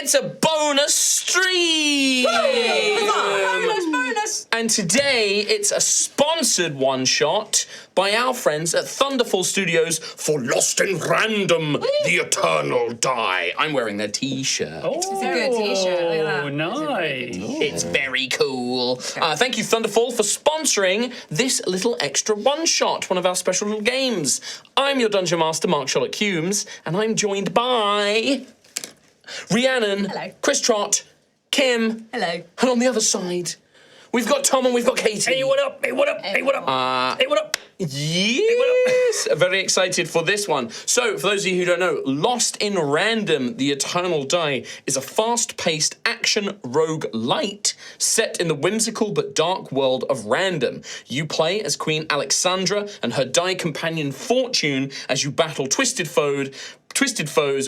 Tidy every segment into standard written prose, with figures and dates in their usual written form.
it's a bonus stream! Bonus! And today, it's a sponsored one-shot by our friends at Thunderful Studios for Lost in Random, The Eternal Die. I'm wearing their t-shirt. It's a good t-shirt. Look at that. Oh, nice. It's very cool. Thank you, Thunderful, for sponsoring this little extra one-shot, one of our special little games. I'm your Dungeon Master, Mark Sherlock Humes, and I'm joined by Rhiannon, Hello. Chris Trott, Kim, Hello. and on the other side, we've got Tom and we've got Katie. Hey, what up? Hey, what up? Hey, what up? Hey, what up? Yes, very excited for this one. So, for those of you who don't know, Lost in Random, The Eternal Die is a fast-paced action roguelite set in the whimsical but dark world of Random. You play as Queen Alexandra and her die companion Fortune as you battle twisted foes,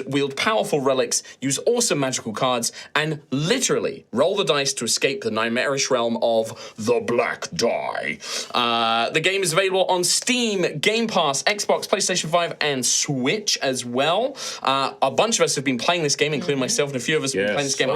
wield powerful relics, use awesome magical cards, and literally roll the dice to escape the nightmarish realm of the Black Die. The game is available on Steam, Game Pass, Xbox, PlayStation 5, and Switch as well. A bunch of us have been playing this game, including myself, and a few of us have been playing this game.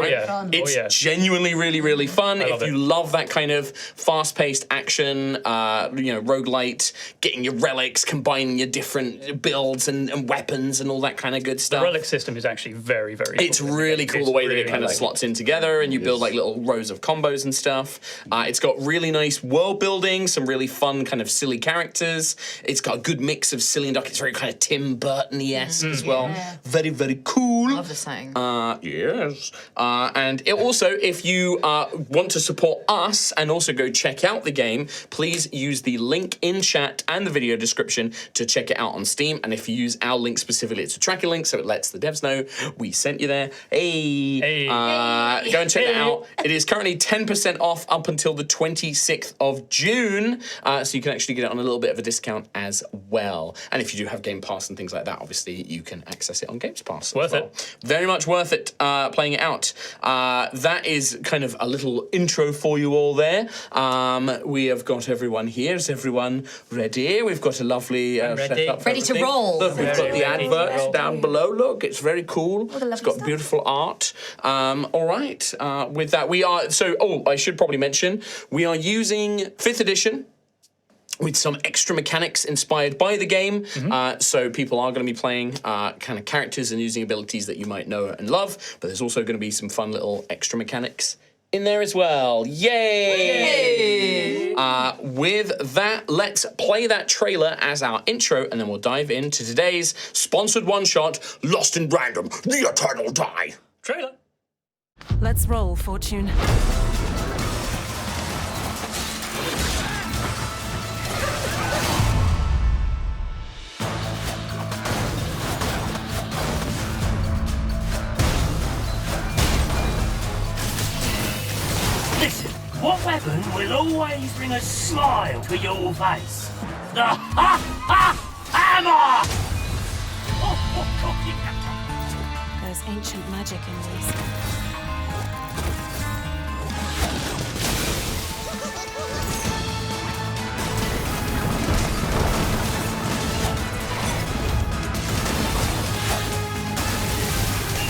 It's genuinely really, really fun. If you love that kind of fast-paced action, roguelite, getting your relics, combining your different builds and weapons and all that kind of good stuff. The relic system is actually very, very cool. It's really cool the way that it kind of slots in together and you build like little rows of combos and stuff. It's got really nice world building, some really fun kind of silly characters. It's got a good mix of silly and dark. It's very kind of Tim Burton-esque as well. Yeah. Very, very cool. Love the setting. Yes. And it also, if you want to support us and also go check out the game, please use the link in chat and the video description to check it out on Steam. And if you use our link specifically, it's a tracking link, so it lets the devs know we sent you there. Hey. Go and check that out. It is currently 10% off up until the 26th of June, so you can actually get it on a little bit of a discount as well. And if you do have Game Pass and things like that, obviously you can access it on Games Pass. Worth it. Very much worth it playing it out. That is kind of a little intro for you all there. We have got everyone here. Is everyone ready? We've got a lovely setup. Ready to roll. Look, we've got the ready to adverts roll. down below. Look, it's very cool. the lovely It's got stuff. beautiful art. All right. With that, we are... So, I should probably mention, we are using 5th edition with some extra mechanics inspired by the game. So people are going to be playing kind of characters and using abilities that you might know and love, but there's also going to be some fun little extra mechanics in there as well. Yay! With that, let's play that trailer as our intro, and then we'll dive into today's sponsored one-shot, Lost in Random, The Eternal Die. Trailer. Let's roll, Fortune. Listen, what weapon will always bring a smile to your face? The hammer! There's ancient magic in these.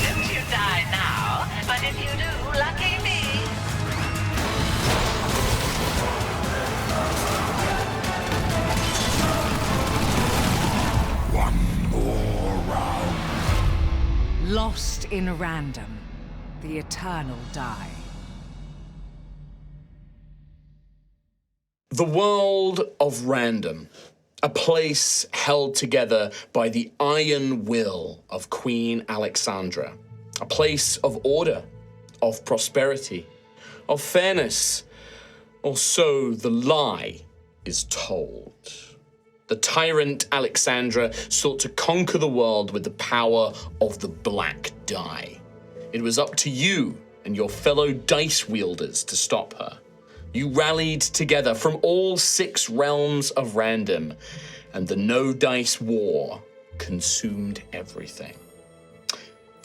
Don't you die now, but if you do, lucky me. Lost in Random, The Eternal Die. The world of Random, a place held together by the iron will of Queen Alexandra, a place of order, of prosperity, of fairness, or so the lie is told. The tyrant Alexandra sought to conquer the world with the power of the Black Die. It was up to you and your fellow dice wielders to stop her. You rallied together from all 6 realms of Random, and the no-dice war consumed everything.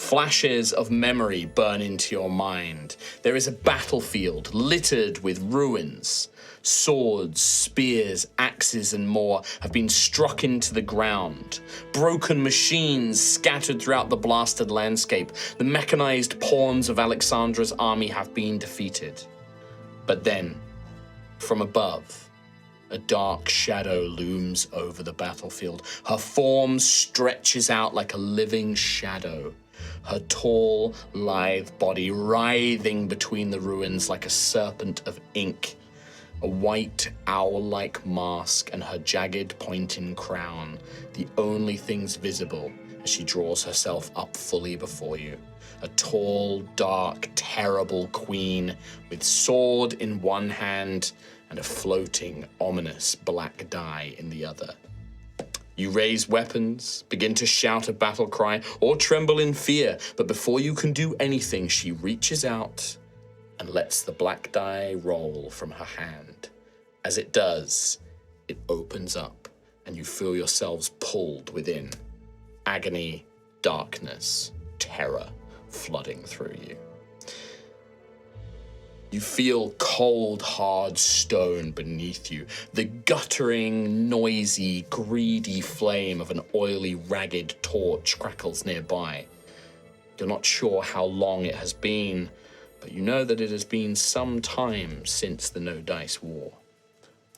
Flashes of memory burn into your mind. There is a battlefield littered with ruins. Swords, spears, axes, and more have been struck into the ground. Broken machines scattered throughout the blasted landscape. The mechanized pawns of Alexandra's army have been defeated. But then, from above, a dark shadow looms over the battlefield. Her form stretches out like a living shadow. Her tall, lithe body writhing between the ruins like a serpent of ink. A white, owl-like mask and her jagged, pointing crown, the only things visible as she draws herself up fully before you. A tall, dark, terrible queen with sword in one hand and a floating, ominous black die in the other. You raise weapons, begin to shout a battle cry, or tremble in fear, but before you can do anything, she reaches out and lets the black die roll from her hand. As it does, it opens up, and you feel yourselves pulled within. Agony, darkness, terror flooding through you. You feel cold, hard stone beneath you. The guttering, noisy, greedy flame of an oily, ragged torch crackles nearby. You're not sure how long it has been, but you know that it has been some time since the No Dice War.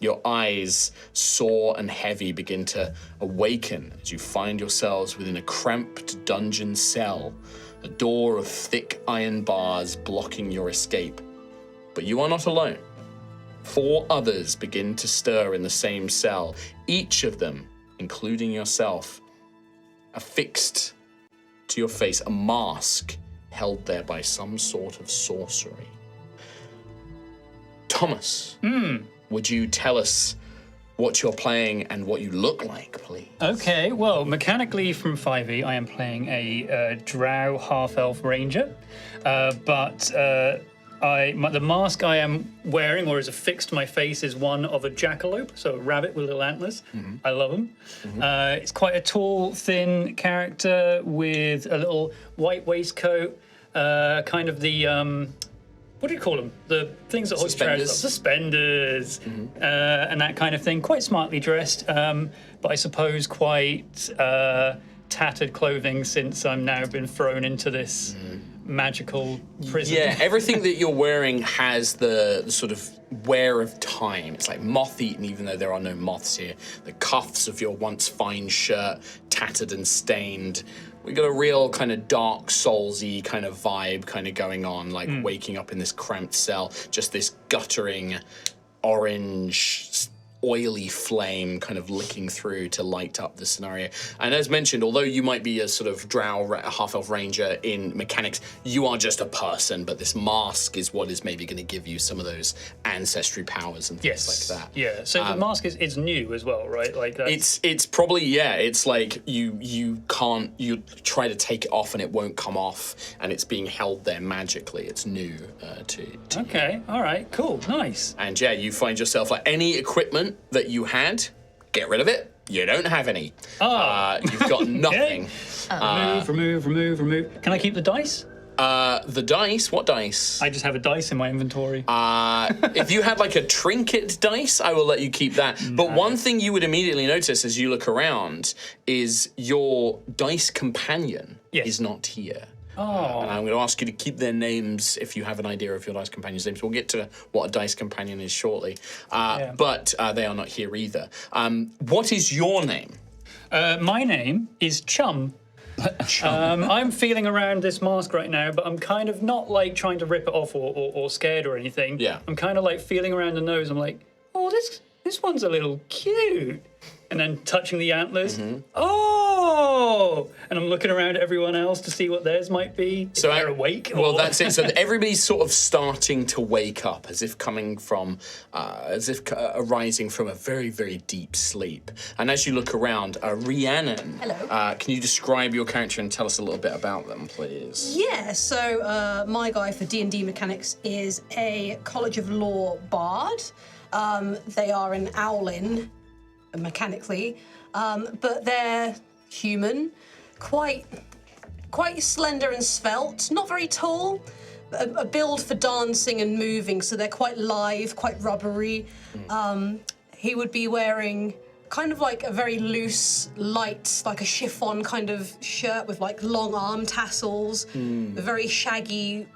Your eyes, sore and heavy, begin to awaken as you find yourselves within a cramped dungeon cell, a door of thick iron bars blocking your escape. But you are not alone. 4 others begin to stir in the same cell, each of them, including yourself, affixed to your face, a mask held there by some sort of sorcery. Thomas, would you tell us what you're playing and what you look like, please? Okay, well, mechanically from 5e, I am playing a drow half-elf ranger, the mask I am wearing, or is affixed to my face, is one of a jackalope, so a rabbit with little antlers. I love them. It's quite a tall, thin character with a little white waistcoat, kind of the, what do you call them? The things that hold trousers up. Suspenders, and that kind of thing. Quite smartly dressed, but I suppose quite tattered clothing since I'm now been thrown into this magical prison. Yeah, everything that you're wearing has the sort of wear of time. It's like moth-eaten, even though there are no moths here. The cuffs of your once fine shirt, tattered and stained. We got a real kind of Dark Souls-y kind of vibe kind of going on, like waking up in this cramped cell, just this guttering orange oily flame kind of licking through to light up the scenario. And as mentioned, although you might be a sort of drow half-elf ranger in mechanics, you are just a person, but this mask is what is maybe going to give you some of those ancestry powers and things like that. Yeah, so the mask is new as well, right? Like that's... It's probably, yeah, it's like you try to take it off and it won't come off, and it's being held there magically. It's new to Okay, you. all right, cool, nice. And yeah, you find yourself like any equipment that you had, get rid of it. You don't have any. You've got nothing. Remove. Can I keep the dice? The dice? What dice? I just have a dice in my inventory. If you had like a trinket dice, I will let you keep that. But one thing you would immediately notice as you look around is your dice companion is not here. And I'm going to ask you to keep their names if you have an idea of your dice companion's names. We'll get to what a dice companion is shortly. But they are not here either. What is your name? My name is Chum. I'm feeling around this mask right now, but I'm kind of not like trying to rip it off or scared or anything. Yeah. I'm kind of like feeling around the nose. I'm like, oh, this one's a little cute. And then touching the antlers. Oh! And I'm looking around at everyone else to see what theirs might be. So they're awake. Well, that's it. So everybody's sort of starting to wake up, as if coming from, arising from a very, very deep sleep. And as you look around, Rhiannon. Hello. Can you describe your character and tell us a little bit about them, please? Yeah, so my guy for D&D mechanics is a College of Law bard. They are an owlin, mechanically, but they're human, quite quite slender and svelte, not very tall. A build for dancing and moving, so they're quite lithe, quite rubbery. He would be wearing kind of like a very loose, light, like a chiffon kind of shirt with like long arm tassels, a very shaggy,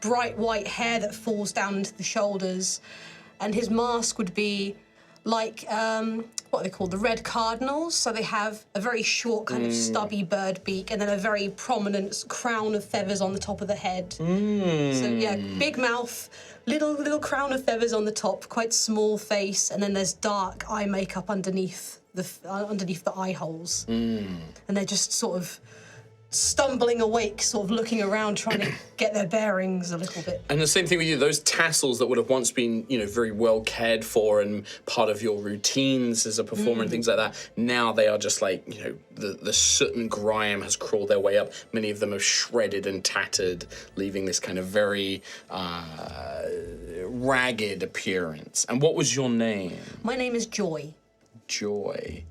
bright white hair that falls down into the shoulders. And his mask would be like, what are they called? The red cardinals. So they have a very short kind of stubby bird beak and then a very prominent crown of feathers on the top of the head. So yeah, big mouth, little crown of feathers on the top, quite small face, and then there's dark eye makeup underneath the eye holes. And they're just sort of stumbling awake, sort of looking around, trying to get their bearings a little bit. And the same thing with you, those tassels that would have once been, very well cared for and part of your routines as a performer and things like that, now they are just like, the soot and grime has crawled their way up. Many of them have shredded and tattered, leaving this kind of very ragged appearance. And what was your name? My name is Joy. Joy.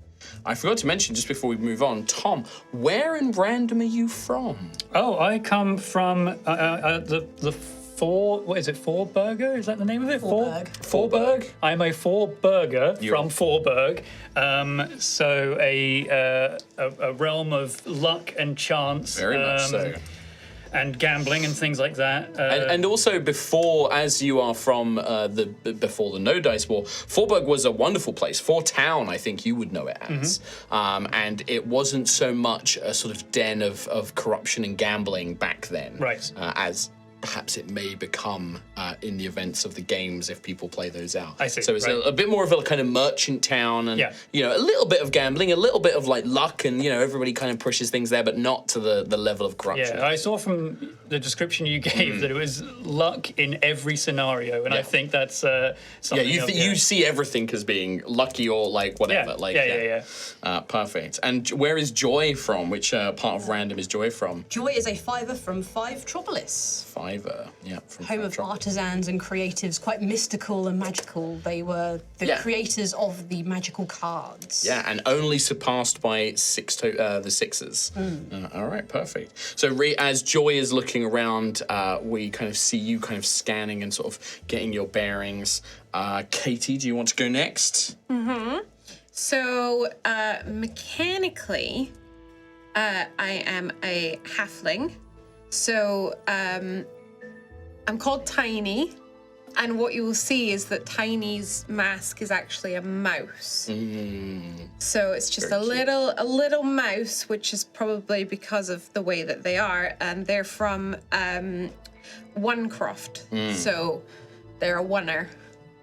I forgot to mention, just before we move on, Tom, where in Random are you from? Oh, I come from the Forburger? Is that the name of it? Forburg. I'm a Forburger from Forburg. So a realm of luck and chance. Very much so. And gambling and things like that. And also before, as you are from before the No Dice War, Forburg was a wonderful place. For town, I think you would know it as. And it wasn't so much a sort of den of corruption and gambling back then. Right. As perhaps it may become in the events of the games if people play those out. I see. So it's a bit more of a kind of merchant town and, a little bit of gambling, a little bit of like luck and, everybody kind of pushes things there, but not to the level of corruption. Yeah, I saw from the description you gave that it was luck in every scenario, and I think that's something. Yeah, you see everything as being lucky or like whatever. Perfect. And where is Joy from? Which part of Random is Joy from? Joy is a fiver from Five Tropolis. From Home of artisans and creatives, quite mystical and magical. They were the creators of the magical cards. Yeah, and only surpassed by the sixes. All right, perfect. So as Joy is looking around, we kind of see you kind of scanning and sort of getting your bearings. Katie, do you want to go next? So, mechanically, I am a halfling. So, I'm called Tiny, and what you will see is that Tiny's mask is actually a mouse. So it's just a little mouse, which is probably because of the way that they are, and they're from Onecroft. So they're a oner.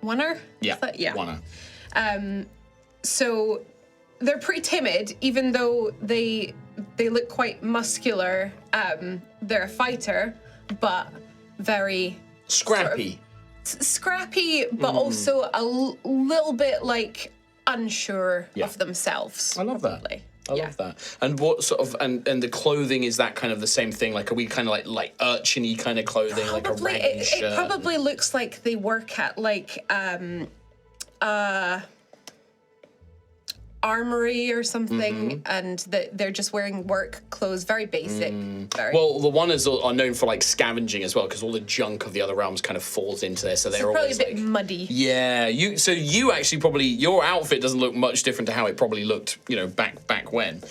Oner? Yeah. Oner. So they're pretty timid, even though they look quite muscular. They're a fighter, but very scrappy. Scrappy, but also a little bit like unsure of themselves. I love that. I love that. And what sort of and the clothing, is that kind of the same thing? Like, are we kind of like urchin-y kind of clothing, probably, like a raggedy shirt? It probably looks like they work at like armory or something, and they're just wearing work clothes, very basic. Well, the Oners are known for like scavenging as well, because all the junk of the other realms kind of falls into there, so they're probably always a bit muddy. Yeah, you actually probably, your outfit doesn't look much different to how it probably looked, back when.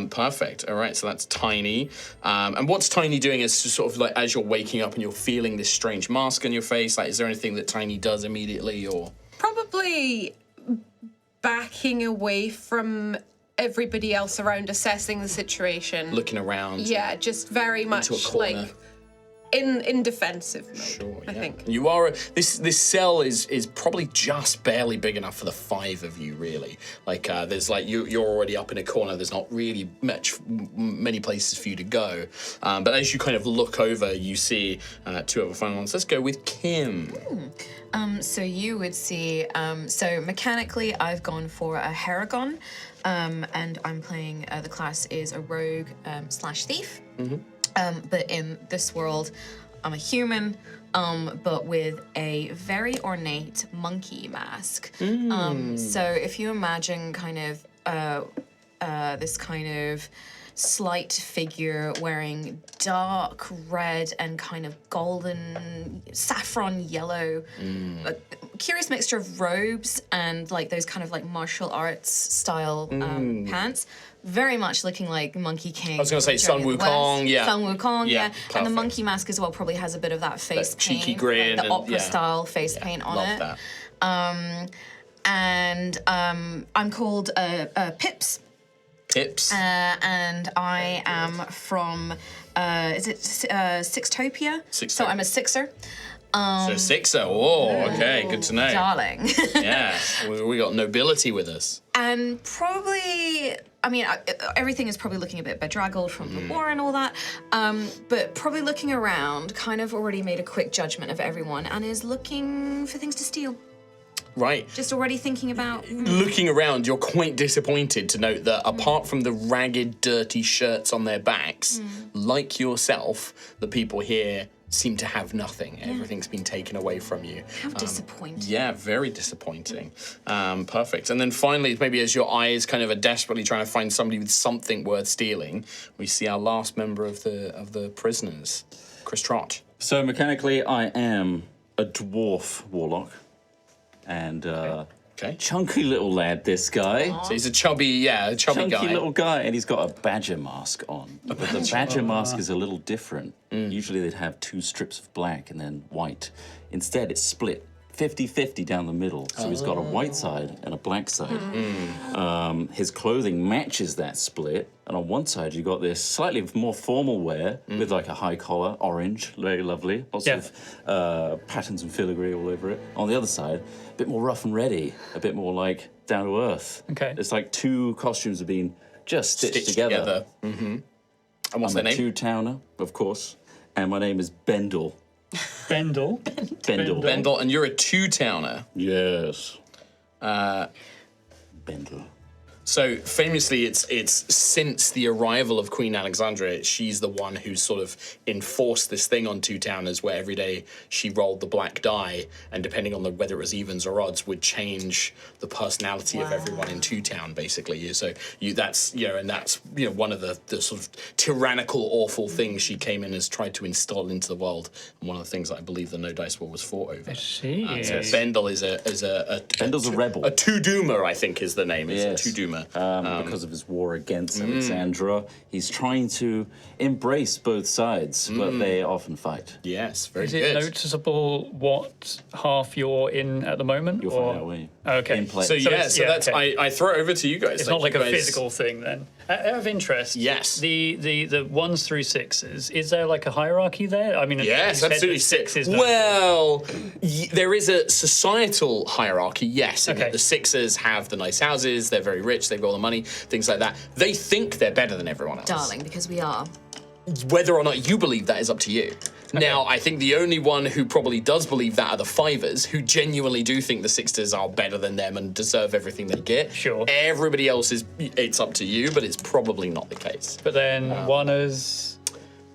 Perfect. All right, so that's Tiny. And what's Tiny doing as sort of like as you're waking up and you're feeling this strange mask on your face? Like, is there anything that Tiny does immediately, or probably backing away from everybody else around, assessing the situation, looking around? Yeah, just very much like in defensive mode. Sure, I think. You are this cell is probably just barely big enough for the five of you, really. Like there's like you're already up in a corner. There's not really many places for you to go. But as you kind of look over, you see two other fun ones. Let's go with Kim. So you would see, so mechanically I've gone for a Heragon, and I'm playing, the class is a rogue / thief. But in this world, I'm a human, but with a very ornate monkey mask. So if you imagine kind of this kind of slight figure wearing dark red and kind of golden, saffron yellow, a curious mixture of robes and like those kind of like martial arts style pants. Very much looking like Monkey King. I was going to say Sun Wukong, yeah. Sun Wukong, yeah. And the perfect. monkey mask as well probably has a bit of that face That paint. cheeky grin the and- opera yeah. style face paint on Love it. that. I'm called Pips. Pips. And I am from, is it Sixtopia? Sixtopia. So I'm a Sixer. So Sixer. Oh, okay. Good to know. Darling. Yeah. We got nobility with us. And probably, I mean, everything is probably looking a bit bedraggled from the war and all that, but probably looking around, kind of already made a quick judgment of everyone and is looking for things to steal. Right. Just already thinking about... Looking around, you're quite disappointed to note that apart from the ragged, dirty shirts on their backs, like yourself, the people here seem to have nothing. Everything's been taken away from you. How disappointing. Yeah, very disappointing. Perfect. And then finally, maybe as your eyes kind of are desperately trying to find somebody with something worth stealing, we see our last member of the prisoners, Chris Trott. So mechanically, I am a dwarf warlock. And chunky little lad, this guy. So he's a chubby guy. Chunky little guy, and he's got a badger mask on. But the badger mask is a little different. Usually they'd have 2 strips of black and then white. Instead, it's split 50-50 down the middle. So he's got a white side and a black side. His clothing matches that split. And on one side, you got this slightly more formal wear with like a high collar, orange, very lovely. Lots of patterns and filigree all over it. On the other side, a bit more rough and ready, a bit more like down to earth. Okay. It's like 2 costumes have been just stitched together. Mm-hmm. And what's I'm their a name? 2-towner, of course. And my name is Bendel. Bendel. Bendel, and you're a 2-towner. Yes. Bendel. So famously, it's since the arrival of Queen Alexandra, she's the one who sort of enforced this thing on 2-towners, where every day she rolled the black die, and depending on whether it was evens or odds, would change the personality of everyone in 2-town. Basically, so that's one of the sort of tyrannical, awful things she came in has tried to install into the world, and one of the things that I believe the No Dice War was fought over. So Bendel is Bendel's a rebel. A two-doomer, I think, is the name. It's Yes. a two-doomer. Because of his war against Alexandra. He's trying to embrace both sides, but they often fight. Yes, very Is good. it noticeable what half you're in at the moment? You'll find out, won't you? Okay. In play. So that's okay. I throw it over to you guys. It's not like you a guys- physical thing then. Out of interest, Yes. The 1s through 6s, is there like a hierarchy there? I mean, Yes, you said absolutely. that 6 is Well, there is a societal hierarchy, yes. In that Okay. the 6ers have the nice houses, they're very rich, they've got all the money, things like that. They think they're better than everyone else. Darling, because we are. Whether or not you believe that is up to you. Now, I think the only one who probably does believe that are the 5ers, who genuinely do think the 6ers are better than them and deserve everything they get. Sure. Everybody else it's up to you, but it's probably not the case. But then 1ers...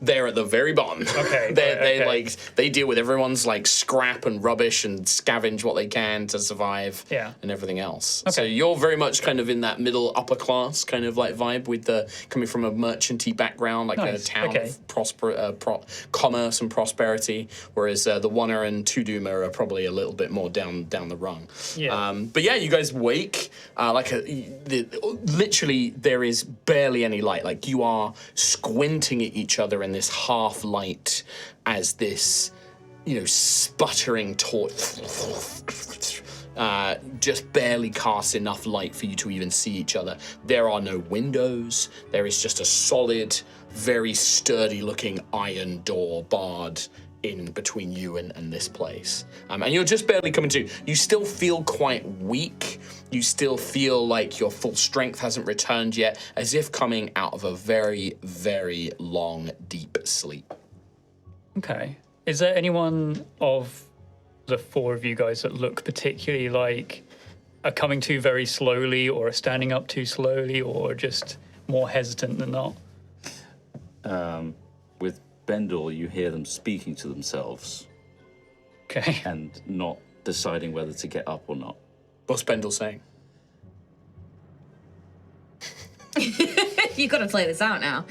They're at the very bottom. Okay, they okay. they deal with everyone's like scrap and rubbish and scavenge what they can to survive. Yeah. And everything else. Okay. So you're very much kind of in that middle upper class kind of like vibe with the coming from a merchanty background, like Nice, a town okay. of commerce and prosperity, whereas the 1er and 2-doomer are probably a little bit more down the rung. Yeah. But yeah, you guys wake literally there is barely any light. Like you are squinting at each other in this half light as this, sputtering torch just barely casts enough light for you to even see each other. There are no windows. There is just a solid, very sturdy looking iron door barred in between you and this place. And you're just barely coming to. You still feel quite weak. You still feel like your full strength hasn't returned yet, as if coming out of a very, very long, deep sleep. Okay. Is there anyone of the 4 of you guys that look particularly like are coming to very slowly or are standing up too slowly or just more hesitant than not? With Bendel, you hear them speaking to themselves Okay. and not deciding whether to get up or not. What's Bendel saying? You've got to play this out now.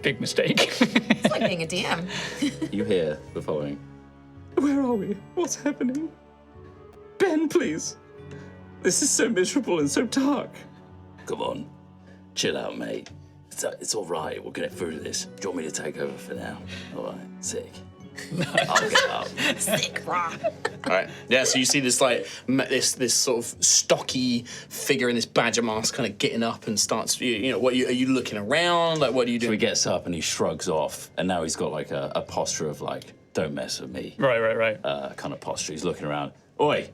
Big mistake. It's like being a DM. You hear the following. Where are we? What's happening? Ben, please. This is so miserable and so dark. Come on. Chill out, mate. It's all right. We'll get through this. Do you want me to take over for now? All right. Sick. I'll get up. Sick, rah. All right. Yeah. So you see this like this sort of stocky figure in this badger mask, kind of getting up and starts. You know, are you looking around? Like, what are you So doing? he gets up and he shrugs off, and now he's got like a posture of like, don't mess with me. Right. Kind of posture. He's looking around. Oi.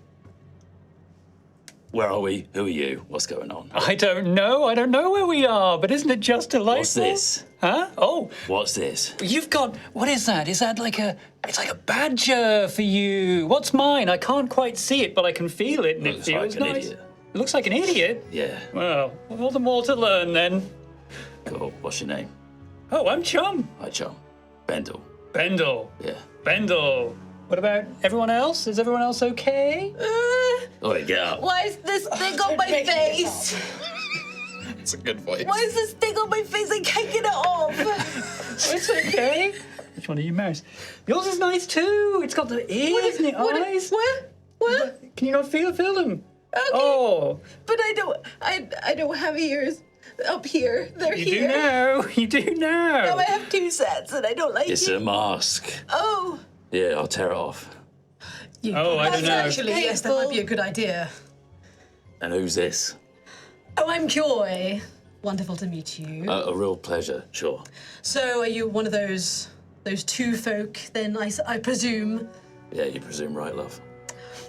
Where are we? Who are you? What's going on? I don't know where we are, but isn't it just delightful? What's this? Huh? Oh, What's this? you've got, what is that? Is that it's like a badger for you. What's mine? I can't quite see it, but I can feel it, and Looks it feels like an nice. idiot. It looks like an idiot? Yeah. Well, all the more to learn then. Cool. What's your name? Oh, I'm Chum. Hi, chum. Bendel. Bendel. Yeah. Bendel. What about everyone else? Is everyone else okay? Oi, get up. Why is this thing on my face? It's a good voice. Why is this thing on my face? I can't get it off. It's okay. Which one are you, Maris? Yours is nice too. It's got the ears and the eyes. What? Can you not feel them? Okay. Oh, But I don't have ears up here. They're you here. do now. You do now. Now I have 2 sets and I don't like It's it. a mask. Oh. Yeah, I'll tear it off. Oh, I don't know. Actually, yes, that might be a good idea. And who's this? Oh, I'm Joy. Wonderful to meet you. A real pleasure, sure. So, are you one of those two folk? Then I presume. Yeah, you presume right, love.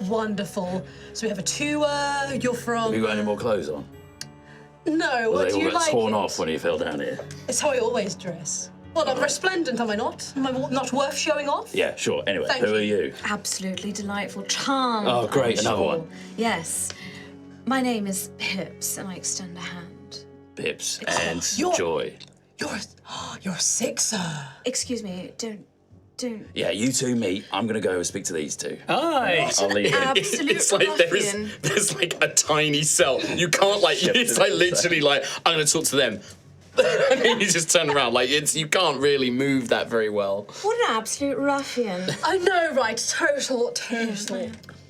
Wonderful. So we have a tour. You're from. Have you got any more clothes on? No. Well, What they do all you got like? torn off when you fell down here. It's how I always dress. Well, I'm resplendent, am I not? Am I not worth showing off? Yeah, sure. Anyway, Thank who you. are you? Absolutely delightful. Charmed. Oh, great, I'm another sure. one. Yes. My name is Pips, and I extend a hand. Pips and You're- Joy. You're a sixer. Excuse me, don't. Yeah, you two meet. I'm going to go and speak to these two. Hi. I'll leave you. Absolute It's like ruffian. there's like a tiny cell. You can't like. It's like literally like I'm gonna talk to them. And then you just turn around like you can't really move that very well. What an absolute ruffian. I know, right? Total.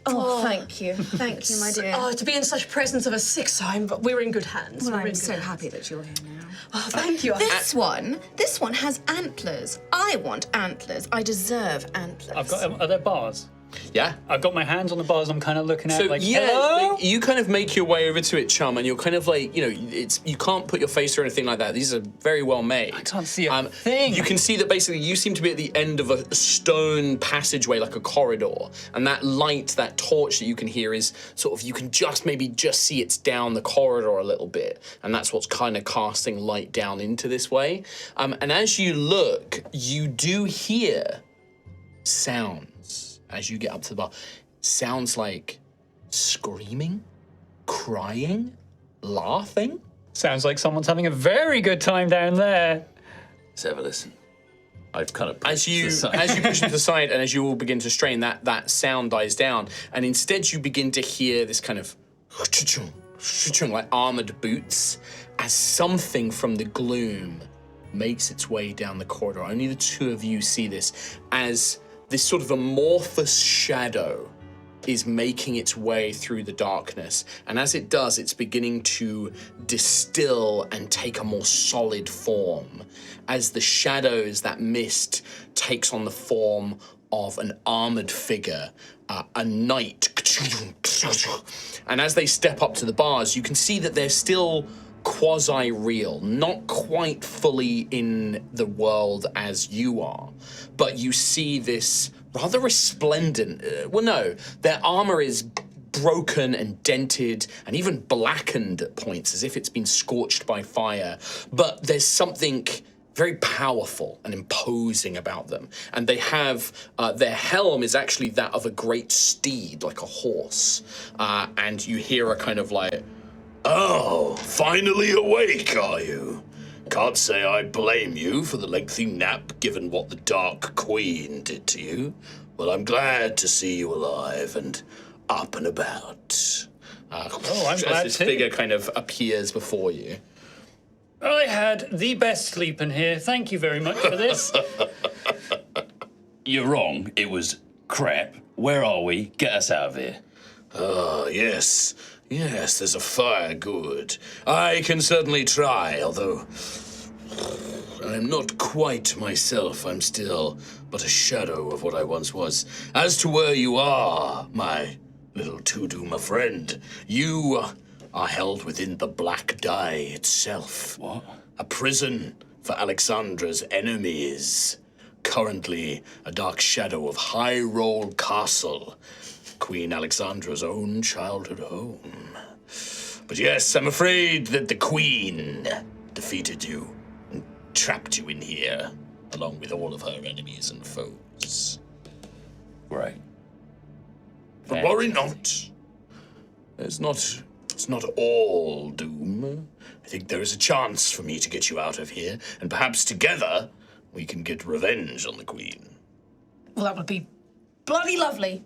Oh, thank you. Thank you, my dear. Oh, to be in such presence of a sixer, but we're in good hands. Well, We're in I'm good so hands. happy that you're here now. Oh, thank you. This one has antlers. I want antlers. I deserve antlers. I've got. Are there bars? Yeah. I've got my hands on the bars. I'm kind of looking at So like, yeah, hello. you kind of make your way over to it, Chum, and you're kind of like, you can't put your face or anything like that. These are very well made. I can't see a thing. You can see that basically you seem to be at the end of a stone passageway, like a corridor, and that light, that torch that you can hear is sort of, you can just see it's down the corridor a little bit, and that's what's kind of casting light down into this way. And as you look, you do hear sounds. As you get up to the bar, sounds like screaming, crying, laughing. Sounds like someone's having a very good time down there. Let's have a listen. I've kind of As you push it to the side and as you all begin to strain, that sound dies down, and instead you begin to hear this kind of like armored boots as something from the gloom makes its way down the corridor. Only the two of you see this as this sort of amorphous shadow is making its way through the darkness. And as it does, it's beginning to distill and take a more solid form. As the shadows, that mist takes on the form of an armored figure, a knight. And as they step up to the bars, you can see that they're still quasi-real, not quite fully in the world as you are, but you see this rather resplendent, their armor is broken and dented and even blackened at points, as if it's been scorched by fire, but there's something very powerful and imposing about them. And they have, their helm is actually that of a great steed, like a horse, and you hear a kind of like, "Oh, finally awake, are you? Can't say I blame you for the lengthy nap given what the Dark Queen did to you. Well, I'm glad to see you alive and up and about." I'm glad as this too. figure kind of appears before you. I had the best sleep in here. Thank you very much for this. You're wrong. It was crap. Where are we? Get us out of here. Ah, yes. Yes, there's a fire. Good. I can certainly try, although I'm not quite myself. I'm still but a shadow of what I once was. As to where you are, my little Tudu, my friend, you are held within the Black Die itself. What? A prison for Alexandra's enemies. Currently a dark shadow of High Roll Castle, Queen Alexandra's own childhood home. But yes, I'm afraid that the Queen defeated you and trapped you in here, along with all of her enemies and foes. Right. But worry not. It's not all doom. I think there is a chance for me to get you out of here, and perhaps together we can get revenge on the Queen. Well, that would be bloody lovely.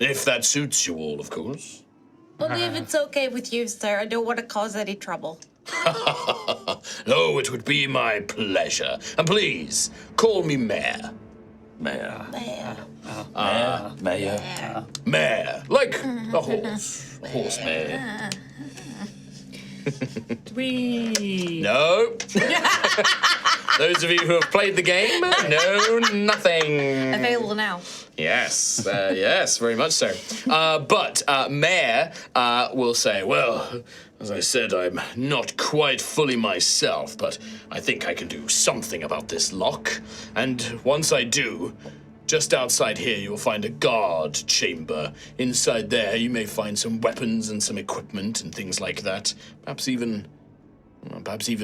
If that suits you all, of course. Only if it's okay with you, sir. I don't want to cause any trouble. Oh, it would be my pleasure. And please, call me Mayor. Mayor. There. Mayor. Mayor, like a horse. Horse mayor. Wee. No. Those of you who have played the game, no, nothing. Available now. Yes, yes, very much so. But Mayor will say, well, as I said, I'm not quite fully myself, but I think I can do something about this lock. And once I do, just outside here, you'll find a guard chamber. Inside there, you may find some weapons and some equipment and things like that. Perhaps even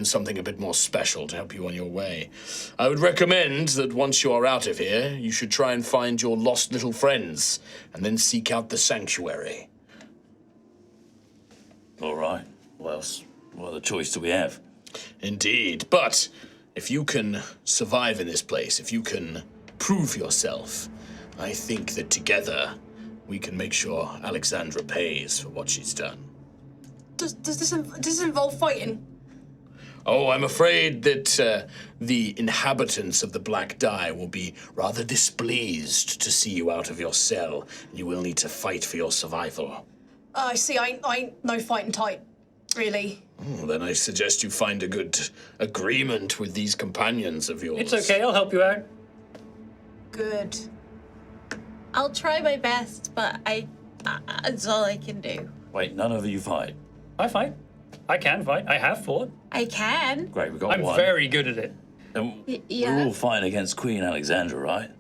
something a bit more special to help you on your way. I would recommend that once you are out of here, you should try and find your lost little friends, and then seek out the sanctuary. All right. What else? What other choice do we have? Indeed, but if you can survive in this place, if you can prove yourself, I think that together we can make sure Alexandra pays for what she's done. Does this involve fighting? Oh, I'm afraid that the inhabitants of the Black Die will be rather displeased to see you out of your cell, and you will need to fight for your survival. I see. I ain't no fighting type, really. Oh, then I suggest you find a good agreement with these companions of yours. It's okay, I'll help you out. Good. I'll try my best, but it's all I can do. Wait, none of you fight. I fight. I can fight. I have fought. I can. Great, we got I'm one. very good at it. And yeah. we're all fighting against Queen Alexandra, right?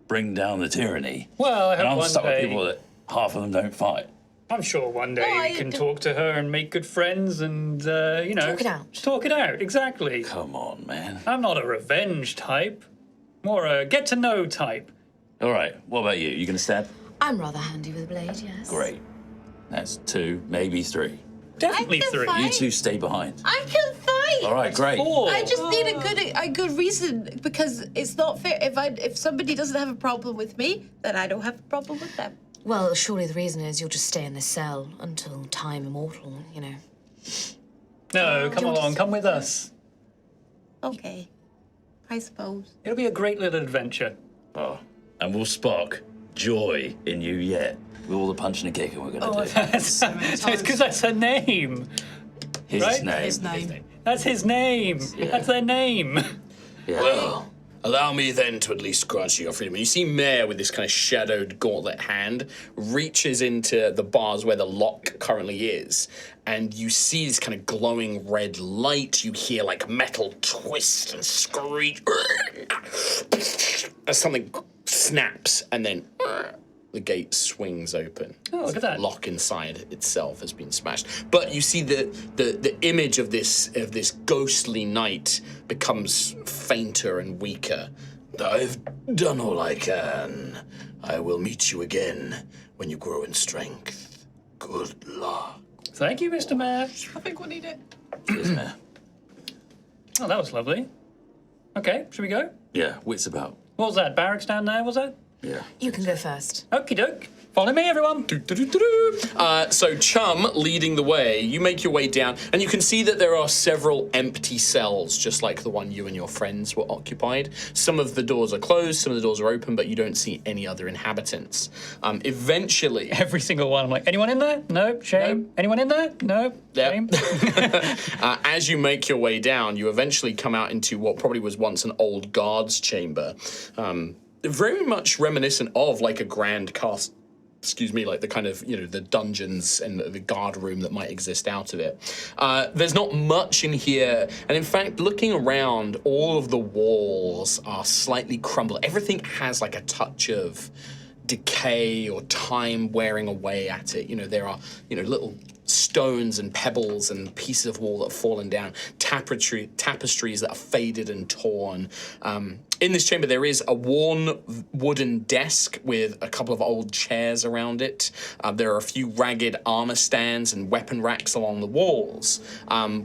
Bring down the tyranny. Well, I And hope I'm one stuck day. with people that half of them don't fight. I'm sure one day No, you can talk to her and make good friends and, you know. Talk it out. Talk it out, exactly. Come on, man. I'm not a revenge type. More a get to know type. All right, what about you? You gonna stab? I'm rather handy with a blade, yes. Great. That's 2, maybe 3. Definitely I can 3. fight. You 2 stay behind. I can fight. All right, great. 4. I just need a good reason because it's not fair if somebody doesn't have a problem with me, then I don't have a problem with them. Well, surely the reason is you'll just stay in this cell until time immortal, you know. No, come along, come with us. Okay, I suppose. It'll be a great little adventure. Oh, and we'll spark joy in you yet with all the punching and kicking we're gonna do. It's because that's her name. His right? name. His name. That's his name. Yeah. That's their name. Yeah. Well, allow me then to at least grant you your freedom. You see Mare with this kind of shadowed gauntlet hand reaches into the bars where the lock currently is, and you see this kind of glowing red light. You hear like metal twist and screech as something snaps, and then the gate swings open. Oh, look at that. The lock inside itself has been smashed. But you see the image of this ghostly knight becomes fainter and weaker. I've done all I can. I will meet you again when you grow in strength. Good luck. Thank you, Mr. Mayor. I think we need it. Isn't it? Oh, that was lovely. Okay, should we go? Yeah, wits about. What was that? Barracks down there, was that? Yeah. You can go first. Okie doke. Follow me, everyone. So Chum leading the way, you make your way down, and you can see that there are several empty cells, just like the one you and your friends were occupied. Some of the doors are closed, some of the doors are open, but you don't see any other inhabitants. Eventually... Every single one, I'm like, anyone in there? No. Shame. Nope. Anyone in there? No. Shame. As you make your way down, you eventually come out into what probably was once an old guard's chamber. Very much reminiscent of like a grand castle. Excuse me, like the kind of, the dungeons and the guard room that might exist out of it. There's not much in here, and in fact, looking around, all of the walls are slightly crumbled. Everything has like a touch of decay or time wearing away at it. There are, little stones and pebbles and pieces of wall that have fallen down, tapestries that are faded and torn. In this chamber, there is a worn wooden desk with a couple of old chairs around it. There are a few ragged armor stands and weapon racks along the walls,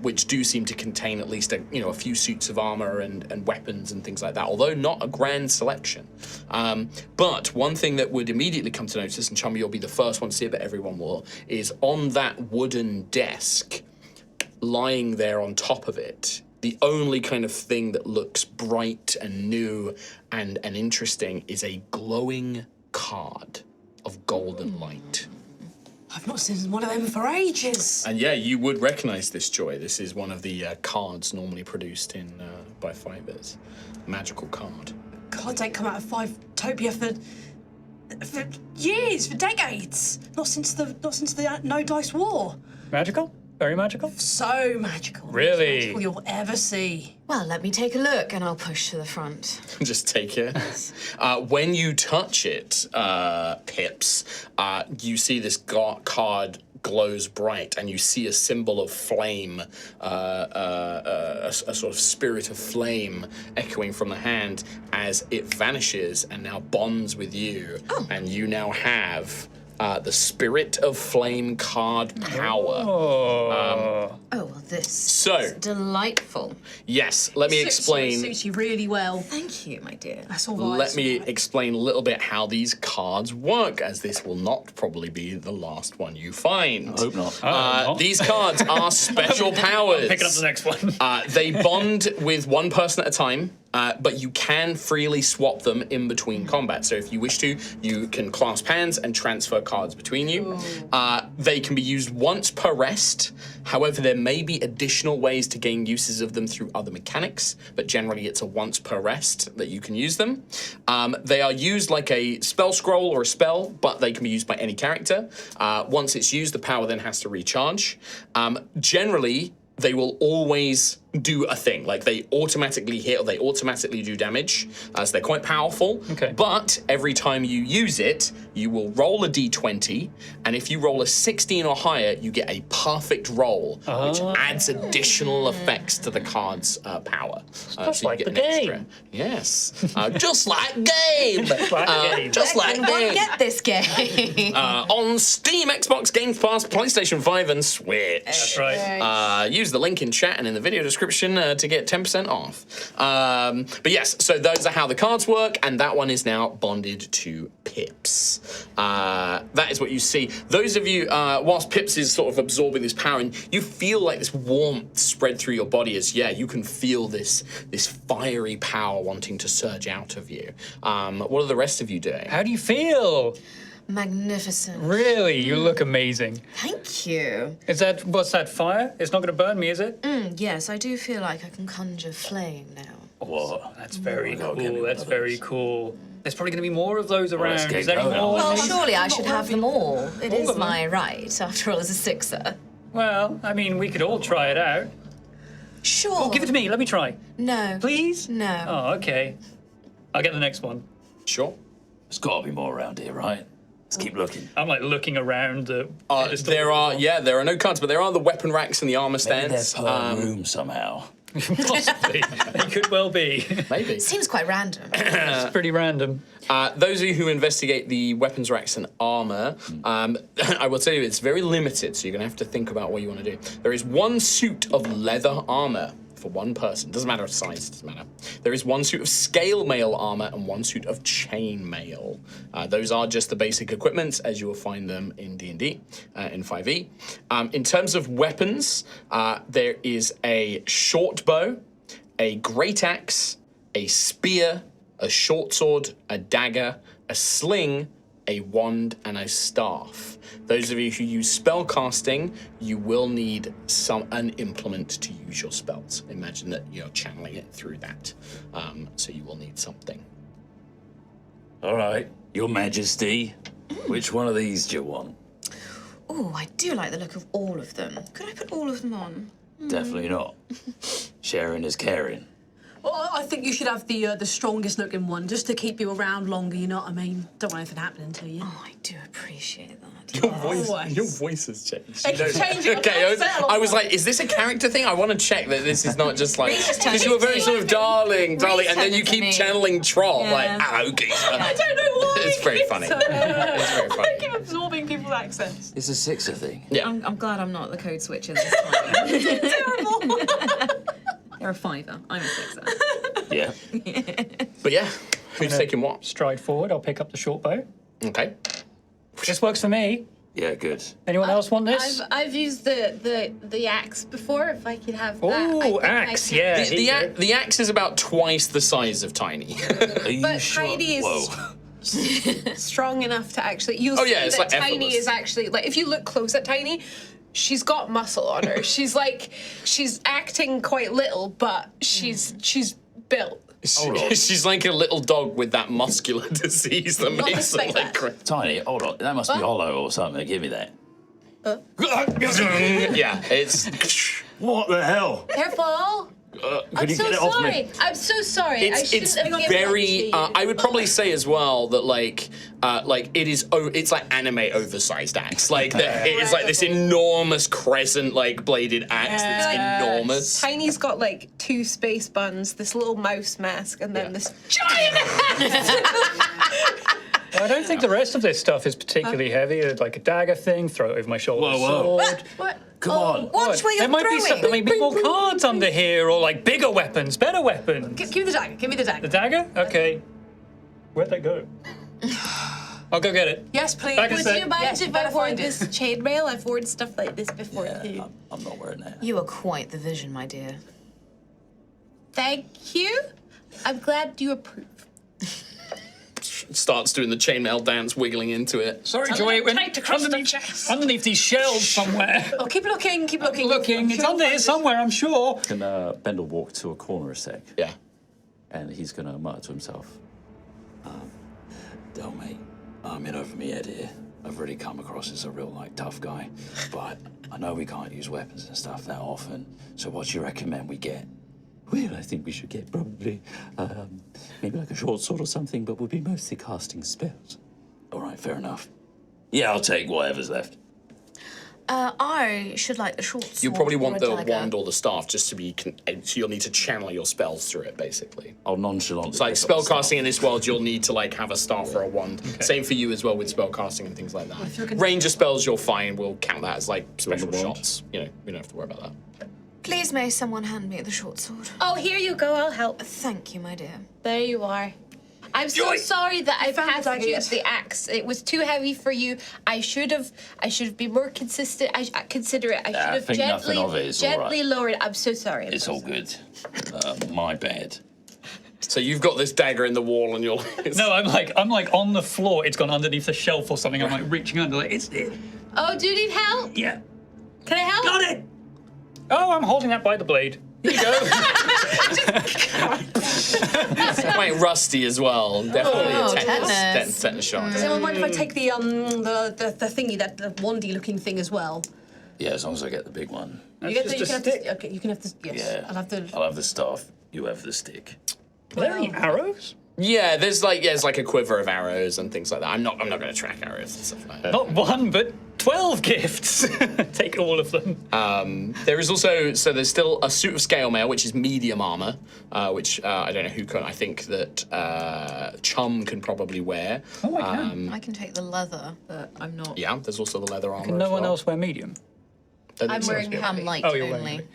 which do seem to contain at least a few suits of armor and weapons and things like that, although not a grand selection. But one thing that would immediately come to notice, and Chummy, you'll be the first one to see it, but everyone will, is on that wooden desk, lying there on top of it, the only kind of thing that looks bright and new and interesting is a glowing card of golden light. I've not seen one of them for ages. And yeah, you would recognize this, Joy. This is one of the cards normally produced by Fivers. Magical card. Cards ain't come out of Fivetopia for years, for decades. Not since the No Dice War. Magical? Very magical? So magical. Really? Most magical you'll ever see. Well, let me take a look and I'll push to the front. Just take it. When you touch it, Pips, you see this card glows bright, and you see a symbol of flame, a sort of spirit of flame echoing from the hand as it vanishes and now bonds with you, and you now have the Spirit of Flame card power. Well, this So- is delightful. Yes, let me explain. Suits you really well. Thank you, my dear. That's all right. Let me explain a little bit how these cards work, as this will not probably be the last one you find. I hope not. These cards are special powers. Picking up the next one. They bond with one person at a time, but you can freely swap them in between combat. So if you wish to, you can clasp hands and transfer cards between you. They can be used once per rest. However, there may be additional ways to gain uses of them through other mechanics, but generally it's a once per rest that you can use them. They are used like a spell scroll or a spell, but they can be used by any character. Once it's used, the power then has to recharge. Generally, they will always do a thing. Like, they automatically hit or they automatically do damage, so they're quite powerful. Okay. But every time you use it, you will roll a d20, and if you roll a 16 or higher, you get a perfect roll, which adds additional effects to the card's power. Just so like you get the an game. extra. Yes. Just like game. Just like Can one game. get this game? On Steam, Xbox, Game Pass, PlayStation 5, and Switch. That's right. Use the link in chat and in the video description to get 10% off. But yes, so those are how the cards work, and that one is now bonded to Pips. That is what you see. Those of you, whilst Pips is sort of absorbing this power, and you feel like this warmth spread through your body as, you can feel this fiery power wanting to surge out of you. What are the rest of you doing? How do you feel? Magnificent. Really? You look amazing. Thank you. What's that, fire? It's not going to burn me, is it? Yes, I do feel like I can conjure flame now. Whoa, that's very Get me cool. one That's of very those. cool. There's probably going to be more of those let's around. get Is there any going. more? Well, surely I should have them all. It All is of them? my right, after all, as a sixer. Well, I mean, we could all try it out. Sure. Oh, give it to me. Let me try. No. Please? No. Oh, okay. I'll get the next one. Sure. There's got to be more around here, right? Let's keep looking. I'm like looking around the pedestal. There are no cards, but there are the weapon racks and the armor Maybe they're stands. per room somehow. Possibly. They could well be. Maybe. Seems quite random. It's pretty random. Those of you who investigate the weapons racks and armor, I will tell you it's very limited, so you're going to have to think about what you want to do. There is one suit of leather armor for one person. Doesn't matter size, doesn't matter. There is one suit of scale mail armor and one suit of chain mail. Those are just the basic equipments as you will find them in D&D, in 5e. In terms of weapons, there is a short bow, a great axe, a spear, a short sword, a dagger, a sling, a wand, and a staff. Those of you who use spellcasting, you will need an implement to use your spells. Imagine that you're channeling it through that. So you will need something. All right, Your Majesty, which one of these do you want? Oh, I do like the look of all of them. Could I put all of them on? Definitely not. Sharing is caring. Well, I think you should have the strongest looking one, just to keep you around longer. You know what I mean? Don't want anything happening to you. Oh, I do appreciate that. Your voice has changed. It can change it. Okay, I was like, is this a character thing? I want to check that this is not just like because you were very sort of darling, and then you keep channeling Trot like, okay. I don't know why. It's very funny. It's very funny. I keep absorbing people's accents. It's a sixer thing. Yeah. I'm glad I'm not the code switcher this time. Terrible. They're a fiver. I'm a sixer. Yeah. But yeah, who's taking what? Stride forward. I'll pick up the short bow. Okay. This works for me. Yeah, good. Anyone else want this? I've used the axe before. If I could have that. I Oh, think I axe, could- yeah. The axe is about twice the size of Tiny. Are you But sure? Tiny is Whoa. strong enough to actually. You'll Oh, see yeah, it's that like Tiny effortless. is actually like if you look close at Tiny, she's got muscle on her. she's acting quite little, but she's built. She's like a little dog with that muscular disease that makes her expect like. that. Tiny, hold on. That must be hollow or something. Give me that. Yeah, it's. What the hell? Careful! Could I'm you so get it off sorry. me? I'm so sorry. I It's shouldn't have given that to very. you. I would probably say as well that like it is. It's like anime oversized axe. Like it is like this enormous crescent like bladed axe that's enormous. Tiny's got like 2 space buns, this little mouse mask, and then this giant axe. I don't think the rest of this stuff is particularly heavy. Like a dagger thing, throw it over my shoulder. Whoa, whoa. Sword. What? Come on. Watch where you're There might be throwing. some, maybe more cards under here, or like bigger weapons, better weapons. Give me the dagger. Give me the dagger. The dagger? Okay. Where'd that go? I'll go get it. Yes, please. Back a Would sec. you mind Yes, you if I better wore find it. this chainmail? I've worn stuff like this before too. I'm not wearing that. You are quite the vision, my dear. Thank you. I'm glad you approve. Starts doing the chainmail dance, wiggling into it. Sorry, Joy. It went tight across the underneath, chest. underneath these shelves somewhere. Oh, keep looking. Keep looking. Looking. It's under here somewhere, I'm sure. Can Ben will walk to a corner a sec, Yeah. and he's gonna mutter to himself. Del, mate, I'm in over my head here. I've really come across as a real tough guy, but I know we can't use weapons and stuff that often. So what do you recommend we get? Well, I think we should get probably maybe like a short sword or something, but we'll be mostly casting spells. All right, fair enough. Yeah, I'll take whatever's left. I should like the short sword. You probably or want a the dagger. wand or the staff just to be. So you'll need to channel your spells through it, basically. I'll nonchalantly. It's like pick up the spellcasting in this world, you'll need to like have a staff or a wand. Same for you as well with spellcasting and things like that. Ranger spells, you'll find, we'll count that as like special wand. shots. You know, we don't have to worry about that. Please, may someone hand me the short sword? Oh, here you go. I'll help. Thank you, my dear. There you are. I'm so sorry that I've had to use the axe. It was too heavy for you. I should have been more considerate. I should I have think nothing of it is all gently right. lowered it. I'm so sorry. It's all good. My bad. So you've got this dagger in the wall and you're No, I'm like on the floor. It's gone underneath a shelf or something. I'm like reaching under. Like Oh, do you need help? yeah. Can I help? Got it. Oh, I'm holding that by the blade. Here you go. it's quite rusty as well. Definitely Oh, a tetanus. tetanus shot. Does anyone mind if I take the thingy, that the wandy looking thing as well? Yeah, as long as I get the big one. You get just you a can have stick. the, okay, you can have the yes. Yeah. I'll have the. I'll have the staff. You have the stick. Are there any arrows? Yeah, there's like a quiver of arrows and things like that. I'm not going to track arrows and stuff like that. Not one, but 12 gifts. Take all of them. There is also there's still a suit of scale mail, which is medium armor, which I don't know who can. I think that Chum can probably wear. Oh, I can. I can take the leather, but I'm not. Yeah, there's also the leather armor. Can no as one well. else wear medium? Don't think I'm so. wearing Yeah. I'm light Oh, you're only. wearing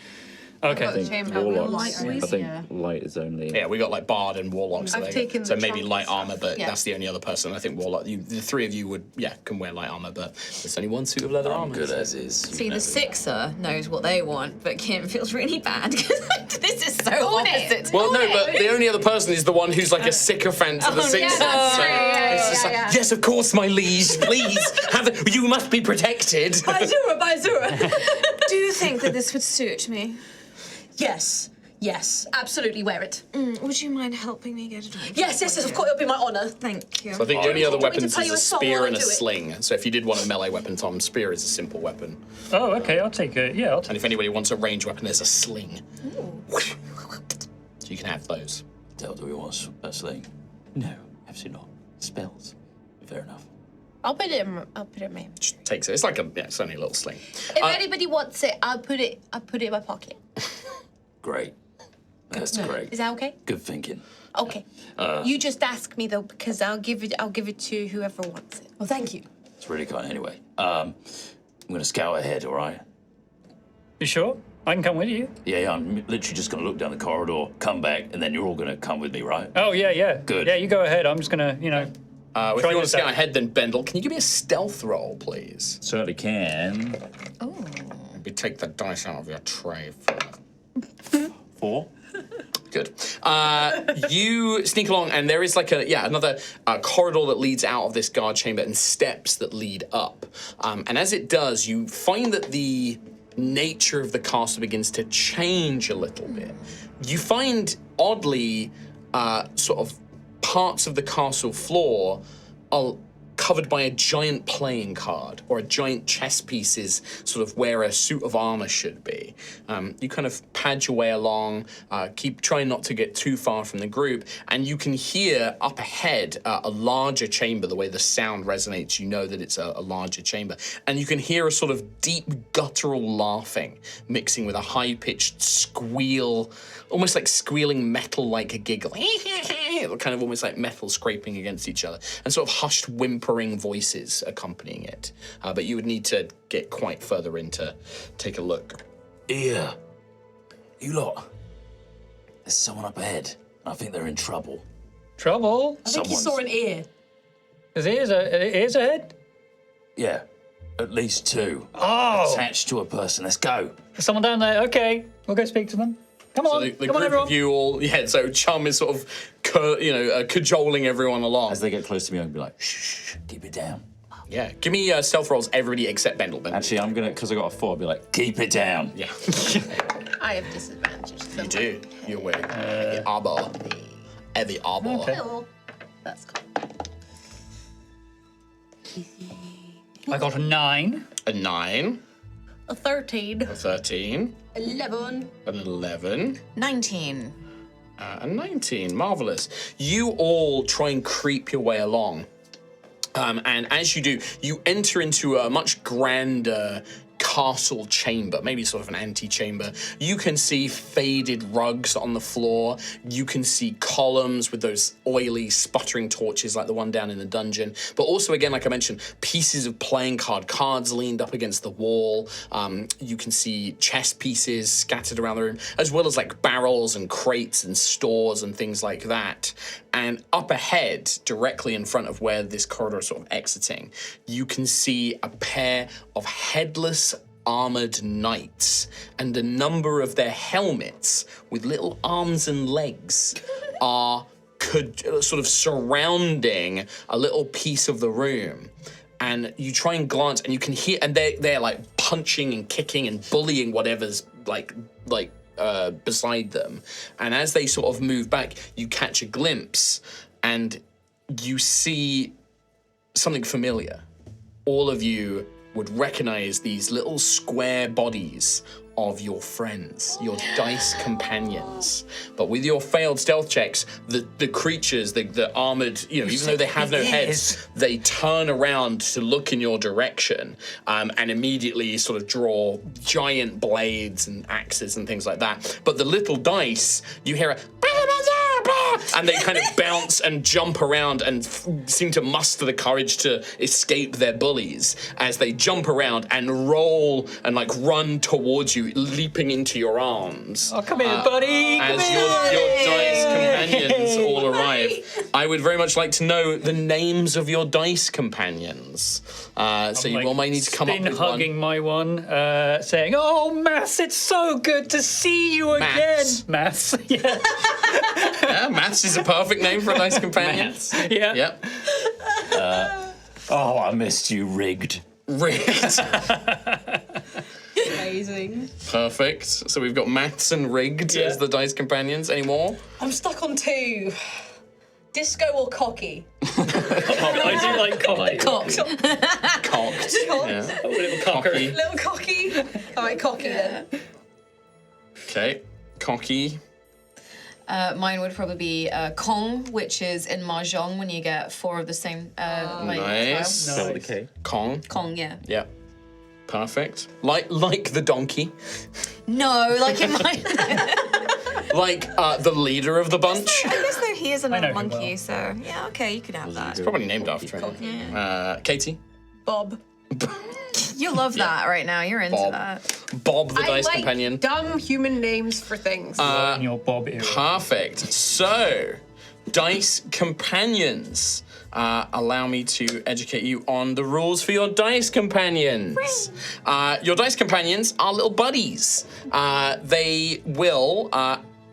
Okay. I think Chamber. warlocks. Light, I think light is only. Yeah, we got like bard and warlock. So, I've taken so the maybe trunk light and armor, but Yeah. that's the only other person. I think warlock. The three of you would can wear light armor, but there's only one suit of leather I'm armor. good so- as is. See, the sixer knows what they want, but Kim feels really bad because this is so opposite. Well, no, but the only other person is the one who's like a sycophant to the Sixers. that's so true. Yeah, it's just yeah, like, yes, of course, my liege, please, you must be protected. Baizura. Do you think that this would suit me? Yes, absolutely wear it. Would you mind helping me get it on? Yes, of course, it'll be my honour. Thank you. So I think the only other Do you want me to weapons play is you a a song spear while and I a do it? sling. So if you did want a melee weapon, Tom, spear is a simple weapon. Oh, okay. I'll take it. Yeah, I'll take And if anybody wants a range weapon, there's a sling. So you can have those. Del, do we want a sling? No, absolutely not. Spells. Fair enough. I'll put it in my. Just takes it. It's like it's only a little sling. If anybody wants it, I'll put it in my pocket. Great. That's great. Is that okay? Good thinking. Okay. You just ask me though, because I'll give it to whoever wants it. Well, thank you. It's really kind. Anyway, I'm gonna scout ahead. All right. You sure? I can come with you. Yeah, I'm literally just gonna look down the corridor, come back, and then you're all gonna come with me, right? Oh, yeah. Good. Yeah, you go ahead. I'm just gonna, If you want to scout ahead, then Bendel, can you give me a stealth roll, please? Certainly can. Maybe take the dice out of your tray. 4. Good. You sneak along, and there is like another corridor that leads out of this guard chamber and steps that lead up. And as it does, you find that the nature of the castle begins to change a little bit. You find, oddly, sort of parts of the castle floor are covered by a giant playing card or a giant chess pieces sort of where a suit of armor should be. You kind of pad your way along, keep trying not to get too far from the group, and you can hear up ahead a larger chamber. The way the sound resonates, you know that it's a larger chamber. And you can hear a sort of deep guttural laughing mixing with a high-pitched squeal, almost like squealing metal like a giggle. Kind of almost like metal scraping against each other, and sort of hushed whimpering voices accompanying it. But you would need to get quite further in to take a look. Here. You lot. There's someone up ahead, and I think they're in trouble. Trouble? I think you saw an ear. His ears ahead? Yeah. At least 2. Oh! Attached to a person. Let's go. There's someone down there. Okay, we'll go speak to them. Come on, So the come group on, everyone. of you all, so Chum is sort of, cajoling everyone along. As they get close to me, I'm gonna be like, shh, keep it down. Yeah, give me stealth rolls, everybody except Bendel. Actually, I'm gonna, because I got a 4, I'll be like, keep it down. Yeah. I have disadvantage. You do. You're wearing the armor. Heavy armor. Okay. Oh, that's cool. I got a 9. A 9, A 13. a 13, 11. an 11, 19. a 19. Marvelous. You all try and creep your way along. And as you do, you enter into a much grander castle chamber, maybe sort of an antechamber. You can see faded rugs on the floor. You can see columns with those oily, sputtering torches like the one down in the dungeon. But also, again, like I mentioned, pieces of playing cards leaned up against the wall. You can see chess pieces scattered around the room, as well as like barrels and crates and stores and things like that. And up ahead, directly in front of where this corridor is sort of exiting, you can see a pair of headless armored knights, and a number of their helmets with little arms and legs are sort of surrounding a little piece of the room. And you try and glance, and you can hear, and they're like punching and kicking and bullying whatever's like beside them. And as they sort of move back, you catch a glimpse, and you see something familiar. All of you would recognize these little square bodies of your friends, your dice companions. But with your failed stealth checks, the creatures, the armored, even though they have no heads, they turn around to look in your direction, and immediately sort of draw giant blades and axes and things like that. But the little dice, you hear a and they kind of bounce and jump around and seem to muster the courage to escape their bullies as they jump around and roll and like run towards you, leaping into your arms. Oh, come here, buddy. As your dice companions all arrive. I would very much like to know the names of your dice companions. So you all might need to come up with hugging my one, saying, "Oh, Maths, it's so good to see you Maths. again." Maths, yeah. Yeah, Maths is a perfect name for a dice companion. Maths. Yeah. Yep. Oh, I missed you, Rigged. Rigged. Amazing. Perfect. So we've got Maths and Rigged as the dice companions. Any more? I'm stuck on 2. Disco or cocky? I do like cocky. Cocked. Cocked. Yeah. Oh, little cocky. Little cocky. All right, cocky then. Okay. Cocky. Mine would probably be Kong, which is in Mahjong when you get 4 of the same Nice. tile. Spell with a K. Kong. Kong, yeah. Yeah. Perfect. Like the donkey. No, like in my. Like the leader of the bunch. I guess though he is I know another him monkey, well. so yeah, okay, you could have that. Probably named after him. Katie. Bob. You love that right now. You're into Bob. that. Bob the I dice like companion. dumb human names for things. In your Bob era. Perfect. So, dice companions. Allow me to educate you on the rules for your dice companions. Your dice companions are little buddies. They will,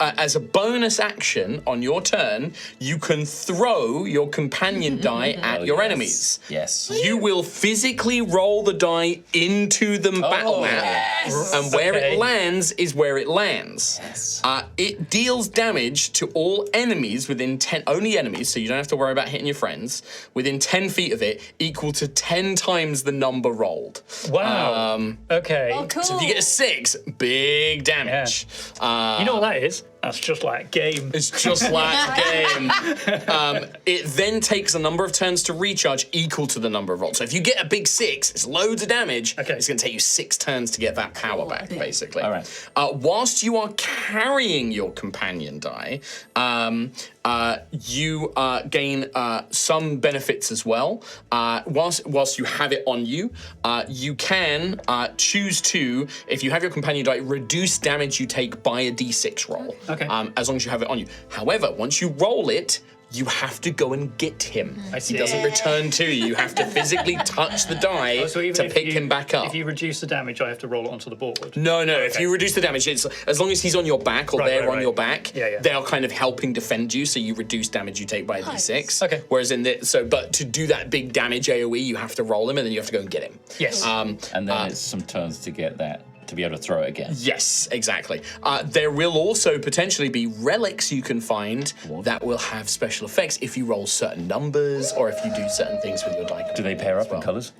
as a bonus action on your turn, you can throw your companion die at your enemies. Yes. You will physically roll the die into the battle map, and where it lands is where it lands. Yes. It deals damage to all enemies within 10, only enemies, so you don't have to worry about hitting your friends, within 10 feet of it, equal to 10 times the number rolled. Wow. Okay. Oh, cool. So if you get a 6, big damage. You know what that is? That's just like game. It's just like game. It then takes a number of turns to recharge equal to the number of rolls. So if you get a big 6, it's loads of damage. Okay. It's going to take you 6 turns to get that power back, basically. All right. Whilst you are carrying your companion die, you gain some benefits as well. Whilst you have it on you, you can choose to, if you have your companion die, reduce damage you take by a d6 roll. Okay. As long as you have it on you. However, once you roll it, you have to go and get him. I see. He doesn't return to you. You have to physically touch the die So even to if pick you- him back up. If you reduce the damage, I have to roll it onto the board. No, if you reduce the damage, it's as long as he's on your back or Right, they're right, on right. your back, Yeah, yeah. they are kind of helping defend you, so you reduce damage you take by a d6. Okay. Whereas but to do that big damage AoE, you have to roll him and then you have to go and get him. Yes. And then it's some turns to get that, to be able to throw it again. Yes, exactly. There will also potentially be relics you can find that will have special effects if you roll certain numbers or if you do certain things with your die. Do they pair up in colours?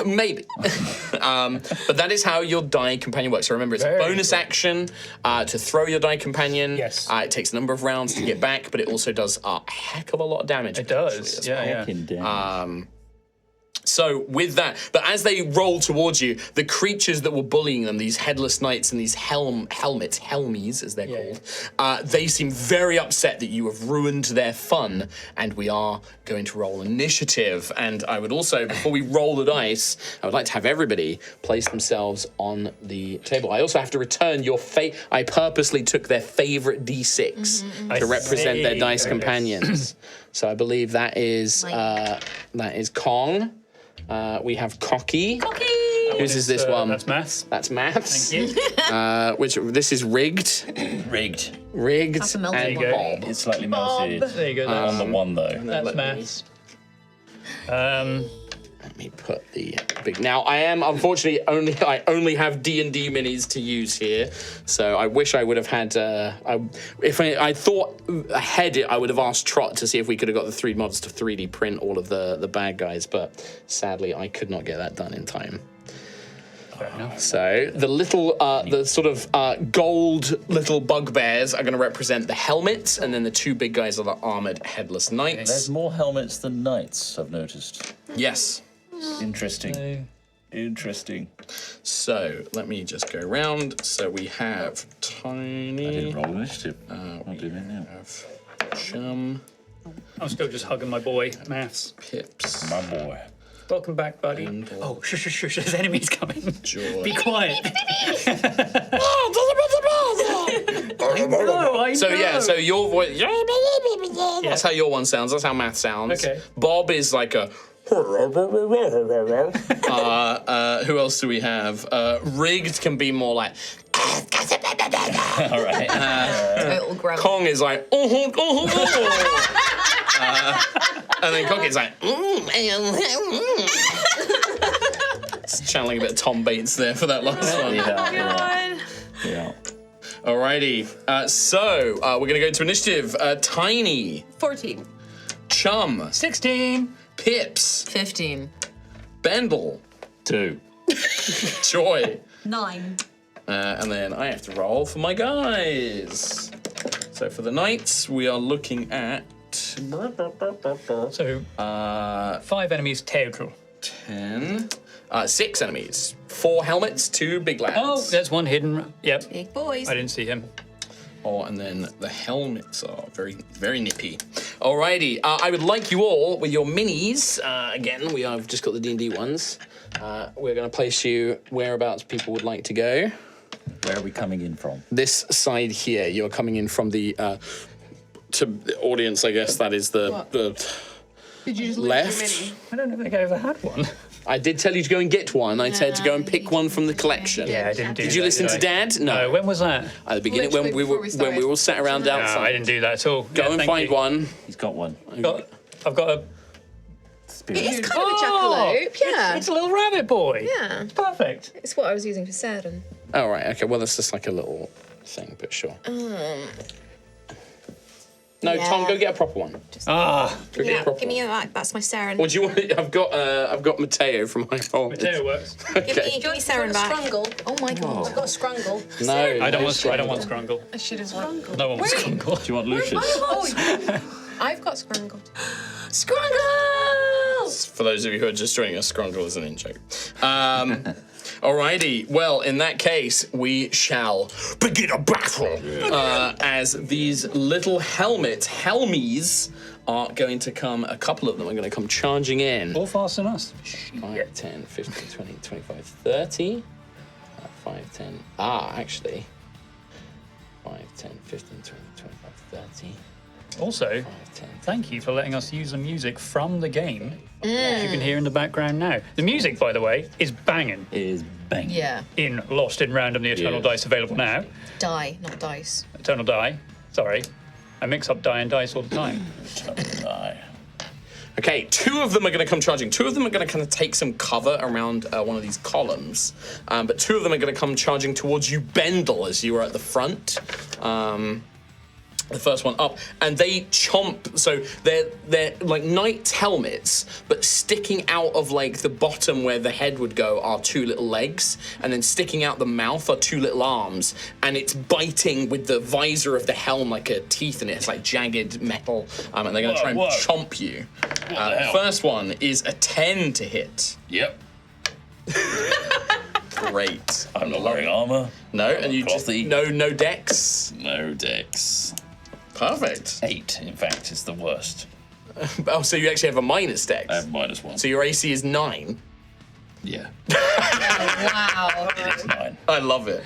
Maybe. But that is how your die companion works. So remember, it's a Very bonus cool. action to throw your die companion. Yes. It takes a number of rounds to get back, but it also does a heck of a lot of damage. It potentially does. as Yeah, well. yeah. Fucking damn. So with that, but as they roll towards you, the creatures that were bullying them, these headless knights and these helmies as they're called, they seem very upset that you have ruined their fun, and we are going to roll initiative. And I would also, before we roll the dice, I would like to have everybody place themselves on the table. I also have to return your I purposely took their favorite d6 to represent their dice companions. So I believe that is Kong. We have Cocky. Whose is this one? That's Maths. That's Maths. Thank you. This is Rigged. Rigged. That's a melted and one. Bob. It's slightly melted. There you go. On the one, though. That's Maths. Let me put the big. Now I am unfortunately I only have D&D minis to use here, so I wish I would have had. If I thought ahead, I would have asked Trot to see if we could have got the 3D mods to 3D print all of the bad guys, but sadly I could not get that done in time. So the little, the sort of gold little bugbears are going to represent the helmets, and then the 2 big guys are the armored headless knights. There's more helmets than knights, I've noticed. Yes. Interesting. Interesting. So let me just go around. So we have Tiny. I didn't roll initiative. I'll do that now. Have Chum, I'm still just hugging my boy, Maths. Pips, My boy. Welcome back, buddy. Bendel, Oh, shush, there's enemies coming. Joy. Be quiet. I know. So yeah, so your voice. That's how your one sounds. That's how Math sounds. Okay. Bob is like a. Who else do we have? Rigged can be more like. All right. Total grunt. Kong is like. And then Cookie's like. It's channeling a bit of Tom Bates there for that last one. Yeah. Alrighty. So we're gonna go to initiative. Tiny, 14. Chum, 16. Pips, 15. Bendel, 2. Joy, 9. and then I have to roll for my guys. So for the knights, we are looking at So, 5 enemies total. 10, 6 enemies, 4 helmets, 2 big lads. Oh, there's one hidden. Yep. Big boys. I didn't see him. Oh, and then the helmets are very, very nippy. Alrighty, I would like you all with your minis. Again, I've just got the D&D ones. We're going to place you whereabouts people would like to go. Where are we coming in from? This side here, you're coming in from the to the audience. I guess that is the Did you just left. I don't think I ever had one. I did tell you to go and get one. I said to go and pick one from the collection. Yeah, I didn't do that. Did you listen to I? Dad? No. When was that? At the beginning, when we Literally were before we when we all sat around No, outside. I didn't do that at all. Go and find one. He's got one. I've got a. Spirit. It's kind of a jackalope, yeah. It's a little rabbit boy. Yeah. It's perfect. It's what I was using for Saturn. Oh, right. Okay. Well, that's just like a little thing, but sure. No, Yeah. Tom, go get a proper one. Ah, Go get a proper Give me one. a back. That's my Saturn. What do you want? I've got Mateo from my home. Mateo works. Give me Saturn back. Scrungle. Oh my god. I've got a scrungle. No, I don't want Scrungle. I should have won. No one wants Scrungle. Do you want Lucius? I've got Scrungle. Scrungles! For those of you who are just joining us, Scrungle is an in-joke. Alrighty, well, in that case, we shall begin a battle as these little helmies are going to come, a couple of them are going to come charging in. All faster than us. 5, 10, 15, 20, 25, 30. 5, 10. Actually. 5, 10, 15, 20, 25, 30. Also, 5, 10. thank you for letting us use the music from the game. As you can hear in the background now. The music, by the way, is banging Is bang. Yeah. in Lost in Random, the Eternal Yes. Dice available now. Die, not dice. Eternal Die. Sorry. I mix up die and dice all the time. Okay, 2 of them are going to come charging. 2 of them are going to kind of take some cover around one of these columns. But 2 of them are going to come charging towards you, Bendel, as you were at the front. The first one up, and they chomp. So they're like knights' helmets, but sticking out of like the bottom where the head would go are 2 little legs, and then sticking out the mouth are 2 little arms, and it's biting with the visor of the helm like a teeth in it. It's like jagged metal, and they're going to try and chomp you. First one is a 10 to hit. Yep. Great. I'm not wearing armor. No, and you just Frothy. no dex. No dex. Perfect. 8, in fact, is the worst. Oh, so you actually have a minus dex. I have -1. So your AC is 9. Yeah. Wow. It is 9. I love it.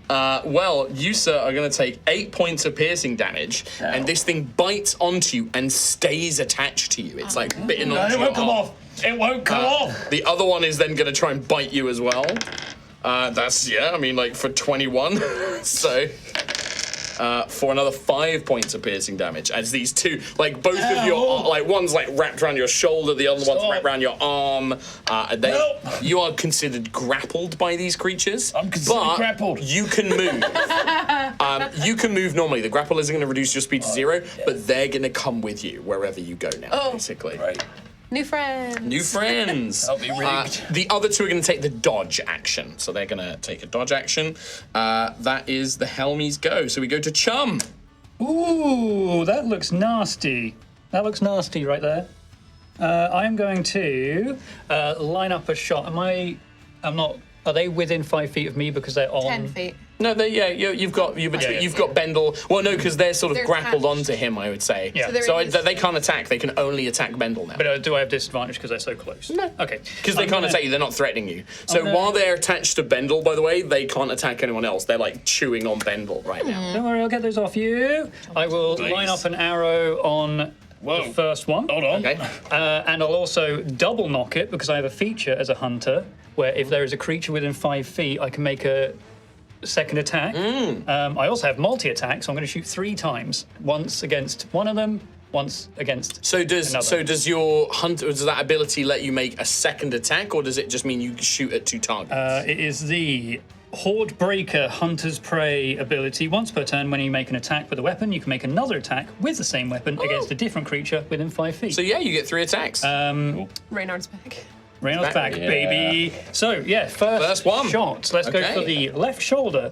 Well, you, sir, are going to take 8 points of piercing damage, and this thing bites onto you and stays attached to you. It's like bitten onto It your won't come arm. off. It won't come off. The other one is then going to try and bite you as well. That's, yeah, I mean, like for 21. So, for another 5 points of piercing damage, as these 2, like both of your, like one's like wrapped around your shoulder, the other one's wrapped around your arm. You are considered grappled by these creatures. I'm considered grappled. You can move. You can move normally. The grapple isn't going to reduce your speed to 0, but they're going to come with you wherever you go now, basically. Right. New friends. New friends. I'll be rigged. The other 2 are going to take the dodge action. So they're going to take a dodge action. That is the Helmies go. So we go to Chum. Ooh, that looks nasty. That looks nasty right there. I'm going to line up a shot. Am I I'm not. Are they within 5 feet of me because they're on? 10 feet. No, you've got you've got Bendel. Well, no, because they're sort of They're grappled attached. onto him. I would say. Yeah. So they're They can't attack. They can only attack Bendel now. But do I have disadvantage because they're so close? No. Okay. Because they can't attack you, they're not threatening you. So while they're attached to Bendel, by the way, they can't attack anyone else. They're like chewing on Bendel right now. Don't worry, I'll get those off you. I will line up an arrow on the first one. Hold on. Okay. And I'll also double knock it because I have a feature as a hunter where if there is a creature within 5 feet, I can make a second attack. I also have multi-attack, so I'm going to shoot 3 times. Once against one of them, once against another. Does your hunter, does that ability let you make a second attack, or does it just mean you shoot at 2 targets? It is the Horde Breaker Hunter's Prey ability. Once per turn, when you make an attack with a weapon, you can make another attack with the same weapon against a different creature within 5 feet. So yeah, you get 3 attacks. Reynard's back. Reynolds back, Yeah. baby. So, yeah, first one. shot. Let's go Okay. for the left shoulder.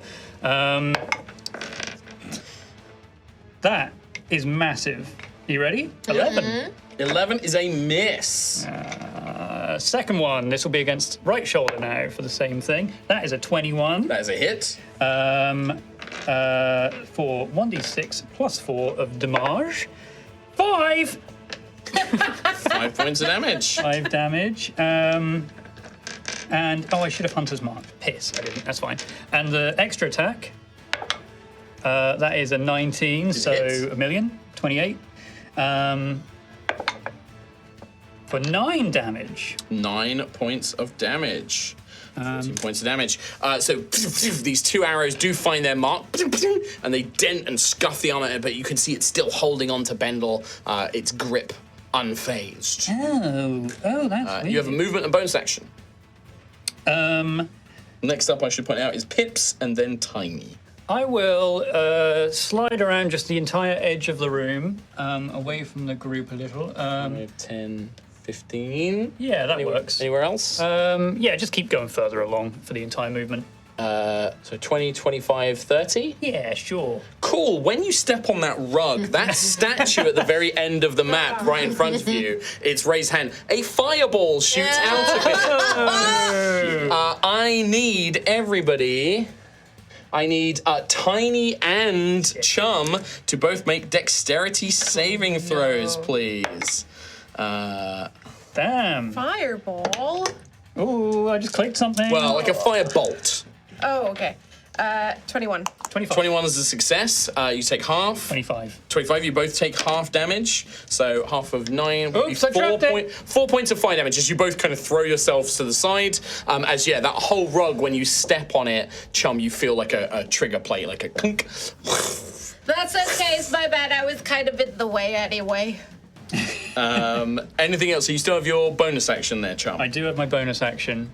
That is massive. You ready? 11. 11 is a miss. Second one. This will be against right shoulder now for the same thing. That is a 21. That is a hit. For 1d6 plus 4 of damage. 5! 5 points of damage. 5 damage. And I should have Hunter's Mark. Piss, I didn't. That's fine. And the extra attack, that is a 19, so hits. a million, 28. For 9 damage. 9 points of damage. 14 points of damage. So these 2 arrows do find their mark, and they dent and scuff the armor, but you can see it's still holding on to Bendel, its grip unfazed. Oh, that's weird. You have a movement and bonus action. Next up, I should point out, is Pips and then Tiny. I will slide around just the entire edge of the room, away from the group a little. 10, 15. Yeah, that works. Anywhere else? Yeah, just keep going further along for the entire movement. So 20, 25, 30? Yeah, sure. Cool. When you step on that rug, that statue at the very end of the map, right in front of you, its raised hand, a fireball shoots out of it. I need everybody. I need Tiny and Chum to both make dexterity saving throws, please. Damn. Fireball. Ooh, I just clicked something. Well, like a firebolt. Oh, okay. 21. 25. 21 is a success. You take half. 25. 25, you both take half damage. So half of 9 would be Oops, I trapped it. 4 points of fire damage as you both kind of throw yourselves to the side. That whole rug, when you step on it, Chum, you feel like a trigger plate, like a clunk. That's okay. It's my bad. I was kind of in the way anyway. Anything else? So you still have your bonus action there, Chum. I do have my bonus action.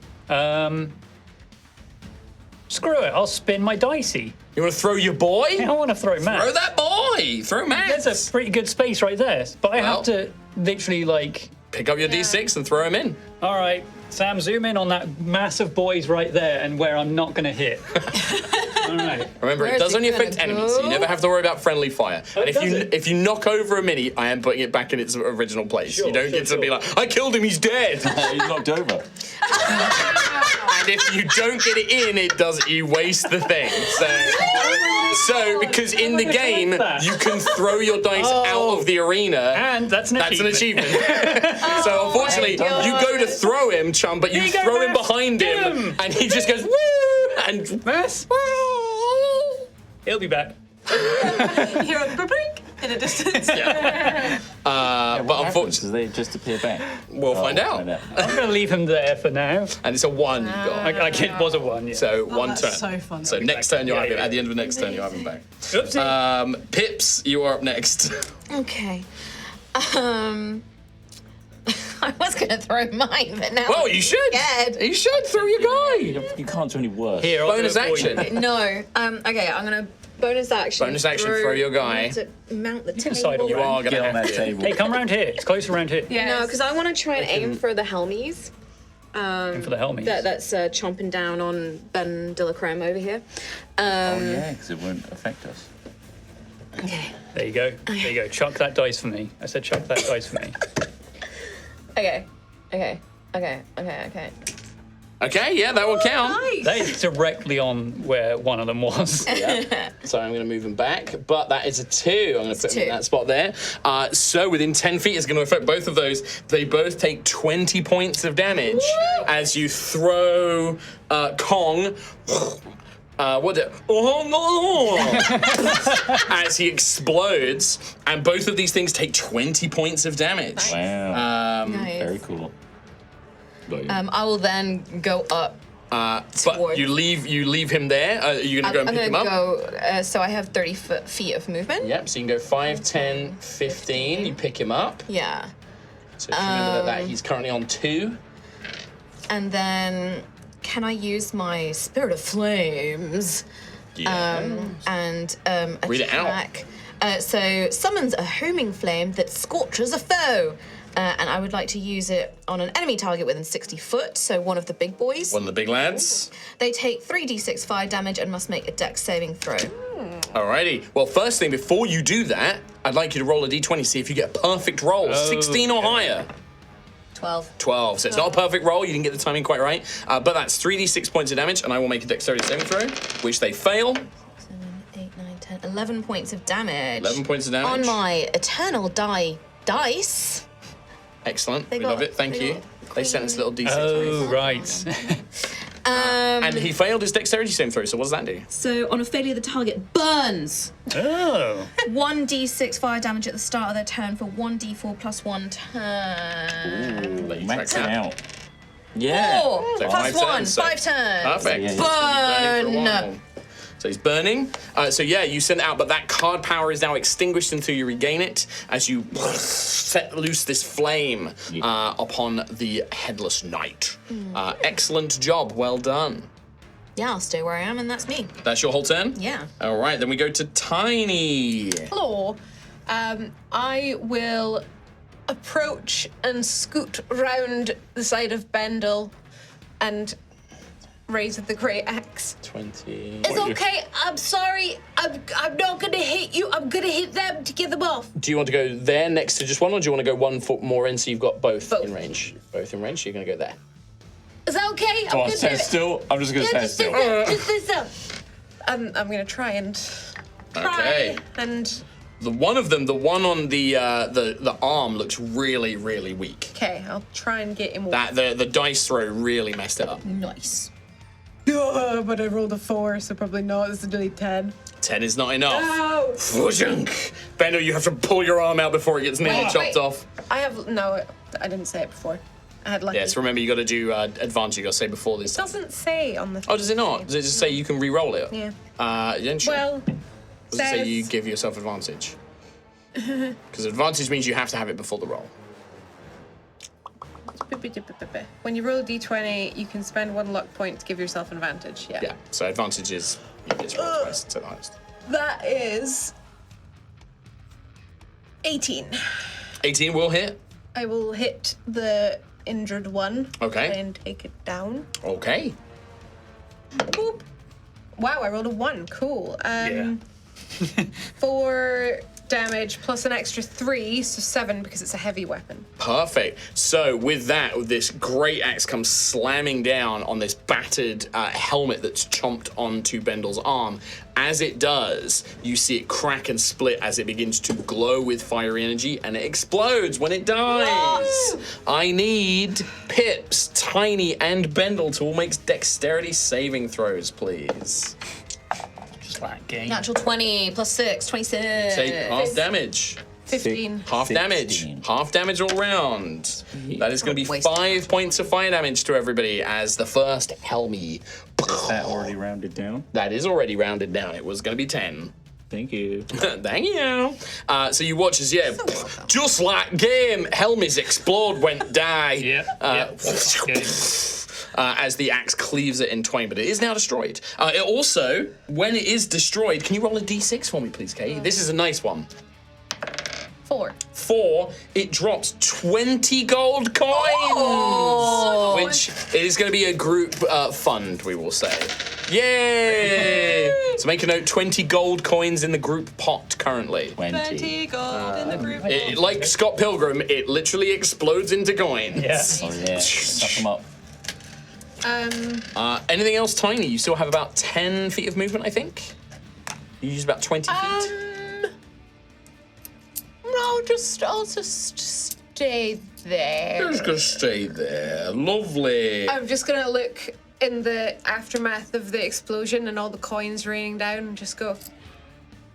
Screw it, I'll spin my dicey. You want to throw your boy? I want to throw Max. Throw that boy! Throw Max! There's a pretty good space right there, but I Well. have to literally like... Pick up your d6 and throw him in. All right, Sam, zoom in on that mass of boys right there and where I'm not going to hit. All right. Remember, it Where's does it only gonna affect enemies, so you go? never have to worry about friendly fire. And does it? if you knock over a mini, I am putting it back in its original place. Sure, you don't get to be like, I killed him, he's dead. He's knocked over. And if you don't get it in, you waste the thing. So because in the game, that. you can throw your dice out of the arena. And that's an achievement. So unfortunately, you go to throw him, Chum, but you you go, throw him Mass. behind Get him, him. and he just goes, woo! And Mass, he'll be back. Hear a brink in a distance. but unfortunately, Do they just appear back? we'll find out. I'm going to leave him there for now. And it's a 1 you got. It was a 1, yeah. So one that's turn. so fun. So next turn you'll Yeah, have him. yeah. At the end of the next turn you'll have him back. Oopsie. Pips, you are up next. Okay. I was going to throw mine, but now Well, you should. scared. You should throw your guy. You can't do any worse. Here, I'll Bonus do it for you. action. No. Okay, I'm going to bonus action. Bonus action, throw your guy. I have to mount the can table. side You are Get gonna on have that to. table. Hey, come around here. It's closer around here. No, because I want to try and aim for the Helmies. And for the helmet. That's chomping down on Ben Dillacreme over here. Oh, yeah, because it won't affect us. Okay. There you go. There you go. Chuck that dice for me. I said chuck that dice for me. Okay. Okay, yeah, that will count. Nice. That is directly on where one of them was. Yeah. So I'm going to move him back, but that is a 2. I'm going to put him in 2. that spot there. So within 10 feet, it's going to affect both of those. They both take 20 points of damage as you throw Kong. As he explodes, and both of these things take 20 points of damage. Wow. Nice. Very cool. I will then go up. But you leave him there. Are you going to go and I'm pick him gonna up? go. So I have 30 feet of movement. Yep, so you can go 5, 10, 15. You pick him up. Yeah. So if you remember that he's currently on 2. And then, can I use my Spirit of Flames? And Read it out. attack? So summons a homing flame that scorches a foe. And I would like to use it on an enemy target within 60 foot, so one of the big boys. One of the big lads. They take 3d6 fire damage and must make a dex saving throw. Alrighty. Well, first thing, before you do that, I'd like you to roll a d20, see if you get a perfect roll. 16 or higher. 12. 12. So it's not a perfect roll. You didn't get the timing quite right. But that's 3d6 points of damage, and I will make a dexterity saving throw, which they fail. 7, 8, 9, 10, 11 points of damage. 11 points of damage. On my Eternal dice. Excellent. They We got- love it. Thank they you. got They sent us little d6. Oh, right. And he failed his dexterity saving throw, so what does that do? So on a failure, the target burns. Oh. 1d6 fire damage at the start of their turn for 1d4 plus 1 turn. Let you Max track it that. out. Yeah. 4 So plus 1, turns, so- 5 turns. Perfect. Yeah, yeah. He's burning for a Burn. while. So he's burning. So yeah, you send it out, but that card power is now extinguished until you regain it as you set loose this flame upon the headless knight. Excellent job. Well done. Yeah, I'll stay where I am, and that's me. That's your whole turn? Yeah. All right, then we go to Tiny. Hello. I will approach and scoot round the side of Bendel and raise the great axe. 20. It's okay. I'm sorry. I'm not gonna hit you. I'm gonna hit them to get them off. Do you want to go there next to just one, or do you want to go 1 foot more in so you've got both Both. in range? Both in range, so you're going to go there. Is that okay? Come on, gonna stand do it. still. I'm just going to Yeah, stand just still. sit still. I'm gonna try and Okay. and The one of them, the one on the arm, looks really, really weak. okay. I'll try and get him off. That the dice throw really messed it up. Nice. But I rolled a 4, so probably not. This is only 10. 10 is not enough. Oh. Fujunk. Bendo, you have to pull your arm out before it gets nearly Wait, chopped wait. off. I have no. I didn't say it before. I had lucky. Yes, remember you got to do advantage. You got to say before this. It doesn't say on the. Oh, does it not? Does it just say you can re-roll it? Yeah. Yeah, sure. Well, does it say says- you give yourself advantage? Because advantage means you have to have it before the roll. when you roll a d20, you can spend 1 luck point to give yourself an advantage. Yeah. Yeah. So advantage is you get to roll twice to the highest. That is 18. 18 will hit. I will hit the injured one. Okay. And take it down. Okay. Boop. Wow, I rolled a 1. Cool. Yeah. 4 damage plus an extra 3, so 7 because it's a heavy weapon. Perfect. So with that, this great axe comes slamming down on this battered helmet that's chomped onto Bendel's arm. As it does, you see it crack and split as it begins to glow with fiery energy, and it explodes when it dies. I need Pips, Tiny, and Bendel to all make dexterity saving throws, please. Just like game. Natural 20 plus 6, 26. Take half damage. 15. Half 16. damage. Half damage all round. That is going to be Wasted. 5 points of fire damage to everybody as the first Helmy. Is that already rounded down? That is already rounded down. It was going to be 10. Thank you. Thank you. So you watch as, just like game, Helmies explode when die. Yeah. Game. As the axe cleaves it in twain, but it is now destroyed. It also, when it is destroyed, can you roll a d6 for me, please, Kate? This is a nice one. 4. 4, it drops 20 gold coins, which is going to be a group fund, we will say. Yay! So make a note, 20 gold coins in the group pot currently. 20 gold in the group. Like Scott Pilgrim, it literally explodes into coins. Yeah. Oh yeah. Suck them up. Anything else, Tiny? You still have about 10 feet of movement, I think. You use about 20 feet. No, I'll just stay there. You're just gonna stay there. Lovely. I'm just gonna look in the aftermath of the explosion and all the coins raining down and just go,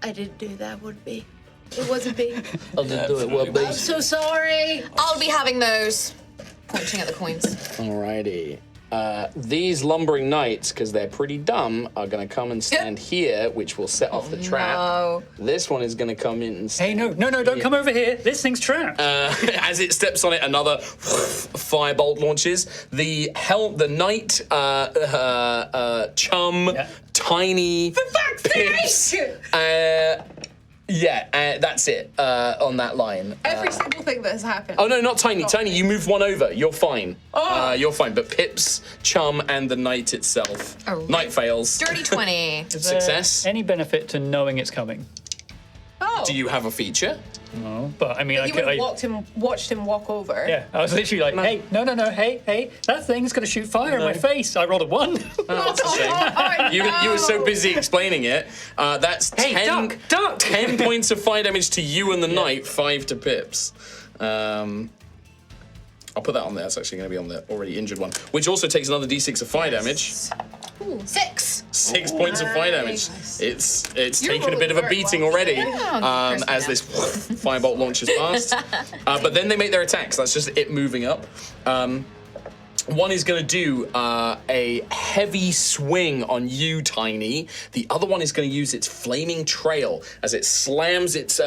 I didn't do that, would be. It wasn't me. I didn't do it, would be. I'm so sorry. I'll be having those. Pointing at the coins. Alrighty. These lumbering knights, because they're pretty dumb, are going to come and stand here, which will set off the trap. No. This one is going to come in and Hey, no, don't come over here. This thing's trapped. as it steps on it, another firebolt launches. The knight, Chum, Tiny, Pips. That's it on that line. Every single thing that has happened. Oh no, not Tiny. Tiny, you move one over. You're fine. You're fine. But Pips, Chum, and the knight itself. Oh, Knight fails. Dirty 20. Success. Any benefit to knowing it's coming? Oh. Do you have a feature? No, but I mean, You would have watched him walk over. Yeah, I was literally like, hey, no, hey, that thing's gonna shoot fire in my face. I rolled a 1. That's a shame. You were so busy explaining it. That's 10, duck. 10 points of fire damage to you and the knight, 5 to Pips. I'll put that on there. That's actually going to be on the already injured one, which also takes another d6 of fire damage. Ooh, 6. 6 points of fire damage. It's taken a bit of a beating already as this firebolt launches past. But then they make their attacks. That's just it moving up. One is going to do a heavy swing on you, Tiny. The other one is going to use its flaming trail as it slams its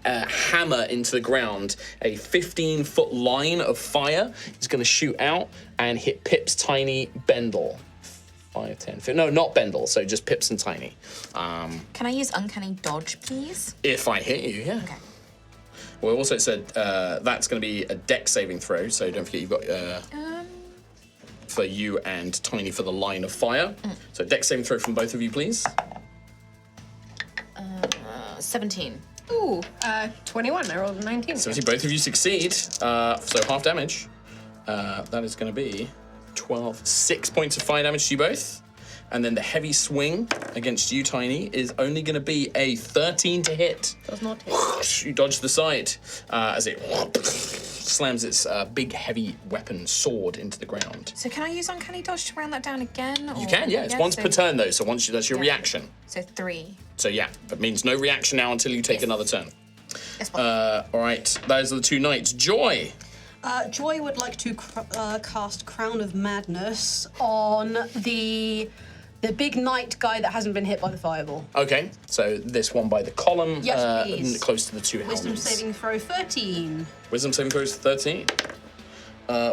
hammer into the ground. A 15-foot line of fire is going to shoot out and hit Pip's Tiny Bendel. 5, 10, 15. No, not Bendel, so just Pips and Tiny. Can I use Uncanny Dodge, please? If I hit you, yeah. Okay. Well, also it said that's going to be a dex saving throw, so don't forget you've got for you and Tiny for the line of fire. So dex saving throw from both of you, please. 17. Ooh, 21. I rolled a 19. So both of you succeed, so half damage. That is going to be 6 points of fire damage to you both. And then the heavy swing against you, Tiny, is only going to be a 13 to hit. Does not hit. You dodge the side as it slams its big, heavy weapon sword into the ground. So can I use Uncanny Dodge to round that down again? You can, yeah. It's once per turn, though, so that's your reaction. So 3. So, yeah, that means no reaction now until you take another turn. Yes, all right, those are the two knights. Joy! Joy would like to cast Crown of Madness on the big knight guy that hasn't been hit by the fireball. Okay, so this one by the column, Yes, please. close to the two helmets. Wisdom saving throw 13. Wisdom saving throws 13.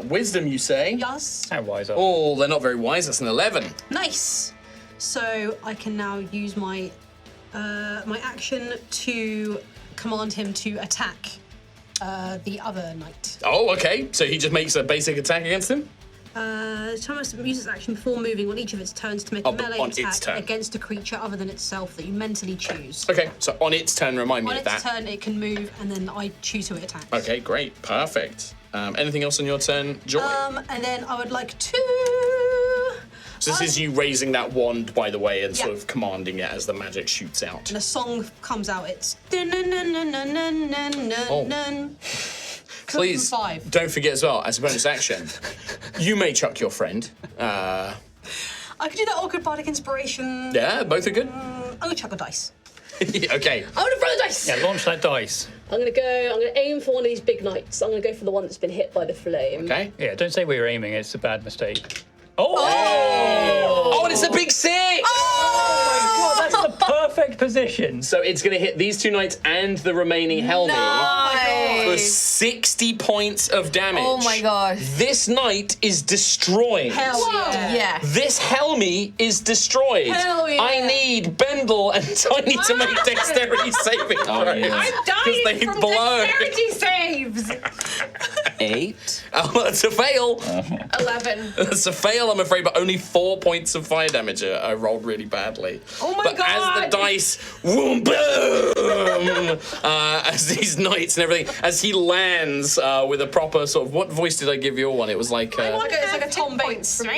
Wisdom, you say? Yes. How wise are Oh, they're not very wise. That's an 11. Nice. So I can now use my my action to command him to attack the other knight. Oh, okay. So he just makes a basic attack against him? Thomas uses action before moving on each of its turns to make a melee on its attack turn. against a creature other than itself that you mentally choose. Okay, so on its turn, remind me On of its that. turn, it can move, and then I choose who it attacks. Okay, great. Perfect. Anything else on your turn, Joy? And then I would like to... So this is you raising that wand, by the way, and sort Yeah. of commanding it as the magic shoots out. And a song comes out. It's... Please, 5. don't forget as well, as a bonus action, you may chuck your friend. I could do that awkward bardic inspiration. Yeah, both are good. I'm gonna chuck a dice. Okay. I'm gonna throw the dice. Yeah, launch that dice. I'm gonna aim for one of these big knights. I'm gonna go for the one that's been hit by the flame. Okay. Yeah, don't say we were aiming. It's a bad mistake. Oh! Oh, and it's a big 6! Oh my god, that's the perfect position. So it's going to hit these two knights and the remaining Helmy for 60 points of damage. Oh my gosh. This knight is destroyed. Hell yeah. Yeah. This Helmy is destroyed. Hell yeah. I need Bendel and Tiny to make dexterity saving throws. yeah. I'm dying they from blow. dexterity saves. 8. Oh, that's a fail. 11. That's a fail, I'm afraid, but only 4 points of fire damage. I rolled really badly. Oh my but God. as the dice, whoom, boom, as these knights and everything, as he lands with a proper sort of, what voice did I give you all one? It was like... It's like a Tom Bates. From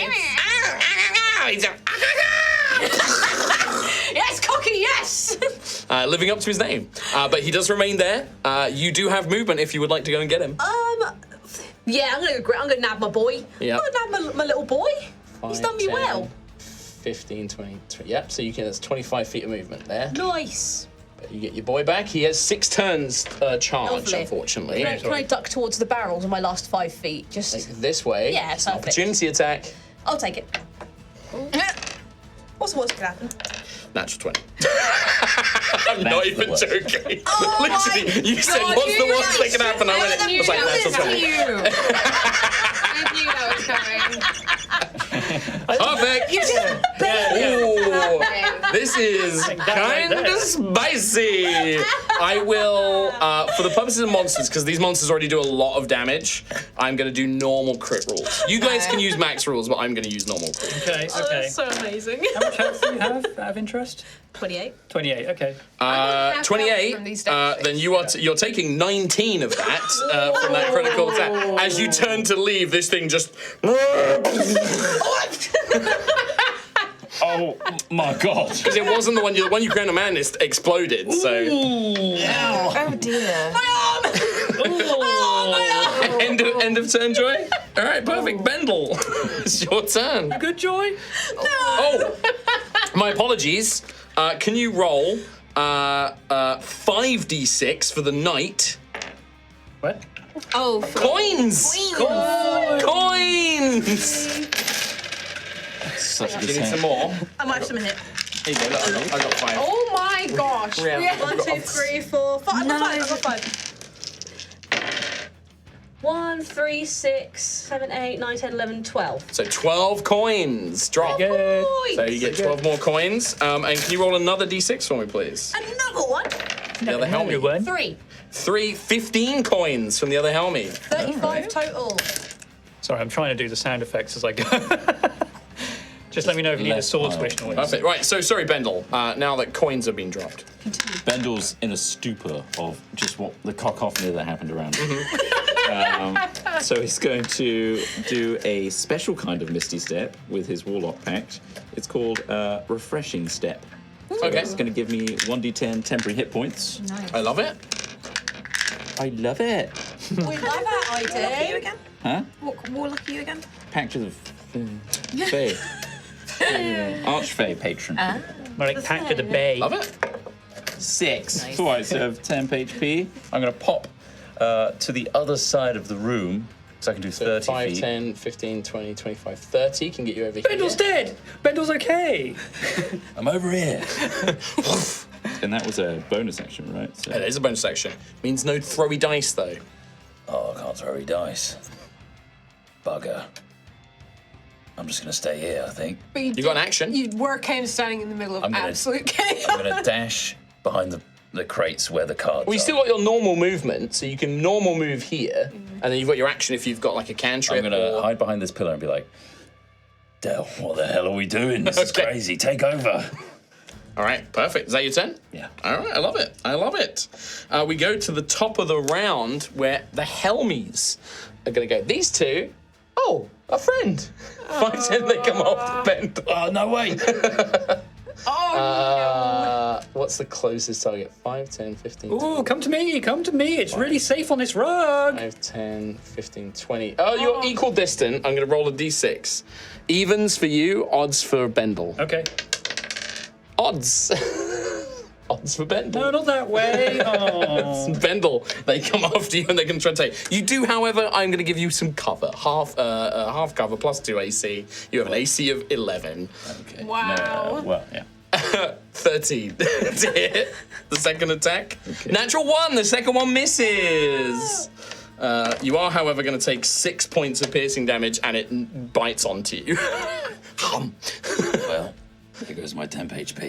yes, cocky, yes! living up to his name. But he does remain there. You do have movement if you would like to go and get him. Yeah, I'm gonna nab my boy. Yep. I'm gonna nab my little boy. He's 5, done me 10, well. 15, 20, yep, so you can, that's 25 feet of movement there. Nice. But you get your boy back. He has 6 turns charge, Lovely. unfortunately. Can I duck towards the barrels of my last 5 feet? Just This way. Yeah, It's an perfect. opportunity attack. I'll take it. What's the worst that can happen? Natural 20. I'm not the even worst. joking. Oh Literally, my you said, God, what's the you worst that can happen? I went, I was like, natural 20. I knew that was coming. Perfect. Ooh, this is kind of spicy. I will, for the purposes of monsters, because these monsters already do a lot of damage, I'm going to do normal crit rules. You guys can use max rules, but I'm going to use normal crit. Okay, okay. That's so amazing. How much health do you have out of interest? 28. 28, okay. 28, from these dex then you're taking 19 of that from that critical attack. As you turn to leave, this thing just... Oh my god. Because it wasn't the one you ground a man exploded, so... Oh dear. End of turn, Joy? All right, perfect. Bendel, it's your turn. Good, Joy? Oh, my apologies. Can you roll 5d6 for the knight? What? Oh, Coins! Coins! Such a Do good you need some sound. more? I might have some in here. Here you go, look, I got 5. Oh my gosh. Yeah. 1, 2, 3, 4, 5. I've got 5. 1, 3, 6, 7, 8, 9, 10, 11, 12. So 12 coins. Drop. Good. So you get 12 more coins. And can you roll another d6 for me, please? Another one. The other helmet. 3. 15 coins from the other helmet. 35 total. Sorry, I'm trying to do the sound effects as I go. Just let me know if you need a sword swish noise. Perfect. Right, so sorry, Bendel. Now that coins have been dropped. Bendel's in a stupor of just what the cacophony that happened around him. So he's going to do a special kind of Misty Step with his Warlock Pact. It's called Refreshing Step. So Okay. it's going to give me 1d10 temporary hit points. Nice. I love it. I love it. We love that What are you idea. again? Huh? What warlock are you again? Pact of Fae. Archfey patron. More like Pact of the Bay. Love it. 6. Nice. Twice of temp HP. I'm going to pop to the other side of the room so I can do 30 5, feet. 10, 15, 20, 25, 30 can get you over here. Bendel's dead! Bendel's okay! I'm over here. And that was a bonus action, right? So. It is a bonus action. Means no throwy dice, though. Oh, I can't throw any dice. Bugger. I'm just going to stay here, I think. But You got an action. You were kind of standing in the middle of I'm gonna- absolute chaos. I'm going to dash behind the crates where the cards Well, you are. still got your normal movement, so you can normal move here, and then you've got your action if you've got like a cantrip. I'm going to or... hide behind this pillar and be like, Del, what the hell are we doing? This is Okay. crazy. Take over. All right, perfect. Is that your turn? Yeah. All right, I love it. I love it. We go to the top of the round where the Helmies are going to go. These two, a friend. 5, 10, they come off the bend. Oh, no way. What's the closest target? 5, 10, 15, Ooh, come to me, come to me. It's really safe on this rug. 5, 10, 15, 20. Oh, you're equal distant. I'm going to roll a d6. Evens for you, odds for Bendel. Okay. Odds. Odds for Bendel. No, not that way. Oh. Bendel, they come after you and they're going to try and take. You do, however, I'm going to give you some cover. Half cover plus 2 AC. You have an AC of 11. Okay. Wow. No, well, yeah. 13 to hit the second attack. Natural 1, the second one misses. You are, however, going to take 6 points of piercing damage and it bites onto you. Well, here goes my temp HP.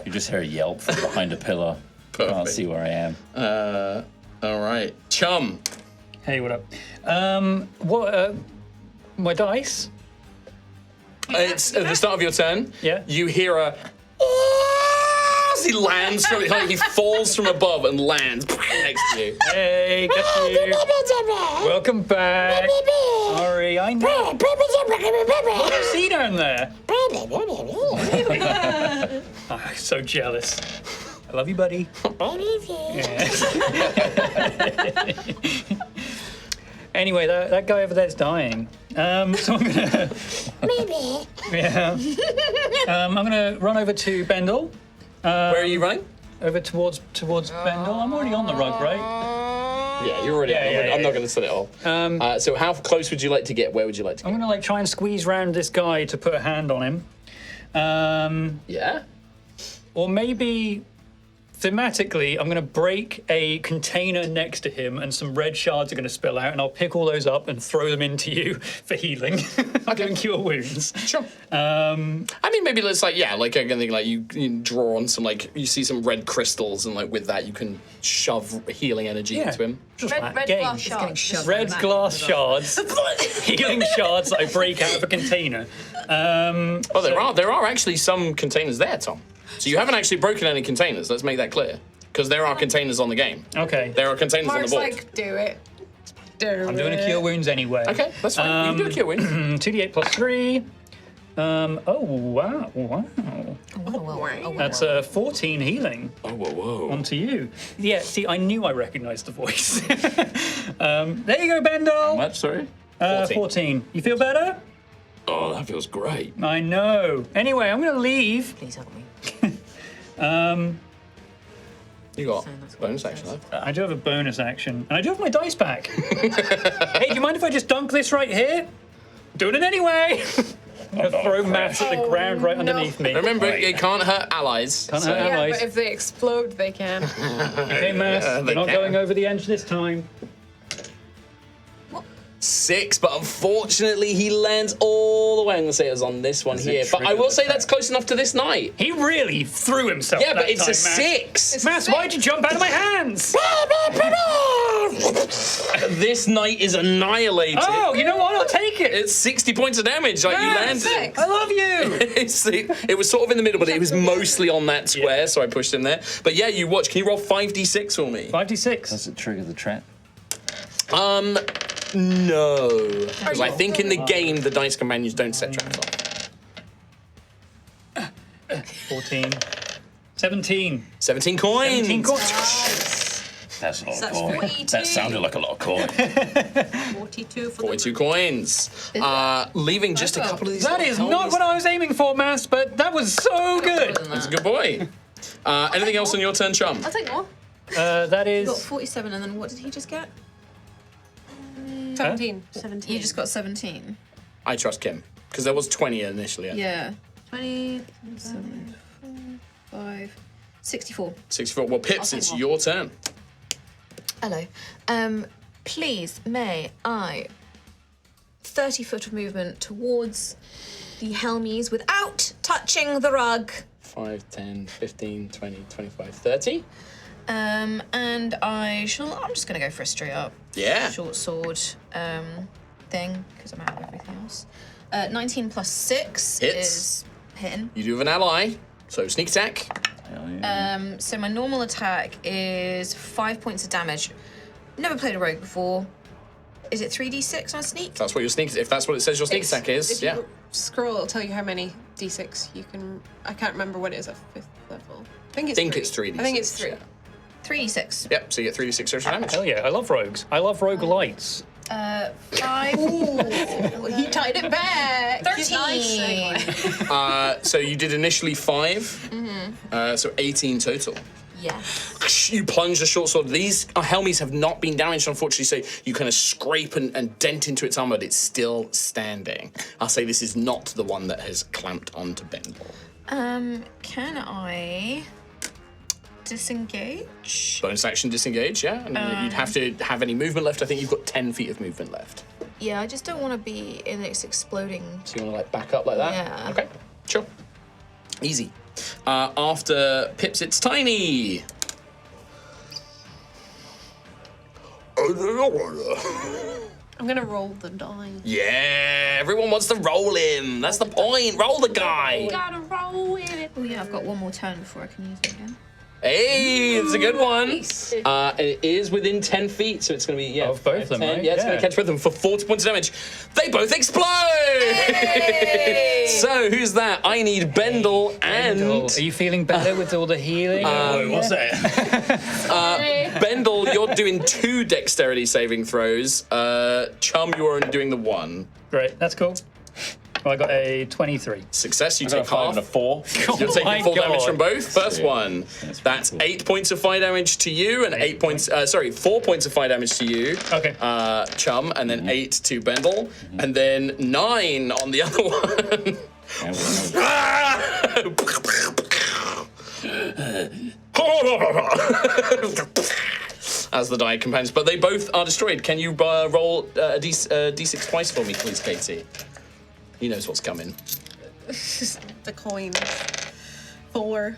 You just hear a yelp from behind a pillar. Can't Perfect. see where I am. All right. Chum. Hey, what up? My dice? It's at the start of your turn. Yeah. You hear a... As he lands from... Like he falls from above and lands next to you. Hey, guess you. Welcome back. Sorry, I know. What do you see down there? I'm so jealous. I love you, buddy. Anyway, that guy over there's dying. So I'm gonna... Maybe. Yeah. I'm gonna run over to Bendel. Where are you running? Over towards Bendel. I'm already on the rug, right? Yeah, you're already. I'm not going to set it off. So how close would you like to get? Where would you like to I'm get? gonna try and squeeze round this guy to put a hand on him. Yeah. Or maybe thematically, I'm going to break a container next to him and some red shards are going to spill out and I'll pick all those up and throw them into you for healing. I can cure wounds. Sure. I mean, maybe let's like I can think like you draw on some you see some red crystals and with that you can shove healing energy into him. Just Red glass shards. Red glass shards, healing shards that I break out of a container. There are actually some containers there, Tom. So you haven't actually broken any containers. Let's make that clear, because there are containers on the game. Okay. There are containers Mark's on the board. like, do it. I'm doing a cure wounds anyway. Okay, that's fine. You can do a cure wounds. 2d8 plus 3. Oh wow! That's 14 healing. Oh whoa! Onto you. Yeah. See, I knew I recognised the voice. There you go, Bendel. How much, sorry? 14. You feel better? Oh, that feels great. I know. Anyway, I'm going to leave. Please help me. You got bonus action though. I do have a bonus action, and I do have my dice back. Hey, do you mind if I just dunk this right here? Doing it anyway. I'm going to throw maths at the ground right underneath me. Remember, it can't hurt allies. Can't hurt Yeah, allies. but if they explode, they can. Okay, maths. We're not going over the edge this time. 6, but unfortunately he lands all the way. I'm going to say it was on this one here. But I will say that's close enough to this knight. He really threw himself. Yeah, but it's a time, 6. Maths, why'd you jump out of my hands? This knight is annihilated. Oh, you know what? I'll take it. It's 60 points of damage. You landed it. I love you. It was sort of in the middle, but it was mostly on that square, so I pushed him there. But yeah, you watch. Can you roll 5d6 for me? 5d6. Does it trigger the trap? No. Because I think in the game, the dice companions don't set traps off. 14. 17. 17 coins. 17 coins. That's a lot of That's coin. 42. That sounded like a lot of coin. 42 for 42 coins. Leaving just a couple of these. That is not what I was aiming for, Mass, but that was so good. That's a good boy. Anything else on your turn, Chum? I'll take more. That You got is 47, and then what did he just get? 17. 17. You just got 17. I trust Kim, because there was 20 initially. Yeah. 20, 7, 5, 64. 64. Well, Pips, I'll it's take your turn. Hello. Please, may I 30 foot of movement towards the Helmies without touching the rug. 5, 10, 15, 20, 25, 30. And I'm just gonna go for a straight up short sword thing, because I'm out of everything else. 19 plus 6 Hits. is hitting. You do have an ally, so sneak attack. So my normal attack is 5 points of damage. Never played a rogue before. Is it 3d6 on sneak? If that's what it says your sneak attack is, If yeah. you scroll, it'll tell you how many d6 you can. I can't remember what it is at 5th level. I think it's 3. 3d6. I think it's 3. yeah. 3d6. Yep, so you get 3d6 extra damage. hell yeah! I love rogues. I love rogue lights. 5. He tied it back. 13. So you did initially 5, so 18 total. Yeah. You plunge the short sword. These Helmies have not been damaged, unfortunately, so you kind of scrape and dent into its armor, but it's still standing. I'll say this is not the one that has clamped onto Bendel. Can I disengage? Bonus action disengage, yeah? And you'd have to have any movement left. I think you've got 10 feet of movement left. Yeah, I just don't want to be in this exploding. So you want to back up like that? Yeah. Okay, sure. Easy. After Pips, it's Tiny. I'm gonna roll the die. Yeah, everyone wants to roll him. That's the point. Roll the guy. Gotta roll with it. Oh yeah, I've got one more turn before I can use it again. Hey, it's a good one. It is within 10 feet, so it's going to be, Of both of them, 10. right? Yeah, it's going to catch both of them for 40 points of damage. They both explode! So, who's that? I need Bendel and... Are you feeling better with all the healing? What's that? Bendel, you're doing 2 dexterity saving throws. Chum, you're only doing the 1. Great, that's cool. Well, I got a 23. Success, you I got take a 5 half. and a 4. You're Oh taking my full damage God. from both. First Yeah. one. That's cool. 8 points of fire damage to you, and 4 points of fire damage to you. Okay. Chum, and then 8 to Bendel, and then 9 on the other one. As the die compounds, but they both are destroyed. Can you roll a d6 twice for me, please, Katie? He knows what's coming. The coin. 4.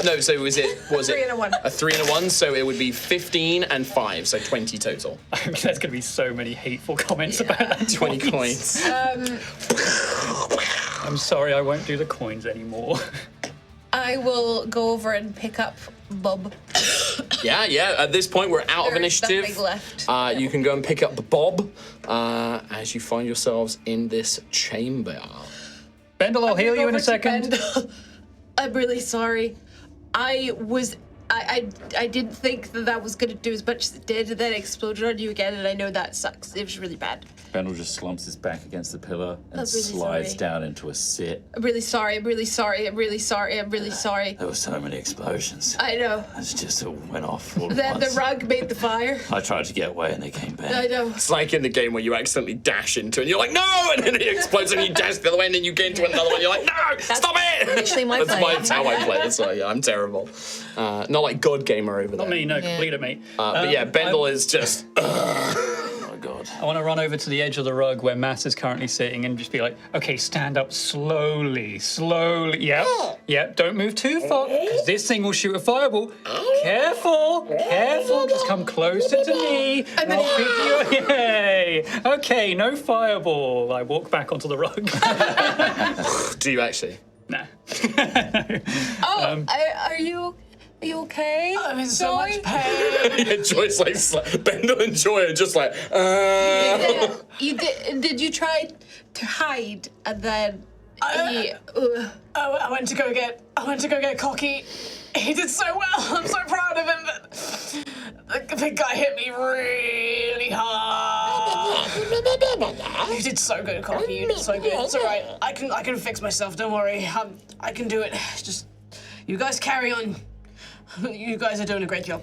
No, so was it? What was 3 it? and a 1. A 3 and a 1, so it would be 15 and 5, so 20 total. There's going to be so many hateful comments about that. 20 coins. I'm sorry, I won't do the coins anymore. I will go over and pick up Bob. Yeah. At this point, we're out of There is initiative. nothing left. You can go and pick up Bob as you find yourselves in this chamber. Bendel, I'll heal you in a Over to second. Bendel. I'm really sorry. I didn't think that was gonna do as much as it did, and then it exploded on you again, and I know that sucks. It was really bad. Bendel just slumps his back against the pillar and I'm really slides sorry. down into a sit. I'm really sorry. I'm really sorry. I'm really sorry. I'm really sorry. There were so many explosions. I know. It's just all went off all at Then the once. rug made the fire. I tried to get away and they came back. I know. It's like in the game where you accidentally dash into it and you're like, no! And then it explodes and you dash the other way and then you get into another one and you're like, no! Stop it! literally my play. That's how I play. That's why, yeah, I'm terrible. Not like God Gamer over there. Not me, no, completely me. But yeah, Bendel is just... Oh my god. I want to run over to the edge of the rug where Matt is currently sitting and just be like, okay, stand up slowly. Yep, don't move too far, because this thing will shoot a fireball. Careful, just come closer to me. And I'll pick you. Yay. Okay, no fireball. I walk back onto the rug. Do you actually? Nah. Are you okay? I'm in so much pain. Yeah, Joy's like, Bendel and Joy are just like, You did you try to hide and then I went to go get Cocky. He did so well. I'm so proud of him. But the big guy hit me really hard. You did so good, Cocky. You did so good. It's all right. I can fix myself. Don't worry. I can do it. Just you guys carry on. You guys are doing a great job.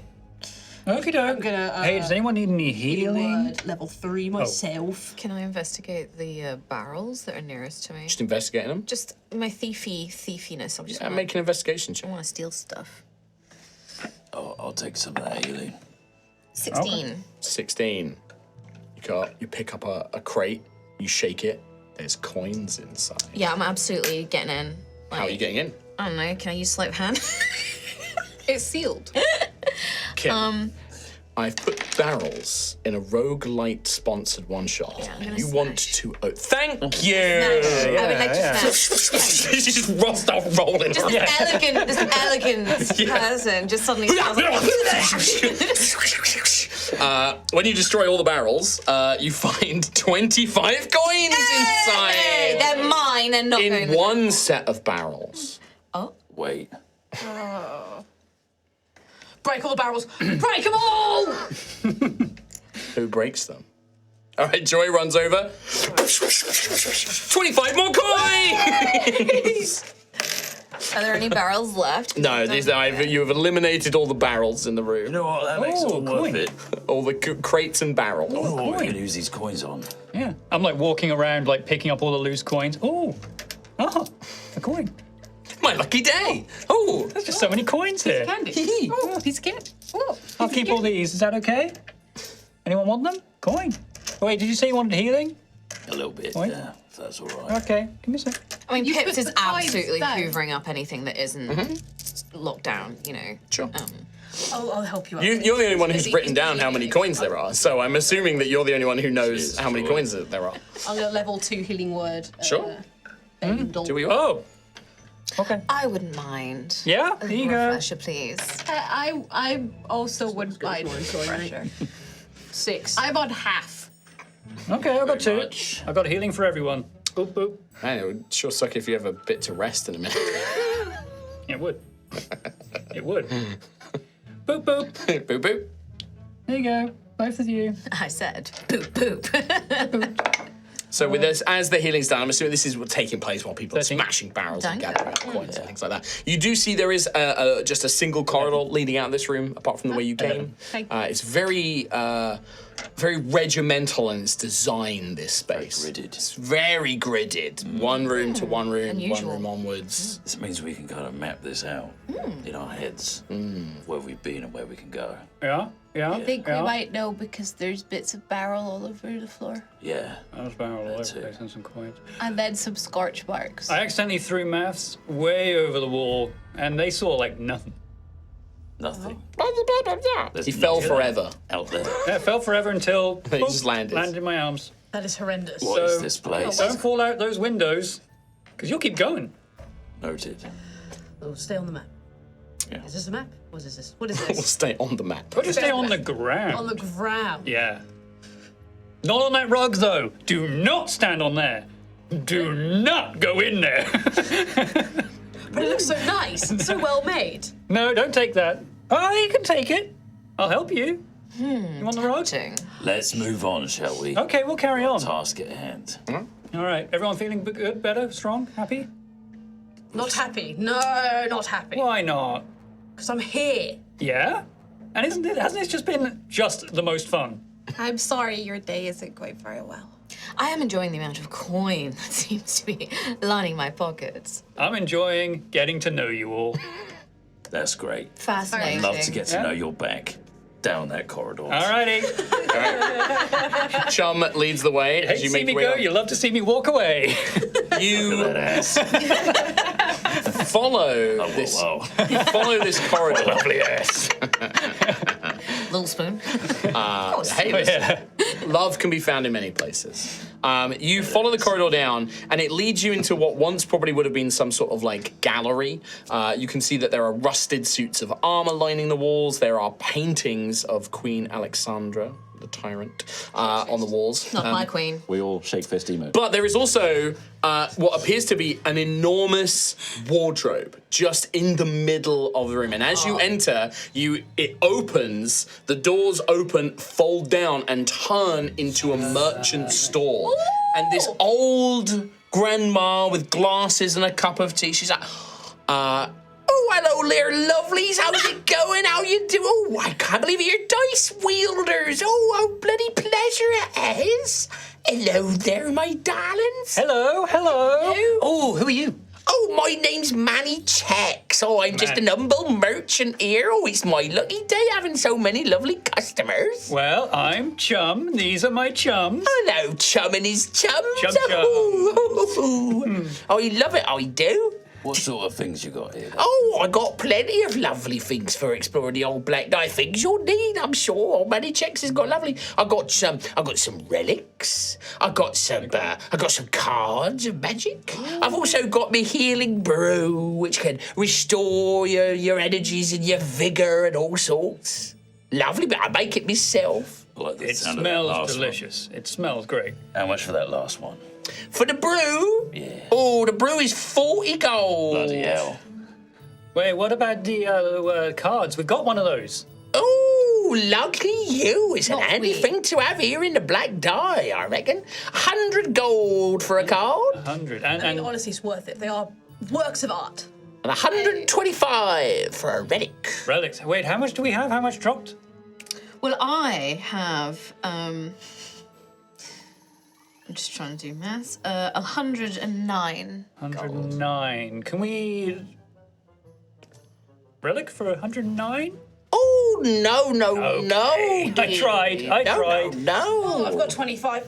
Okay, I'm gonna. hey, does anyone need any healing? Word, level 3 myself. Can I investigate the barrels that are nearest to me? just investigating them. Just my thiefiness. I'm just And make an investigation check. I want to steal stuff. Oh, I'll take some of that healing. 16. 16. You pick up a crate, you shake it, there's coins inside. Yeah, I'm absolutely getting in. How are you getting in? I don't know. Can I use sleight of hand? it's sealed. Kim, I've put barrels in a roguelite sponsored one shot. Yeah, I'm and gonna you want to. Oh, thank you! I would like to smash. You just rust off rolling. Just this elegant person just suddenly sounds like, when you destroy all the barrels, you find 25 coins inside. Hey, they're mine and not going In one set of barrels. Wait. Break all the barrels. Break them all! Who breaks them? All right, Joy runs over. 25 more coins! Are there any barrels left? No, you have eliminated all the barrels in the room. You know what? That makes it all worth it. All the crates and barrels. Oh, what we can use these coins on. Yeah, I'm like walking around, like picking up all the loose coins. Oh, a coin. My lucky day. Oh, There's just so many coins here. Candy. Oh, piece of candy. Oh, I'll keep all these. Is that okay? Anyone want them? Coin. Oh, wait, did you say you wanted healing? A little bit, Wait. yeah, if that's all right. Okay, give me a sec. I mean, You Pips put is the coins absolutely down. hoovering up anything that isn't locked down, Sure. I'll help you out. You're the only one who's written down how many coins there are, so I'm assuming that you're the only one who knows how many coins there are. I'm going to level 2 healing word. Sure. Bendel. Do we? Oh. Okay. I wouldn't mind. Yeah, A here you little go. refresher, please. I also would mind pressure. 6. I'm on half. Okay, I've got 2. much. I've got healing for everyone. Boop, boop. Man, it would sure suck if you have a bit to rest in a minute. It would. It would. Boop, boop. Boop, boop. There you go. Both of you. I said, boop, boop. So with this, as the healing's done, I'm assuming this is taking place while people are 13. smashing barrels and Danke. gathering up coins and things like that. You do see there is just a single corridor leading out of this room, apart from the way you came. It's very, very regimental in its design, this space. Gridded. It's very gridded. One room to one room, Unusual. one room onwards. This means we can kind of map this out in our heads, where we've been and where we can go. Yeah, yeah. I think yeah. we might know because there's bits of barrel all over the floor. Yeah. I was barrel all over That's the it. place and some coins. And then some scorch marks. I accidentally threw maths way over the wall, and they saw like nothing. Nothing. There's He fell nothing forever. out there. Yeah, it fell forever until He just landed. landed in my arms. That is horrendous. What is this place? Don't fall out those windows, because you'll keep going. Noted. Oh, stay on the map. Yeah. Is this a map? What is this? What is We'll this? stay on the map. But just stay on the ground. On the ground. Yeah. Not on that rug, though. Do not stand on there. Do not go in there. But it looks so nice. It's so well made. No, don't take that. Oh, you can take it. I'll help you. You want the rug? Let's move on, shall we? Okay, we'll carry on. Task at hand. All right, everyone feeling good, better, strong, happy? Not happy. No, not happy. Why not? Because I'm here. Yeah? And hasn't it just been just the most fun? I'm sorry your day isn't going very well. I am enjoying the amount of coin that seems to be lining my pockets. I'm enjoying getting to know you all. That's great. Fascinating. I'd love to get to Yeah. know your back down that corridor. Alrighty. Chum leads the way Hate as to you see make me your way go, up. you love to see me walk away. You That ass. follow this. Whoa. You follow this corridor. Lovely ass. Little spoon. Hey, listen, love can be found in many places. You follow the corridor down, and it leads you into what once probably would have been some sort of like gallery. You can see that there are rusted suits of armor lining the walls. There are paintings of Queen Alexandra, the tyrant, on the walls. Not my queen. We all shake fist emo. But there is also what appears to be an enormous wardrobe just in the middle of the room. And as you enter, it opens, the doors open, fold down, and turn into a merchant store. And this old grandma with glasses and a cup of tea, she's like, oh, hello there, lovelies. How's it going? How you doing? Oh, I can't believe it. You're dice wielders. Oh, bloody pleasure it is. Hello there, my darlings. Hello. Oh, who are you? Oh, my name's Manny Checks. Oh, I'm just an humble merchant here. Oh, it's my lucky day having so many lovely customers. Well, I'm Chum. These are my chums. Hello, Chum and his chums. Chum. Oh, you love it, I do. What sort of things you got here? Oh, I got plenty of lovely things for exploring the old Black Knight. Things you'll need, I'm sure. Old Manny Checks has got lovely. I got some relics. I got some cards of magic. I've also got my healing brew, which can restore your energies and your vigor and all sorts. Lovely, but I make it myself. I like the It sound of that smells last delicious. It smells great. one. How much for that last one? For the brew? Yeah. Oh, the brew is 40 gold. Bloody hell. Wait, what about the cards? We got one of those. Oh, lucky you. It's an Not handy we. thing to have here in the Black Dye, I reckon. 100 gold for a card. 100. I mean, And honestly, it's worth it. They are works of art. And 125 for a relic. relics. Wait, how much do we have? How much dropped? Well, I have. I'm just trying to do maths. 109. 109. Can we relic for 109? Oh, no. Okay. I tried. No. Oh, I've got 25.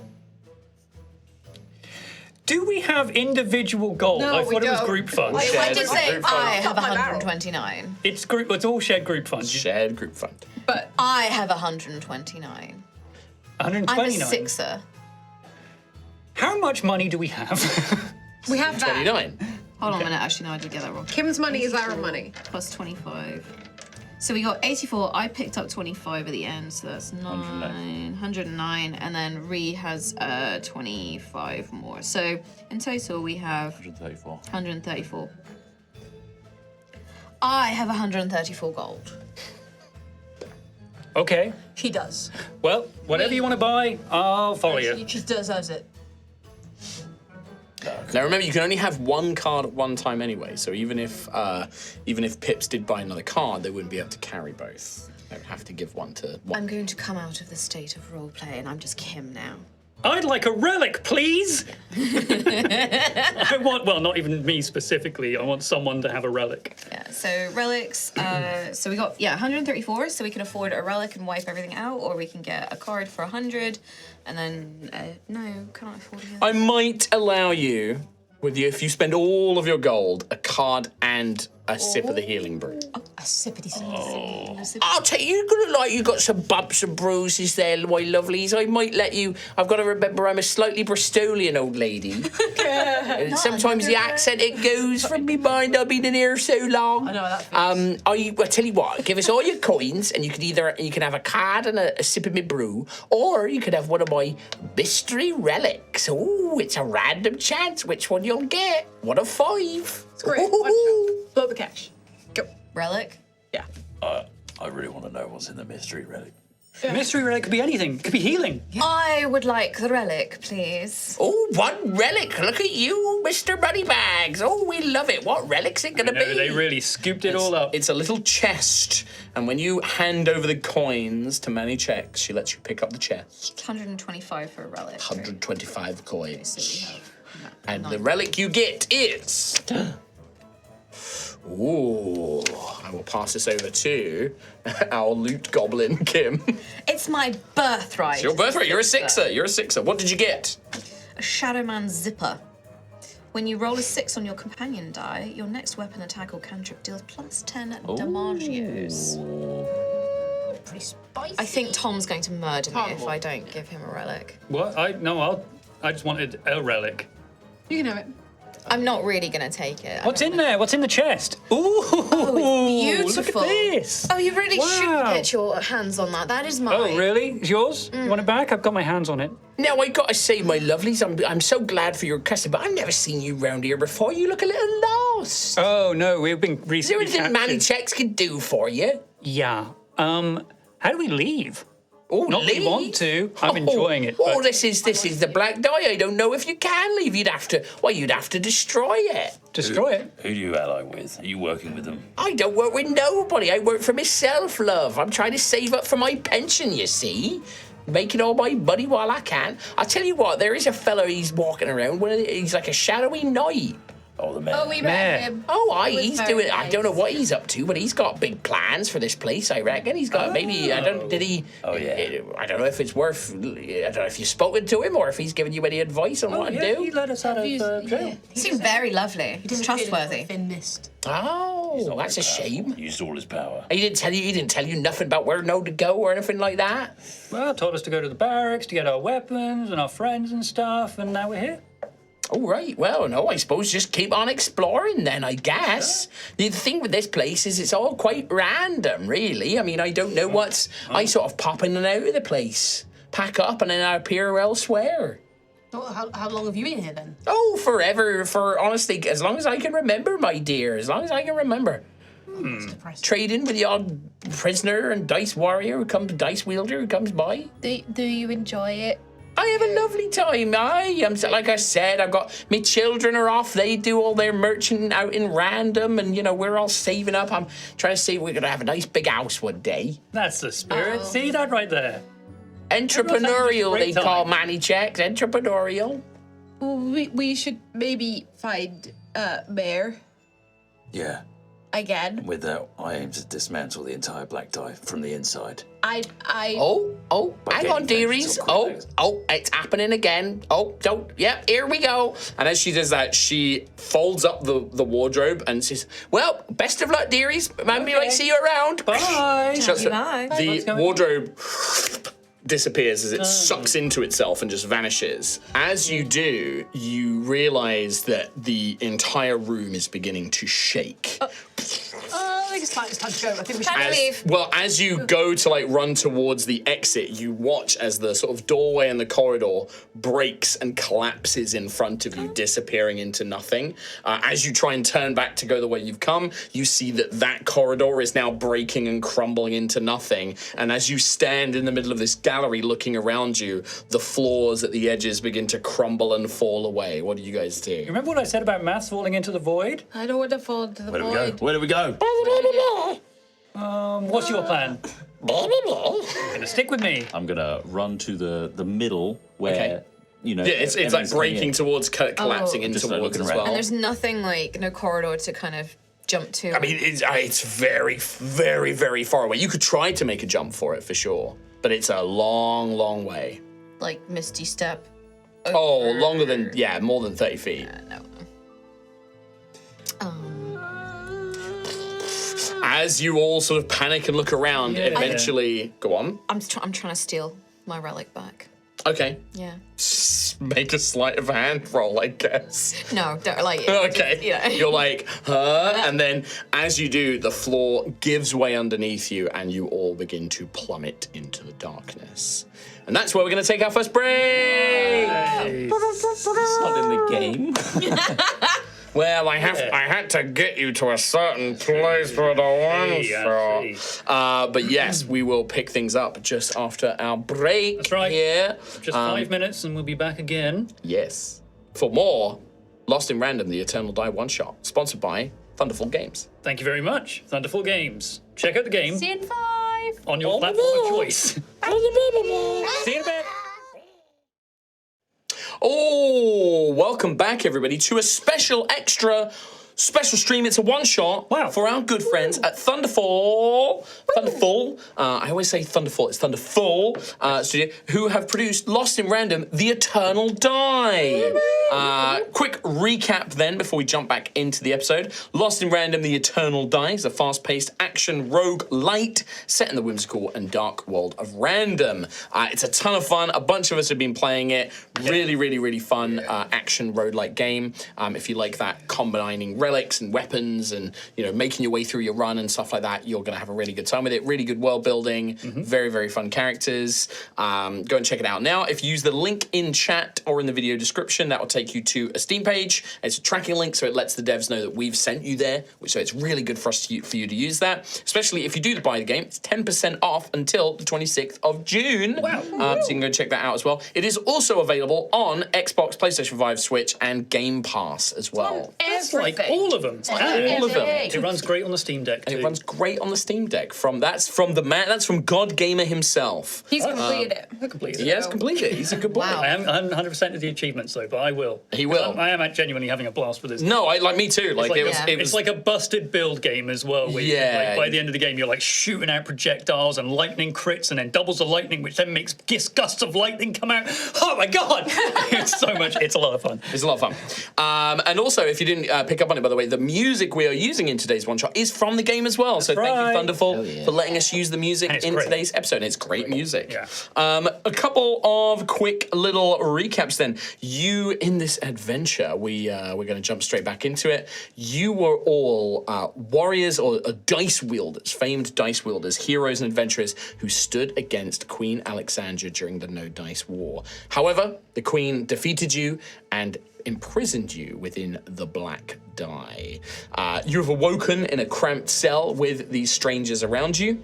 Do we have individual gold? No, I we thought it was don't. group funds. I did say Group I fund. have my barrel. 129. It's group. It's all shared group funds. Shared group fund. But I have 129. I'm a 129. sixer. How much money do we have? we have that. 29. Hold on a minute. Actually, no, I did get that wrong. Kim's money is our money. Plus 25. So we got 84. I picked up 25 at the end, so that's 109. And then Ree has 25 more. So in total, we have 134. 134. I have 134 gold. Okay. She does. Well, whatever you want to buy, I'll follow you. She deserves it. Now remember, you can only have one card at one time anyway. So even if Pips did buy another card, they wouldn't be able to carry both. They'd have to give one to one. I'm going to come out of the state of roleplay, and I'm just Kim now. I'd like a relic, please. I want, well, not even me specifically. I want someone to have a relic. Yeah, so relics. So we got, 134, so we can afford a relic and wipe everything out, or we can get a card for 100, and then, no, can't afford it. I might allow you, if you spend all of your gold, a card and a sip of the healing brew. A sippity sip. I'll tell you, you look like you got some bumps and bruises there, my lovelies. I might let you. I've got to remember I'm a slightly Bristolian old lady. And sometimes the accent it goes from me mind. I've been in here so long. I know how that feels. I tell you what, give us all your coins, and you can have a card and a sip of my brew, or you could have one of my mystery relics. Oh, it's a random chance which one you'll get. 1 of 5. It's great. Blow the cash. Go. Relic? Yeah. I really want to know what's in the mystery relic. Mystery relic could be anything. It could be healing. I would like the relic, please. Oh, one relic. Look at you, Mr. Moneybags. Oh, we love it. What relic's it going to be? They really scooped it all up. It's a little chest, and when you hand over the coins to Manny Checks, she lets you pick up the chest. 125 for a relic. 125 coins. So we have And the relic you get is... Ooh, I will pass this over to our loot goblin, Kim. It's my birthright. It's your birthright. You're a sixer. You're a sixer. What did you get? a Shadowman Zipper. When you roll a 6 on your companion die, your next weapon, attack, or cantrip deals +10 damagios. Pretty spicy. I think Tom's going to murder me if I don't give him a relic. What? I just wanted a relic. You can have it. I'm not really going to take it. What's in there? What's in the chest? Ooh, Beautiful. Look at this. Oh, you really should Wow. get your hands on that. That is mine. Oh, really? It's yours? You want it back? I've got my hands on it. Now, I gotta say, my lovelies, I'm so glad for your custom, but I've never seen you round here before. You look a little lost. Oh, no, we've been recently Is there anything Manny captured. Checks can do for you? Yeah. How do we leave? Oh, Not that we want to. I'm enjoying it. Oh, but- this is the black die. I don't know if you can leave. You'd have to destroy it. Destroy it? Who do you ally with? Are you working with them? I don't work with nobody. I work for myself, love. I'm trying to save up for my pension, you see. Making all my money while I can. I'll tell you what, there is a fellow, he's walking around. He's like a shadowy knight. Oh, the mayor. Oh, we met him. Oh, He was he's very doing. I don't know nice. what he's up to, but he's got big plans for this place. I reckon he's got maybe. I don't. Did he? Oh, yeah. I don't know if it's worth. I don't know if you've spoken to him or if he's given you any advice on what to do. He let us out of jail. He seemed very lovely. He's trustworthy. Thin mist. Oh, that's a shame. Used all his power. He didn't tell you nothing about where to go or anything like that. Well, told us to go to the barracks to get our weapons and our friends and stuff, and now we're here. Oh, right. Well, no, I suppose just keep on exploring then, I guess. The thing with this place is it's all quite random, really. I mean, I don't know what's... I sort of pop in and out of the place, pack up, and then I appear elsewhere. Oh, how long have you been here then? Oh, forever. Honestly, as long as I can remember, my dear. As long as I can remember. That's depressing. Trading with the odd prisoner and dice warrior dice wielder who comes by. Do you enjoy it? I have a lovely time. Like I said, I've got my children are off. They do all their merchant out in random, and we're all saving up. I'm trying to see if we're gonna have a nice big house one day. That's the spirit. See that right there? Entrepreneurial, Everyone's having they a great call time. Manny Checks. Entrepreneurial. Well, we should maybe find Bear. Yeah. again. With that, I aim to dismantle the entire black die from the inside. I Hang on, dearies. It's happening again. Yep, here we go. And as she does that, she folds up the wardrobe and says, well, best of luck, dearies. Maybe I see you around. Bye. Shuts it. Bye. The wardrobe disappears as it sucks into itself and just vanishes. As you do, you realize that the entire room is beginning to shake. I think it's time to go. I think we should Leave. Well, as you go to run towards the exit, you watch as the sort of doorway in the corridor breaks and collapses in front of you, disappearing into nothing. As you try and turn back to go the way you've come, you see that corridor is now breaking and crumbling into nothing. And as you stand in the middle of this gallery looking around you, the floors at the edges begin to crumble and fall away. What do you guys do? Remember what I said about maths falling into the void? don't want to fall into the Where do we void. go? Where do we go? What's your plan? You're gonna stick with me. I'm gonna run to the middle where Okay. you know. Yeah, it's like everything's coming breaking in. towards, collapsing in Just, like, towards looking as around. well. And there's nothing no corridor to kind of jump to. I mean, it's very, very, very far away. You could try to make a jump for it for sure, but it's a long, long way. like Misty Step. Oh, longer than, more than 30 feet. No. As you all sort of panic and look around, eventually, go on. I'm trying to steal my relic back. Okay. Yeah. Make a sleight of hand roll, I guess. No, don't like. Okay. Just, you know. You're like, huh? And then as you do, the floor gives way underneath you and you all begin to plummet into the darkness. And that's where we're going to take our first break. It's not in the game. Well, I had to get you to a certain place for the one shot. But yes, we will pick things up just after our break. That's right. Here. Just 5 minutes and we'll be back again. Yes. For more Lost in Random, the Eternal Die one shot, sponsored by Thunderful Games. Thank you very much. Thunderful Games. Check out the game see you in 5. on your platform of choice. See you in a bit. Oh, welcome back, everybody, to a special stream. It's a one-shot for our good friends at Thunderful. I always say Thunderful. It's Thunderful Studio, who have produced Lost in Random, The Eternal Die. Quick recap then before we jump back into the episode. Lost in Random, The Eternal Die is a fast-paced action rogue light set in the whimsical and dark world of Random. It's a ton of fun. A bunch of us have been playing it. Really, really, really fun action roguelike game. If you like that combining relics and weapons and making your way through your run and stuff like that, you're going to have a really good time with it. Really good world building, very, very fun characters. Go and check it out now. If you use the link in chat or in the video description, that will take you to a Steam page. It's a tracking link, so it lets the devs know that we've sent you there, so it's really good for you to use that, especially if you do buy the game. It's 10% off until the 26th of June. Wow. So you can go check that out as well. It is also available on Xbox, PlayStation 5, Switch, and Game Pass as well. It's like all of them. All of them. It runs great on the Steam Deck too. And it runs great on the Steam Deck. That's from God Gamer himself. He's completed it. He has completed it. He's a good boy. I haven't 100% of the achievements though, but I will. He will. I am genuinely having a blast with this. No, like me too. Like it was. It's like a busted build game as well. Where by the end of the game, you're like shooting out projectiles and lightning crits, and then doubles the lightning, which then makes gusts of lightning come out. Oh my god! It's so much. It's a lot of fun. It's a lot of fun. And also, if you didn't pick up on it, by the way, the music we are using in today's one shot is from the game as well. So thank you, Thunderful, for letting us use the music in today's episode. And it's great music. Yeah. A couple of quick little recaps then. You, in this adventure, we're going to jump straight back into it. You were all warriors or dice wielders, famed dice wielders, heroes and adventurers who stood against Queen Alexandra during the No Dice War. However, the Queen defeated you and imprisoned you within the Black Die. You have awoken in a cramped cell with these strangers around you.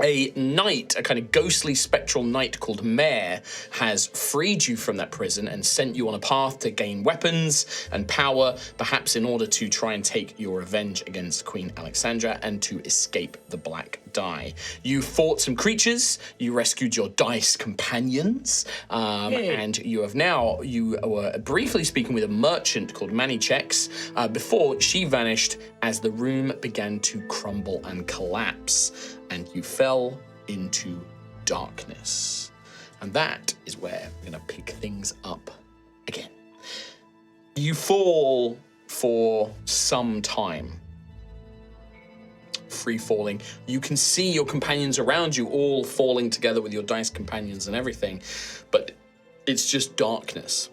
A knight, a kind of ghostly spectral knight called Mare, has freed you from that prison and sent you on a path to gain weapons and power, perhaps in order to try and take your revenge against Queen Alexandra and to escape the Black Die. You fought some creatures, you rescued your dice companions, and you were briefly speaking with a merchant called Manichex before she vanished as the room began to crumble and collapse, and you fell into darkness. And that is where we're going to pick things up again. You fall for some time. Free falling. You can see your companions around you all falling together with your dice companions and everything, but it's just darkness.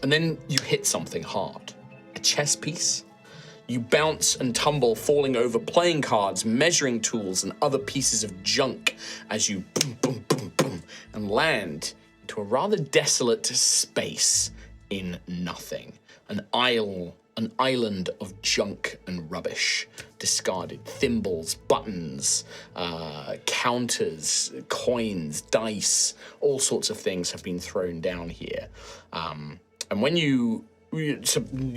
And then you hit something hard. A chess piece. You bounce and tumble, falling over playing cards, measuring tools, and other pieces of junk as you boom, boom, boom, boom, and land into a rather desolate space in nothing. An island of junk and rubbish, discarded thimbles, buttons, counters, coins, dice, all sorts of things have been thrown down here. And when you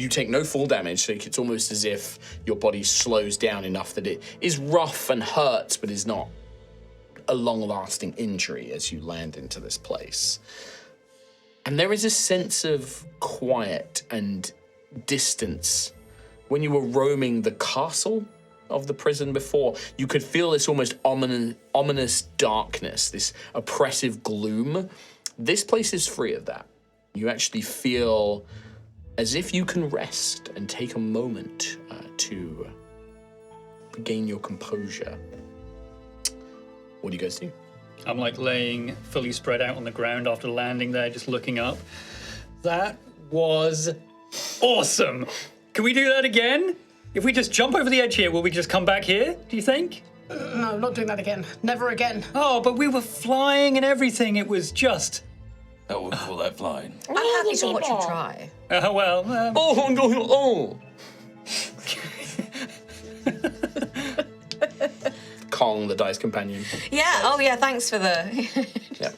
take no fall damage, so it's almost as if your body slows down enough that it is rough and hurts, but is not a long-lasting injury as you land into this place. And there is a sense of quiet and distance. When you were roaming the castle of the prison before, you could feel this almost ominous darkness, this oppressive gloom. This place is free of that. You actually feel as if you can rest and take a moment to regain your composure. What do you guys do? I'm like laying fully spread out on the ground after landing there, just looking up. That was awesome. Can we do that again? If we just jump over the edge here, will we just come back here, do you think? No, not doing that again. Never again. Oh, but we were flying and everything. It was just... I wouldn't call that flying. I'm happy to watch you try. Kong, the dice companion. Yeah, oh yeah, thanks for the... Yeah.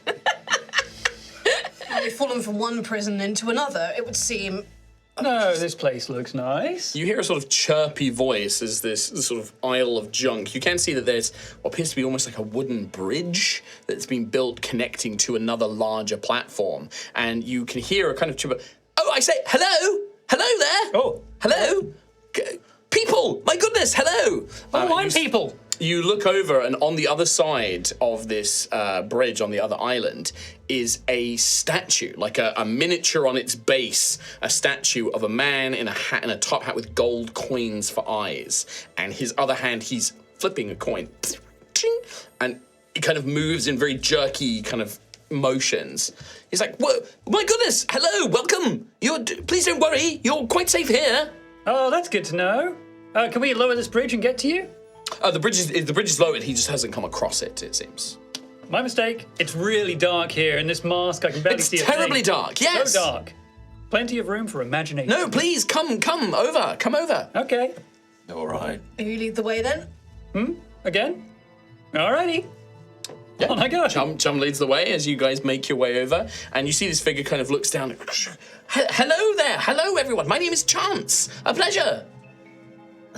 We've fallen from one prison into another, it would seem. No, this place looks nice. You hear a sort of chirpy voice as this sort of isle of junk. You can see that there's what appears to be almost like a wooden bridge that's been built connecting to another larger platform. And you can hear a kind of chirp. Oh, I say, hello? Hello there? Oh. Hello? People! My goodness, hello! I'm people. You look over, and on the other side of this bridge, on the other island, is a statue, like a miniature on its base, a statue of a man in a hat and a top hat with gold coins for eyes. And his other hand, he's flipping a coin. And it kind of moves in very jerky kind of motions. He's like, whoa, my goodness, hello, welcome. Please don't worry, you're quite safe here. Oh, that's good to know. Can we lower this bridge and get to you? The bridge is lowered. He just hasn't come across it, it seems. My mistake. It's really dark here. In this mask, I can barely see a thing. It's terribly dark, yes. So dark. Plenty of room for imagination. No, please, come over. Okay. All right. You lead the way then? Again? Alrighty. Yeah. On I go. Chum leads the way as you guys make your way over, and you see this figure kind of looks down. Hello there. Hello, everyone. My name is Chance. A pleasure.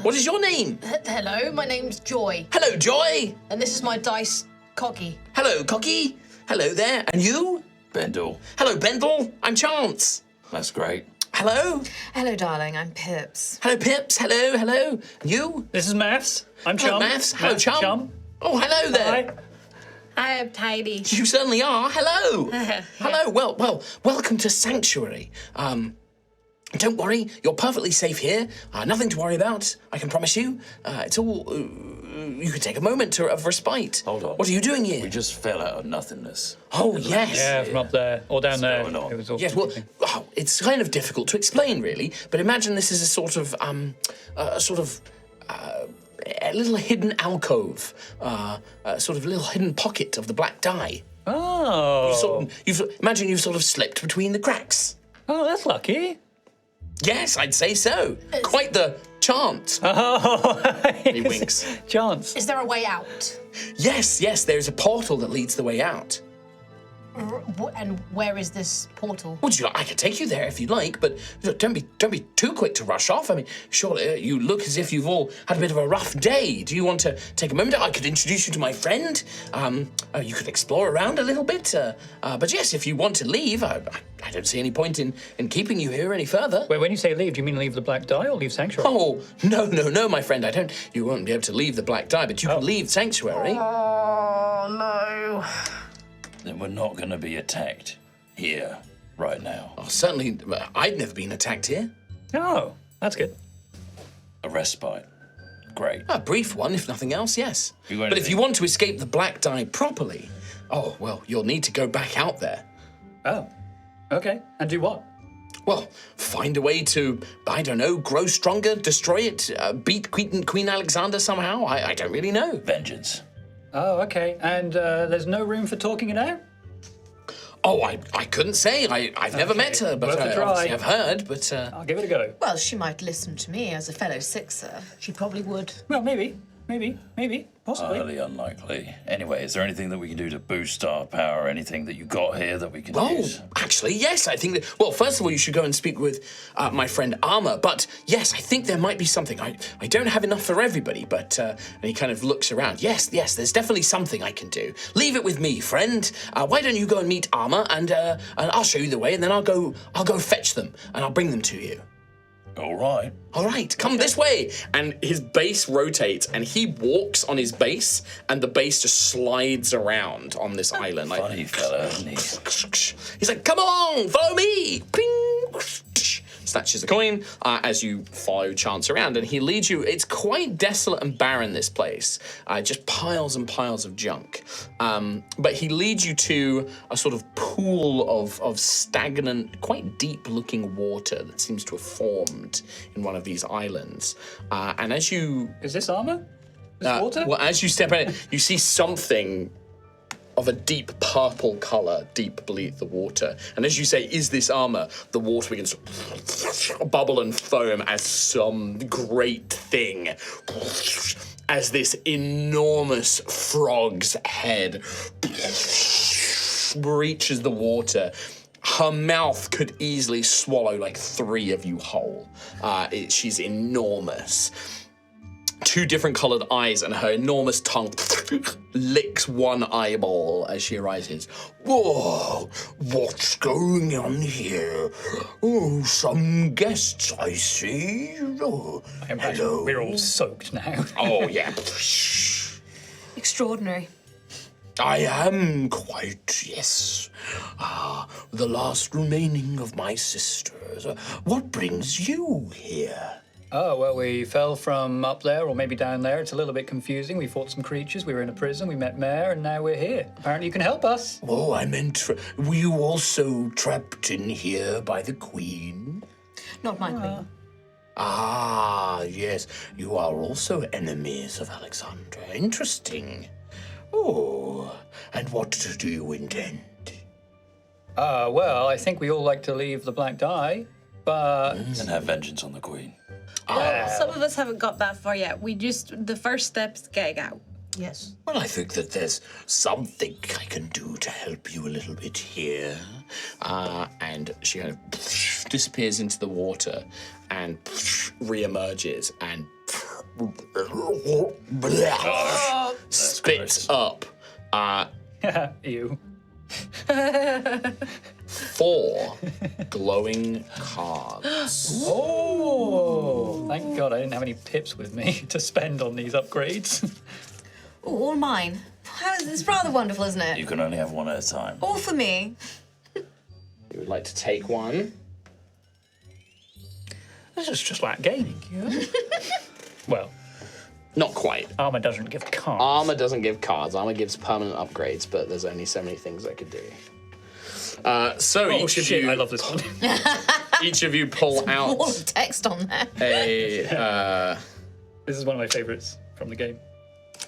What is your name? Hello, my name's Joy. Hello, Joy. And this is my dice, Coggy. Hello, Coggy. Hello there. And you? Bendel. Hello, Bendel. I'm Chance. That's great. Hello. Hello, darling. I'm Pips. Hello, Pips. Hello. And you? This is Maths. I'm Chum. Hello, Maths. Hello, Chum. Oh, hello there. I am Tidy. You certainly are. Hello. Hello. Well, welcome to Sanctuary. Don't worry, you're perfectly safe here. Nothing to worry about, I can promise you. It's all... you can take a moment of respite. Hold on. What are you doing here? We just fell out of nothingness. Oh, yes. Yeah, from up there. Or down there. going on? It was all Yes, well, it's kind of difficult to explain, really. But imagine this is a sort of, a little hidden alcove, sort of little hidden pocket of the black die. Oh. Imagine you've sort of slipped between the cracks. Oh, that's lucky. Yes, I'd say so. Quite the chance. Oh, He winks. Chance. Is there a way out? Yes, there's a portal that leads the way out. And where is this portal? Would you like? I could take you there if you'd like, but don't be too quick to rush off. I mean, surely you look as if you've all had a bit of a rough day. Do you want to take a moment? I could introduce you to my friend. You could explore around a little bit. But yes, if you want to leave, I don't see any point in keeping you here any further. When you say leave, do you mean leave the Black Die or leave Sanctuary? Oh, no, my friend. You won't be able to leave the Black Die, but you can leave Sanctuary. Oh, no. Then we're not going to be attacked here right now. Oh, certainly, I've never been attacked here. Oh, that's good. A respite. Great. A brief one, if nothing else, yes. You got But if anything? you want to escape the Black Die properly, oh, well, you'll need to go back out there. Oh, okay. And do what? Well, find a way to, I don't know, grow stronger, destroy it, beat Queen Alexander somehow. I don't really know. Vengeance. Oh, okay. And there's no room for talking it out? Oh, I couldn't say. I've never met her, but Worth a try. obviously I've heard, but... I'll give it a go. Well, she might listen to me as a fellow Sixer. She probably would. Well, maybe, possibly. Highly unlikely. Anyway, is there anything that we can do to boost our power? Anything that you got here that we can use? Actually, yes, I think that... Well, first of all, you should go and speak with my friend Armor, but yes, I think there might be something. I don't have enough for everybody, but... and he kind of looks around. Yes, there's definitely something I can do. Leave it with me, friend. Why don't you go and meet Armor, and I'll show you the way, and then I'll go fetch them, and I'll bring them to you. All right. All right, come this way. And his base rotates, and he walks on his base, and the base just slides around on this island. Funny fella, isn't he? He's like, come along, follow me. Ping. Snatches a coin as you follow Chance around, and he leads you. It's quite desolate and barren, this place. Just piles and piles of junk. But he leads you to a sort of pool of stagnant, quite deep-looking water that seems to have formed in one of these islands. And as you... Is this Armor? This water? Well, as you step in it, you see something of a deep purple colour deep beneath the water. And as you say, is this Armor? The water begins to bubble and foam as some great thing, as this enormous frog's head breaches the water. Her mouth could easily swallow like 3 of you whole. She's enormous. 2 different coloured eyes, and her enormous tongue licks one eyeball as she arises. Whoa, what's going on here? Oh, some guests, I see. Oh, I imagine hello. we're all soaked now. Oh, yeah. Extraordinary. I am quite, yes. The last remaining of my sisters. What brings you here? Oh, well, we fell from up there, or maybe down there. It's a little bit confusing. We fought some creatures, we were in a prison, we met Mare, and now we're here. Apparently you can help us. Oh, I meant, were you also trapped in here by the Queen? Not my queen. Ah, yes. You are also enemies of Alexandra. Interesting. Oh, and what do you intend? Well, I think we all like to leave the Black Die, but... And have vengeance on the Queen. Some of us haven't got that far yet. The first step is getting out. Yes. Well, I think that there's something I can do to help you a little bit here. And she kind of disappears into the water and re-emerges and spits up Ew. 4 glowing cards. Oh, thank God I didn't have any pips with me to spend on these upgrades. Oh, all mine. It's rather wonderful, isn't it? You can only have one at a time. All for me. You would like to take one? This is just like gaming. Well, not quite. Armor doesn't give cards. Armor doesn't give cards. Armor gives permanent upgrades, but there's only so many things I could do. Each of you, I love this one. Each of you pull out Wall of text on there. This is one of my favourites from the game.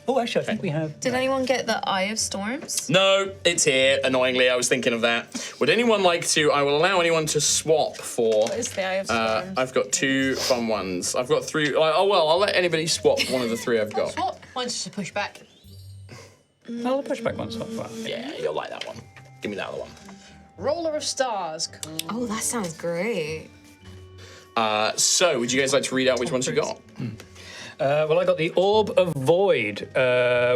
Oh, actually, I think we have... Did anyone get the Eye of Storms? No, it's here. Annoyingly, I was thinking of that. Would anyone like to? I will allow anyone to swap for. What is the Eye of Storms? I've got 2 fun ones. I've got 3. I'll let anybody swap one of the 3 I've got. What? Mine's just a pushback. Oh, the pushback one's not fun. Yeah, you'll like that one. Give me that other one. Roller of stars. Cool. Oh, that sounds great. So, would you guys like to read out which ones you got? Well, I got the Orb of Void,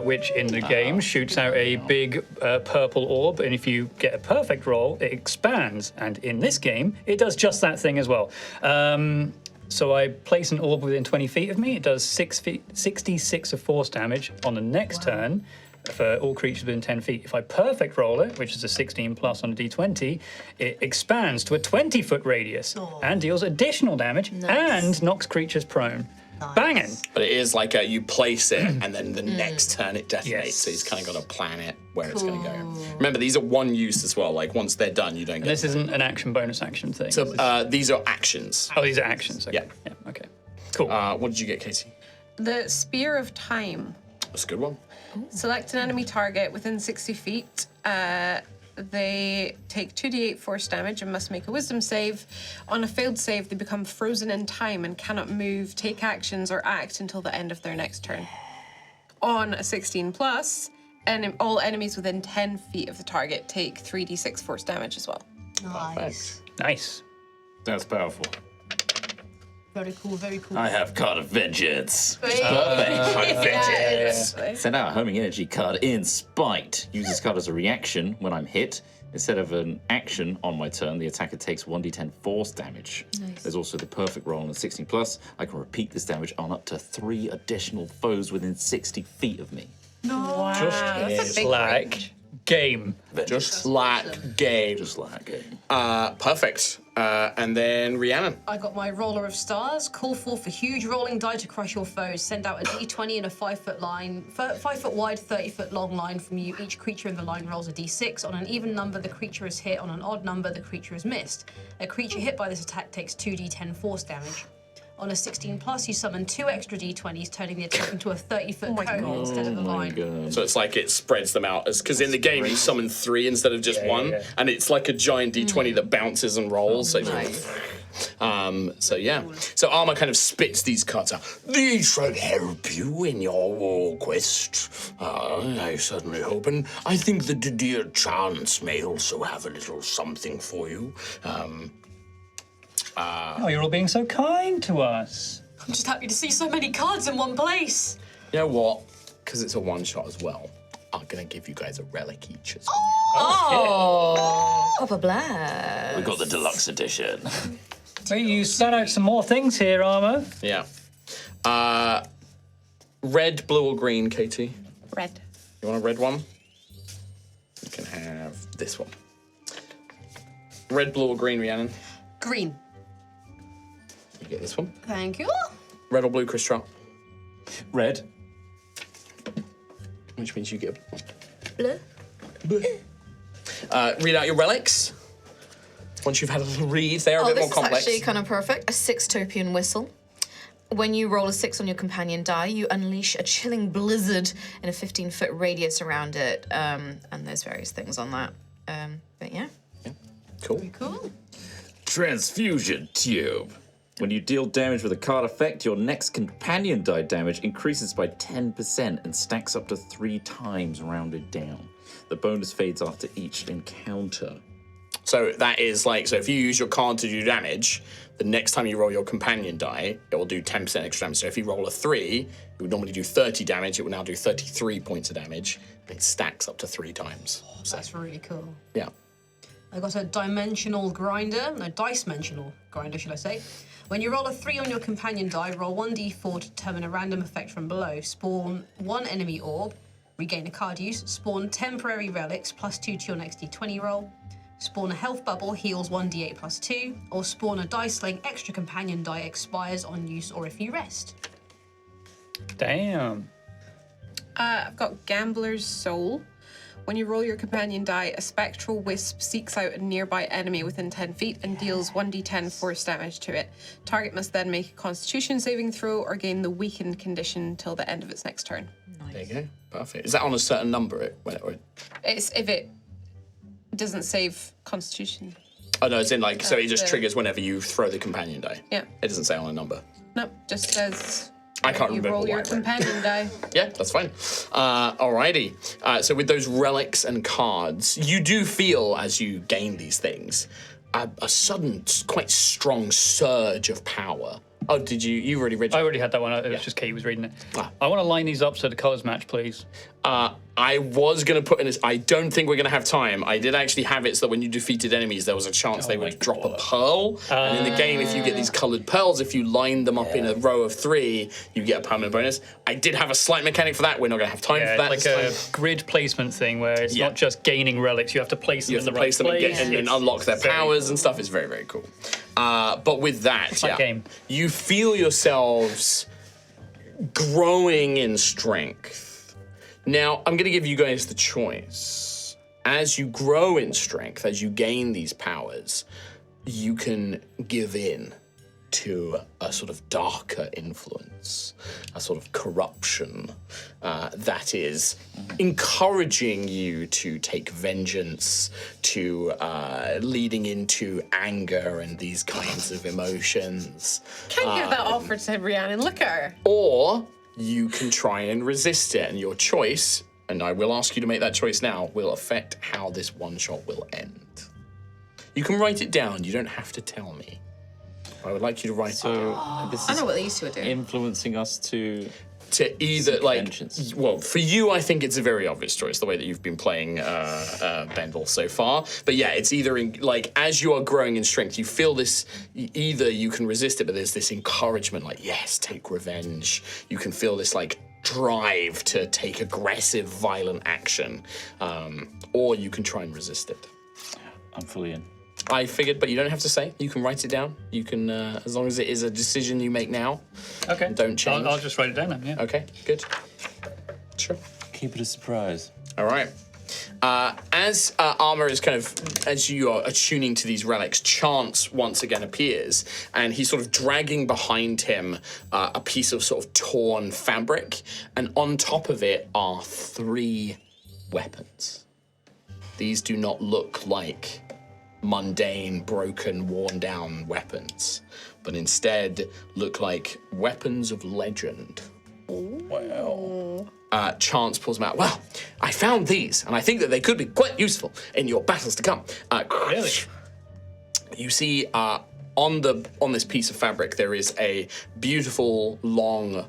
which in the game shoots out a big purple orb, and if you get a perfect roll, it expands. And in this game, it does just that thing as well. So I place an orb within 20 feet of me. It does 66 of force damage on the next turn for all creatures within 10 feet. If I perfect roll it, which is a 16 plus on a d20, it expands to a 20-foot radius and deals additional damage and knocks creatures prone. Banging. But it is like you place it, and then the next turn it detonates. So you've kind of got to plan it where it's going to go. Remember, these are one use as well. Like once they're done, you don't get. This isn't an action bonus action thing. So these are actions. Oh, these are actions. Okay. Yeah. Okay. Cool. What did you get, Katie? The Spear of Time. That's a good one. Select an enemy target within 60 feet. They take 2d8 force damage and must make a wisdom save. On a failed save, they become frozen in time and cannot move, take actions, or act until the end of their next turn. On a 16 plus, all enemies within 10 feet of the target take 3d6 force damage as well. Nice. Nice. That's powerful. Very cool, very cool. I have Card of Vengeance. Perfect. Card of Vengeance. Send out a homing energy card in Spite. Use this card as a reaction when I'm hit. Instead of an action on my turn, the attacker takes 1d10 force damage. Nice. There's also the perfect roll on a 16 plus. I can repeat this damage on up to 3 additional foes within 60 feet of me. Wow, Just that's a big like range. game. Just like game. Just like game. Perfect. And then Rhiannon. I got my Roller of Stars. Call forth a huge rolling die to crush your foes. Send out a d20 in a 5-foot line, 5-foot wide, 30-foot long line from you. Each creature in the line rolls a d6. On an even number, the creature is hit. On an odd number, the creature is missed. A creature hit by this attack takes 2d10 force damage. On a 16 plus, you summon 2 extra d20s, turning the attack into a 30-foot cone instead of a line. God. So it's like it spreads them out, because in the game you summon 3 instead of just 1, and it's like a giant d20 that bounces and rolls. So So Armor kind of spits these cards out. These shall help you in your war quest. I certainly hope, and I think the dear Chance may also have a little something for you. Oh, you're all being so kind to us. I'm just happy to see so many cards in one place. You know what? Because it's a one-shot as well, I'm gonna give you guys a relic each as well. Oh, Papa Black. We got the deluxe edition. Well, you spat out some more things here, Armor. Yeah. Red, blue, or green, Katie? Red. You want a red one? You can have this one. Red, blue, or green, Rhiannon? Green. You get this one. Thank you. Red or blue, Chris Trout? Red. Which means you get Blue. blue. Read out your relics. Once you've had a little read, they are a bit this more complex. is actually kind of perfect. A 6-topian whistle. When you roll a 6 on your companion die, you unleash a chilling blizzard in a 15-foot radius around it, and there's various things on that. But yeah. Cool. Cool. Transfusion Tube. When you deal damage with a card effect, your next companion die damage increases by 10% and stacks up to 3 times rounded down. The bonus fades after each encounter. So that is like, so if you use your card to do damage, the next time you roll your companion die, it will do 10% extra damage. So if you roll a 3, it would normally do 30 damage. It will now do 33 points of damage. And it stacks up to 3 times. So, That's really cool. yeah. I got a dimensional grinder, no, dice-mensional grinder, should I say. When you roll a 3 on your companion die, roll 1d4 to determine a random effect from below. Spawn 1 enemy orb, regain a card use. Spawn temporary relics, +2 to your next d20 roll. Spawn a health bubble, heals 1d8 +2. Or spawn a dice sling, extra companion die expires on use or if you rest. Damn. I've got Gambler's Soul. When you roll your companion die, a spectral wisp seeks out a nearby enemy within 10 feet and deals 1d10 force damage to it. Target must then make a Constitution saving throw or gain the weakened condition till the end of its next turn. There you go. Perfect. Is that on a certain number? It's if it doesn't save Constitution. Oh, no, it's in like, so it just the- triggers whenever you throw the companion die. Yeah. It doesn't say on a number. No, just says I can't You remember roll what your I wrote. companion die. Yeah, that's fine. Alrighty. So with those relics and cards, you do feel as you gain these things a sudden, quite strong surge of power. Oh, did you? You already read? I already had that one. It was just Kate was reading it. Ah. I want to line these up so the colours match, please. I was going to put in this. I don't think we're going to have time. I did actually have it so that when you defeated enemies, there was a chance they would drop a pearl. And in the game, if you get these coloured pearls, if you line them up in a row of 3, you get a permanent bonus. I did have a slight mechanic for that. We're not going to have time for that. It's like a grid placement thing where it's not just gaining relics. You have to place them in the right place. And unlock their powers and stuff. It's very, very cool. But with that, game. You feel yourselves growing in strength. Now, I'm going to give you guys the choice. As you grow in strength, as you gain these powers, you can give in to a sort of darker influence, a sort of corruption that is encouraging you to take vengeance, to leading into anger and these kinds of emotions. Can't give that offer to Rhiannon. Look at her. Or you can try and resist it, and your choice, and I will ask you to make that choice now, will affect how this one shot will end. You can write it down, you don't have to tell me. I would like you to write it down. This I is know what these two are doing. influencing us to either, seek like, vengeance. well, for you, I think it's a very obvious choice, the way that you've been playing Bendel so far. But yeah, it's either, like, as you are growing in strength, you feel this, either you can resist it, but there's this encouragement, like, yes, take revenge. You can feel this, like, drive to take aggressive, violent action. Or you can try and resist it. I'm fully in. I figured, but you don't have to say. You can write it down. You can, as long as it is a decision you make now. Okay. And don't change. I'll just write it down then, yeah. Okay, good. Sure. Keep it a surprise. All right. As Armor is as you are attuning to these relics, Chance once again appears, and he's sort of dragging behind him a piece of sort of torn fabric, and on top of it are 3 weapons. These do not look like mundane, broken, worn-down weapons, but instead look like weapons of legend. Wow. Chance pulls them out. Well, I found these, and I think that they could be quite useful in your battles to come. Really? You see, on this piece of fabric, there is a beautiful, long,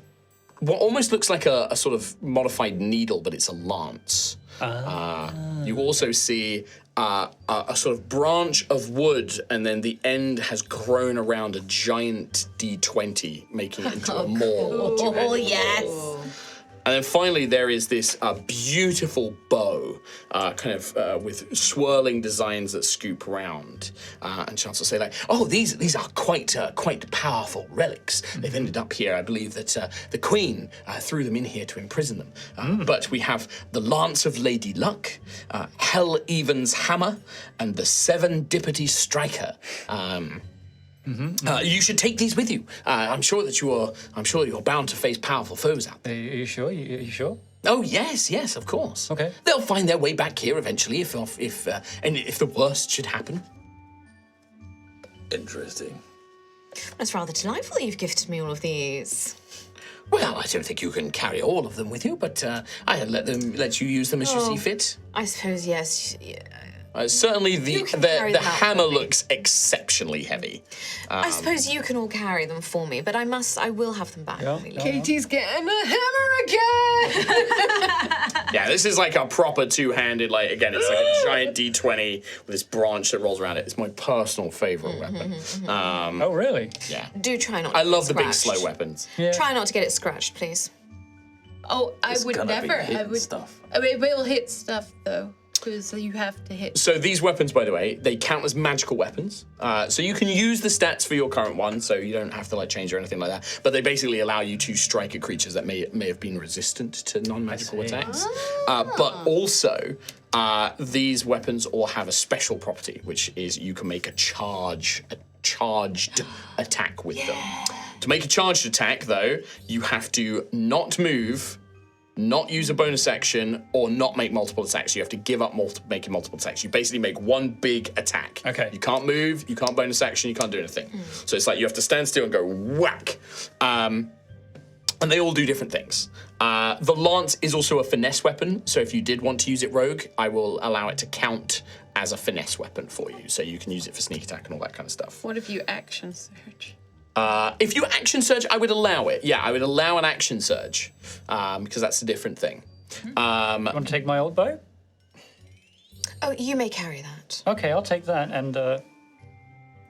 what almost looks like a sort of modified needle, but it's a lance. You also see a sort of branch of wood, and then the end has grown around a giant D20, making it into a maul. Oh, yes. And then finally, there is this beautiful bow, with swirling designs that scoop around. And Chance will say, like, "Oh, these are quite powerful relics. They've ended up here. I believe that the Queen threw them in here to imprison them. But we have the Lance of Lady Luck, Hell Even's Hammer, and the Serendipity Striker." You should take these with you. I'm sure that you're bound to face powerful foes out there. Are you sure? Are you sure? Oh yes, of course. Okay. They'll find their way back here eventually if the worst should happen. Interesting. That's rather delightful that you've gifted me all of these. Well, I don't think you can carry all of them with you, but I let you use them as you see fit. I suppose, yes. Certainly, the carry them out hammer for me. looks exceptionally heavy. I suppose you can all carry them for me, but I will have them back. when we leave. Katie's getting a hammer again. Yeah, this is like a proper two-handed, like, again, it's like a giant D20 with this branch that rolls around it. It's my personal favorite weapon. Oh, really? Yeah. Do try not to I get love it the big, scratched. slow weapons. Try not to get it scratched, please. Oh, I It's would gonna be never. I hitting would. stuff. I mean, it will hit stuff though, because you have to hit. So these weapons, by the way, they count as magical weapons. So you can use the stats for your current one, so you don't have to like change or anything like that. But they basically allow you to strike at creatures that may have been resistant to non-magical attacks. But also, these weapons all have a special property, which is you can make a charged attack with them. To make a charged attack, though, you have to not move, not use a bonus action, or not make multiple attacks. You have to give up making multiple attacks. You basically make one big attack. Okay. You can't move, you can't bonus action, you can't do anything. So it's like you have to stand still and go whack. And they all do different things. The lance is also a finesse weapon, so if you did want to use it rogue, I will allow it to count as a finesse weapon for you, so you can use it for sneak attack and all that kind of stuff. What if you action surge? If you action surge, I would allow it. Yeah, I would allow an action surge, because that's a different thing. You want to take my old bow? Oh, you may carry that. Okay, I'll take that, and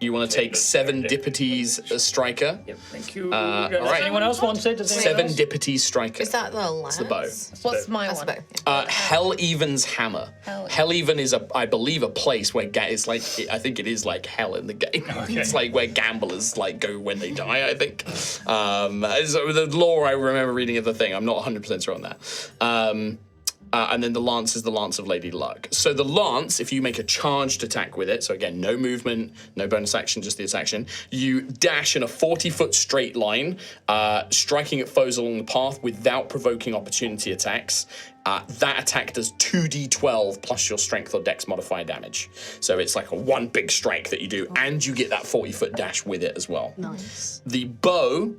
You want to take Serendipity's striker? Yep, thank you. All right. Anyone else want it? Does anyone else? Serendipity's striker. Is that the lance? It's the bow. What's my That's one? the bow. Hell Even's hammer. Hell Even is I believe, a place where it's like I think it is like hell in the game. It's like where gamblers like go when they die. I think. So the lore I remember reading of the thing. I'm not 100% sure on that. And then the lance is the Lance of Lady Luck. So the lance, if you make a charged attack with it, so again, no movement, no bonus action, just the action, you dash in a 40-foot straight line, striking at foes along the path without provoking opportunity attacks. That attack does 2d12 plus your strength or dex modifier damage. So it's like a one big strike that you do, and you get that 40-foot dash with it as well. Nice. The bow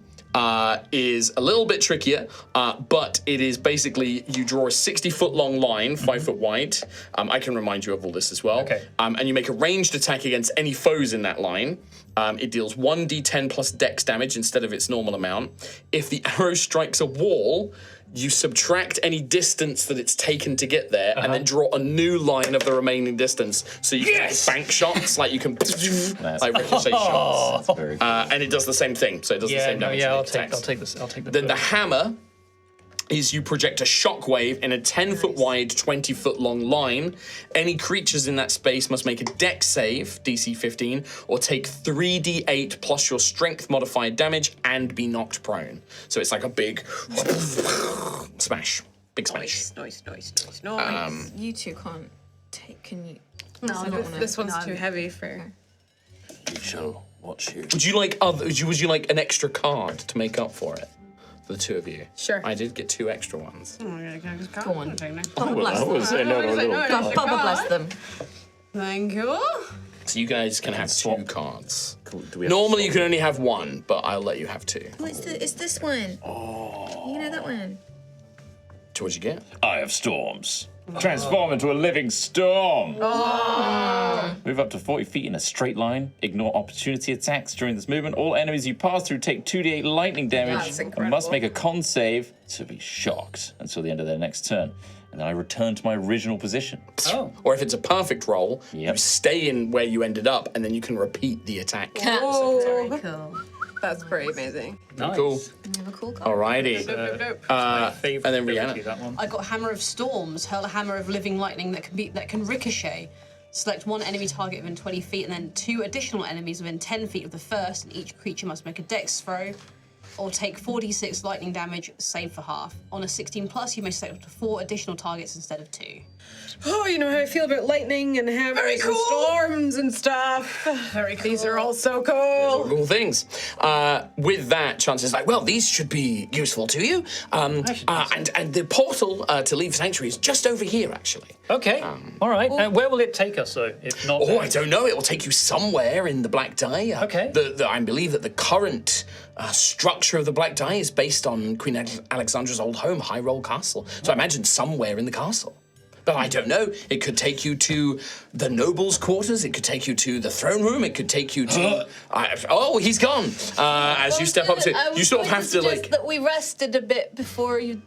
is a little bit trickier, but it is basically you draw a 60-foot long line, 5 foot wide. I can remind you of all this as well. Okay. And you make a ranged attack against any foes in that line. It deals 1d10 plus dex damage instead of its normal amount. If the arrow strikes a wall, you subtract any distance that it's taken to get there, and then draw a new line of the remaining distance. So you can make bank shots, like you can like ricochet shots. That's very cool. And it does the same thing. So it does the same damage. I'll with attacks. take this. I'll take the. Then bow. the hammer is you project a shockwave in a 10-foot wide, 20-foot long line. Any creatures in that space must make a dex save, DC 15, or take 3d8 plus your strength modified damage and be knocked prone. So it's like a big smash. Big smash. Nice. You two can't take. Can you? No, this one's too heavy for. We shall watch you. Would you like would you like an extra card to make up for it? The two of you. Sure. I did get 2 extra ones. Go on. I would say no to a little card. Papa bless them. Thank you. So you guys can have 2 cards. Do we have Normally you can only have 1, but I'll let you have 2. Oh, it's this one. Oh. You know that one. So what'd you get? Eye of Storms. Transform into a living storm. Move up to 40 feet in a straight line. Ignore opportunity attacks during this movement. All enemies you pass through take 2d8 lightning damage That's and incredible. must make a con save to be shocked until the end of their next turn. And then I return to my original position. Oh. Or if it's a perfect roll, you Yep. stay in where you ended up, and then you can repeat the attack. Oh, Cool. that's pretty amazing. Nice. Cool. You have a cool card. Alrighty. My favorite and then ability, Rihanna. that one. I got Hammer of Storms, hurl a hammer of living lightning that can ricochet. Select one enemy target within 20 feet, and then 2 additional enemies within 10 feet of the first, and each creature must make a dex throw or take 4d6 lightning damage, save for half. On a 16 plus, you may select up to 4 additional targets instead of 2. Oh, you know how I feel about lightning and hammers and storms and stuff. Very cool. These are all so cool. Cool things. With that, Chance is like, well, these should be useful to you. And the portal to leave Sanctuary is just over here, actually. Okay. All right. Where will it take us, though? If not. Oh, I don't know. It will take you somewhere in the Black Die. Okay. I believe that the current structure of the Black Die is based on Queen Alexandra's old home, High Roll Castle. So I imagine somewhere in the castle. But I don't know. It could take you to the nobles' quarters. It could take you to the throne room. It could take you to. Oh, he's gone. As you step up to, you sort of have to like. That we rested a bit before you.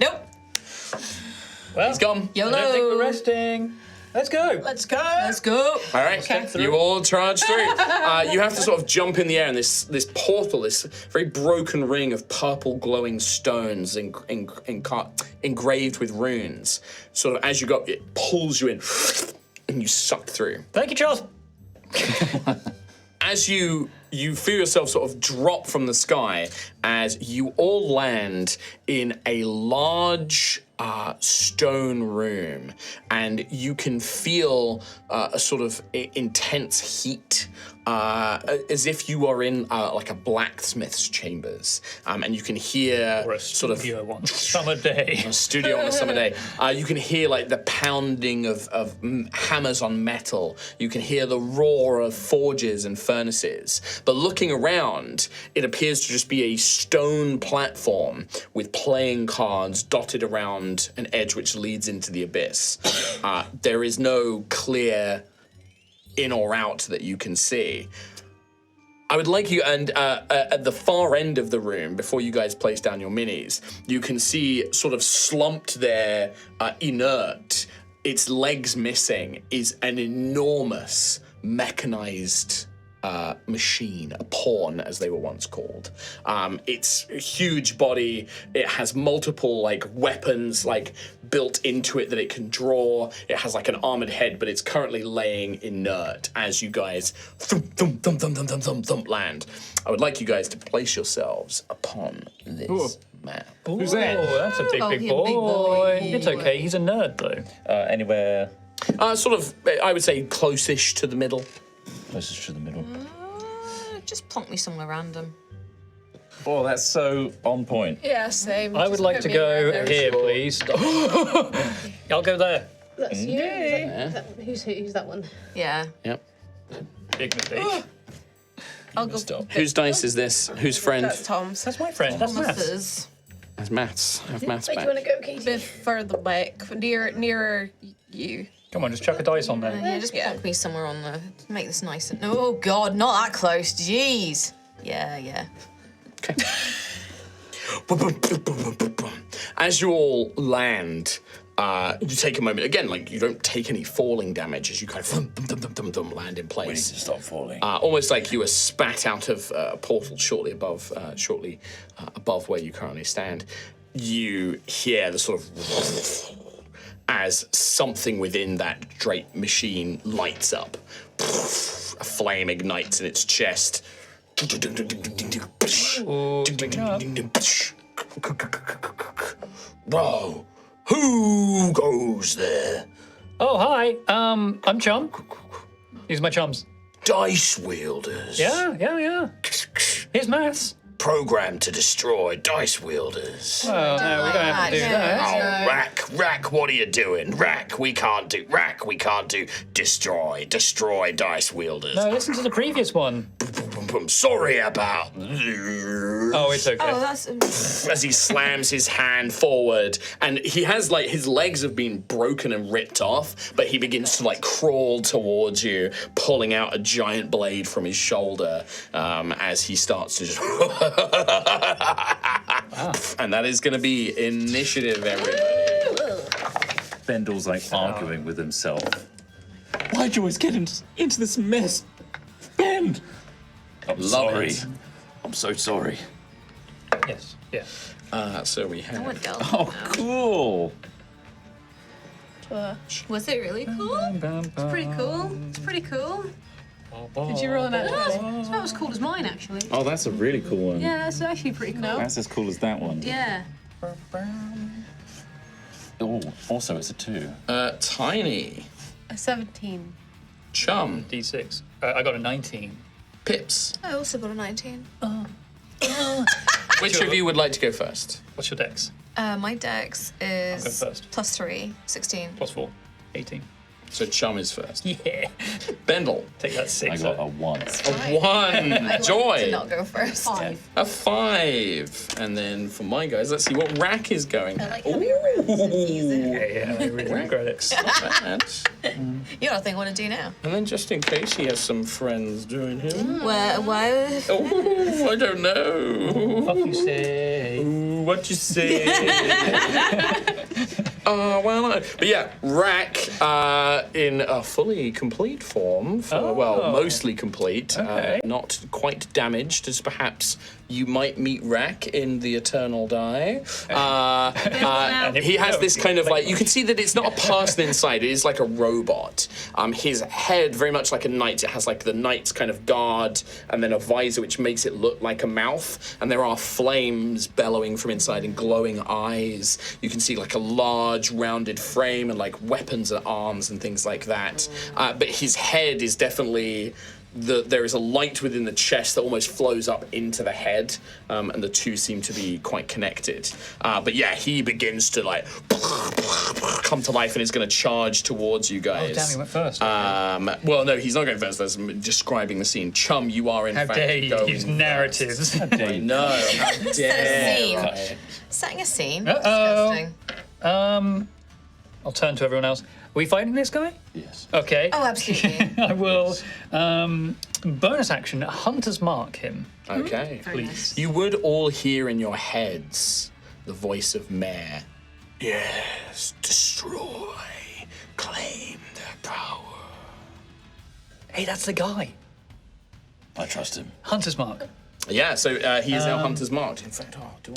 Nope. Well, He's gone. I don't think we're resting. Let's go. Let's go. Let's go. All right, you all charge through. You have to sort of jump in the air, and this portal, this very broken ring of purple glowing stones engraved with runes. Sort of as you go up, it pulls you in, and you suck through. Thank you, Charles. As you feel yourself sort of drop from the sky, as you all land in a large stone room, and you can feel a sort of intense heat as if you are in like a blacksmith's chambers, and you can hear Or a sort of studio on a summer day. a studio on a summer day. You can hear like the pounding of hammers on metal. You can hear the roar of forges and furnaces. But looking around, it appears to just be a stone platform with playing cards dotted around an edge which leads into the abyss. There is no clear in or out that you can see. I would like you, and at the far end of the room, before you guys place down your minis, you can see sort of slumped there, inert, its legs missing, is an enormous mechanized machine, a pawn as they were once called. It's a huge body. It has multiple like weapons like built into it that it can draw. It has like an armored head, but it's currently laying inert as you guys thump, thump, thump, thump, thump, thump, thump, thump, land. I would like you guys to place yourselves upon this map. Who's that? Oh, that's a big, big boy. It's okay. He's a nerd though. Anywhere Sort of, I would say close-ish to the middle. closest to the middle. Just plonk me somewhere random. Oh, that's so on point. Yeah, same. I would like to go here, please. I'll go there. That's you. Who's that one? Yeah. Yep. Big mistake. I'll go. Whose dice is this? Whose friend? That's Tom's. That's my friend. That's Matt. Thomas's. That's Matt's. I have Matt's Where back. do you want to go, Katie? A bit further back, nearer you. Come on, just chuck a dice on there. Yeah, just plonk me somewhere on the. Make this nice and. Oh God, not that close. Jeez. Yeah. Okay. As you all land, you take a moment. Again, like you don't take any falling damage as you kind of land in place. We need to stop falling. Almost like you were spat out of a portal shortly above where you currently stand. You hear the sort of as something within that drape machine lights up. A flame ignites in its chest. Bro, who goes there? Oh, hi. I'm Chum. These are my chums. Dice wielders. Yeah. Here's maths. Programmed to destroy dice wielders. Well, no, we don't have to do that. Oh, Rack, what are you doing? Rack, we can't do destroy dice wielders. No, listen to the previous one. Sorry about. Oh, it's okay. Oh, that's. As he slams his hand forward, and he has like his legs have been broken and ripped off, but he begins to like crawl towards you, pulling out a giant blade from his shoulder as he starts to just. And that is going to be initiative, everybody. Bendel's like arguing with himself. Why'd you always get into this mess? Ben! I'm sorry. it. I'm so sorry. Yes. Yeah. So we have. Oh, cool. Was it really cool? It's pretty cool. Did you roll an It's about as cool as mine, actually. Oh, that's a really cool one. Yeah, it's actually pretty cool. That's as cool as that one. Yeah. Oh, also it's a 2. Tiny. A 17. Chum. D6. I got a 19. Pips. I also got a 19. Which of you would like to go first? What's your dex? My dex is I'll go first. +3, 16. +4, 18. So Chum is first. Yeah. Bendel. Take that 6. I got a 1. A 1. I Joy. did not go first. 5. A 5. And then for my guys, let's see what Rack is going. I like having a round. Yeah, I really regret it. Bad. You got a thing I want to do now. And then just in case he has some friends join him. Why? Oh, I don't know. What you say? Ooh, what you say? But yeah, Rack in a fully complete form. Well, mostly complete. Okay. Not quite damaged, as perhaps you might meet Rack in the Eternal Die. He has this kind of like, you can see that it's not a person inside, it is like a robot. His head, very much like a knight, it has like the knight's kind of guard and then a visor which makes it look like a mouth. And there are flames bellowing from inside and glowing eyes. You can see like a large rounded frame and like weapons and arms and things like that. But his head is definitely there is a light within the chest that almost flows up into the head, and the two seem to be quite connected. But yeah, he begins to like come to life and is going to charge towards you guys. Oh, damn, he went first. Well, no, he's not going first. That's describing the scene. Chum, you are in How fact dare you going use narratives? I know. How dare I? Setting a scene. Uh-oh. Disgusting. I'll turn to everyone else. Are we fighting this guy? Yes. Okay. Oh, absolutely. I will. Bonus action, Hunter's Mark him. Okay. Please. You would all hear in your heads the voice of Mare. Yes, destroy, claim their power. Hey, that's the guy. I trust him. Hunter's Mark. Yeah, so he is now Hunter's Marked. In fact, do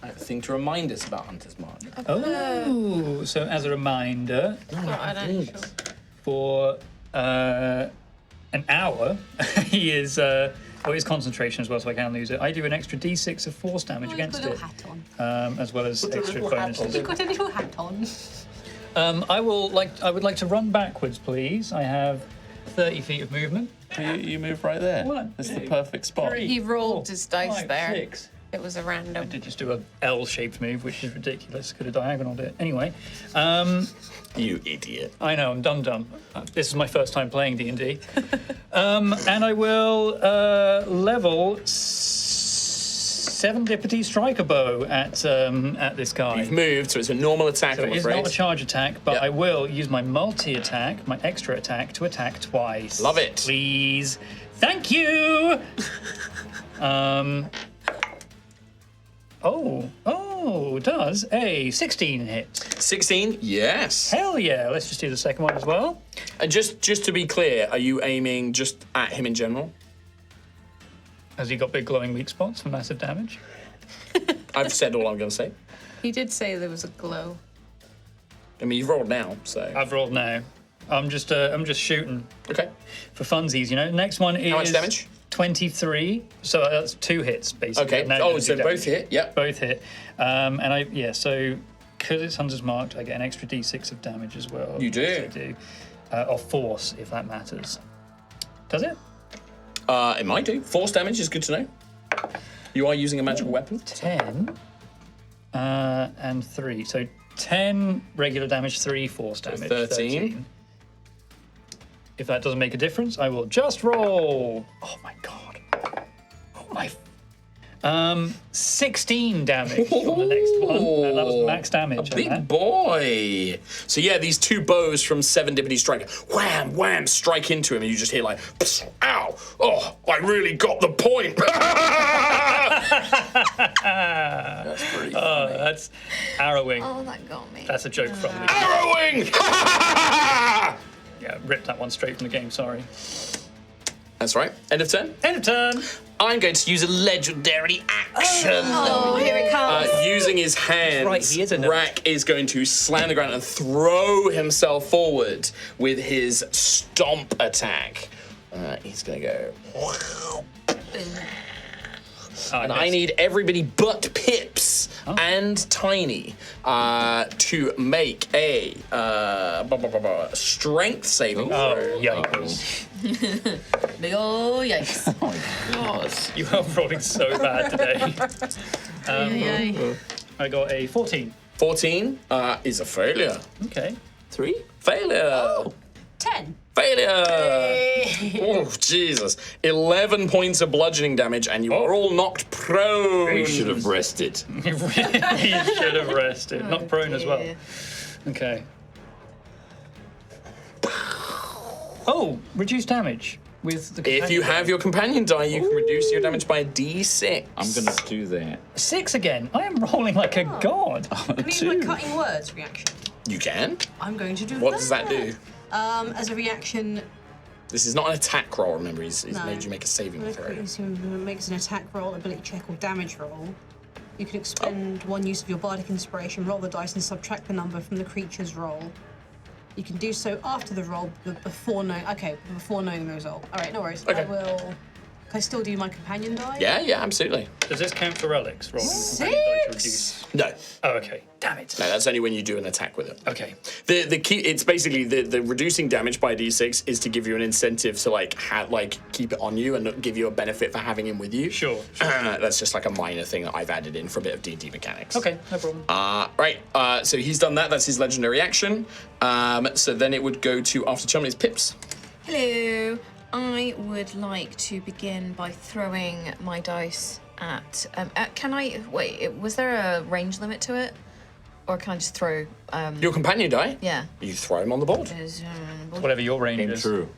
I have a thing to remind us about Hunter's Mark? Oh, so as a reminder, for an hour, he is. His concentration as well, so I can lose it. I do an extra d6 of force damage against it, as well as extra bonuses. You've got a little hat on. I would like to run backwards, please. I have 30 feet of movement. You move right there. One, That's the two, perfect spot. He rolled his dice 5, there. 6. It was a random. I did just do a L-shaped move, which is ridiculous. Could have diagonaled it. Anyway, you idiot. I know, I'm dumb. This is my first time playing D&D. And I will level Serendipity Striker Bow at this guy. You've moved, so it's a normal attack, So I'm it is afraid. not a charge attack, but I will use my multi-attack, my extra attack, to attack twice. Love it. Please. Thank you! Does a 16 hit? 16, yes. Hell yeah, let's just do the second one as well. And just to be clear, are you aiming just at him in general? Has he got big glowing weak spots for massive damage? I've said all I'm going to say. He did say there was a glow. I mean, you've rolled now, so... I've rolled now. I'm just shooting. Okay. For funsies, you know. Next one is... How much damage? 23. So that's 2 hits, basically. Okay. Now Oh, you so do both damage. hit, yep. Both hit. So because it's Hunter's Marked, I get an extra d6 of damage as well. You do. Yes, I do. Of force, if that matters. Does it? It might do. Force damage is good to know. You are using a magical weapon. 10 and 3. So 10 regular damage, 3 force damage. 13. If that doesn't make a difference, I will just roll. Oh my god. Oh my. 16 damage on the next one. And that was max damage. A big boy. So yeah, these two bows from Serendipity Striker, wham, wham, strike into him, and you just hear like, psst, ow, oh, I really got the point. That's pretty funny. That's arrowing. Oh, that got me. That's a joke from the Arrowing! Yeah, ripped that one straight from the game, sorry. That's right. End of turn. End of turn. I'm going to use a legendary action. Oh, here it comes. Using his hands, right, he is a nerd. Rack is going to slam the ground and throw himself forward with his stomp attack. He's going to go. And I need everybody but Pips and Tiny to make a strength saving throw. Oh, yikes. Big ol' yikes. Oh my god. You are rolling so bad today. I got a 14. 14 is a failure. Okay. 3? Failure. 10. Failure! Oh, Jesus. 11 points of bludgeoning damage, and you are all knocked prone. We should have rested. You really should have rested. Not prone as well. Okay. Oh, reduce damage with the If you have your companion die, you can reduce your damage by a d6. I'm going to do that. 6 again. I am rolling like a god. Can I use my cutting words reaction? You can. I'm going to do What that. does that do? As a reaction, This is not an attack roll, remember. He's No. made you make a saving throw. makes an attack roll, ability check, or damage roll. You can expend one use of your bardic inspiration, roll the dice, and subtract the number from the creature's roll. You can do so after the roll, but before knowing the result. All right, no worries. Okay. I will Can I still do my companion die? Yeah, absolutely. Does this count for relics? Roll No. Oh, okay. Damn it. No, that's only when you do an attack with it. Okay. The key, it's basically the reducing damage by d6 is to give you an incentive to like keep it on you and give you a benefit for having him with you. Sure. That's just like a minor thing that I've added in for a bit of D&D mechanics. Okay, no problem. Right. So he's done that. That's his legendary action. So then it would go to after Chumley, it's Pips. Hello. I would like to begin by throwing my dice at. Can I wait? Was there a range limit to it, or can I just throw? Your companion die? Yeah. You throw him on the board. Whatever your range is. True.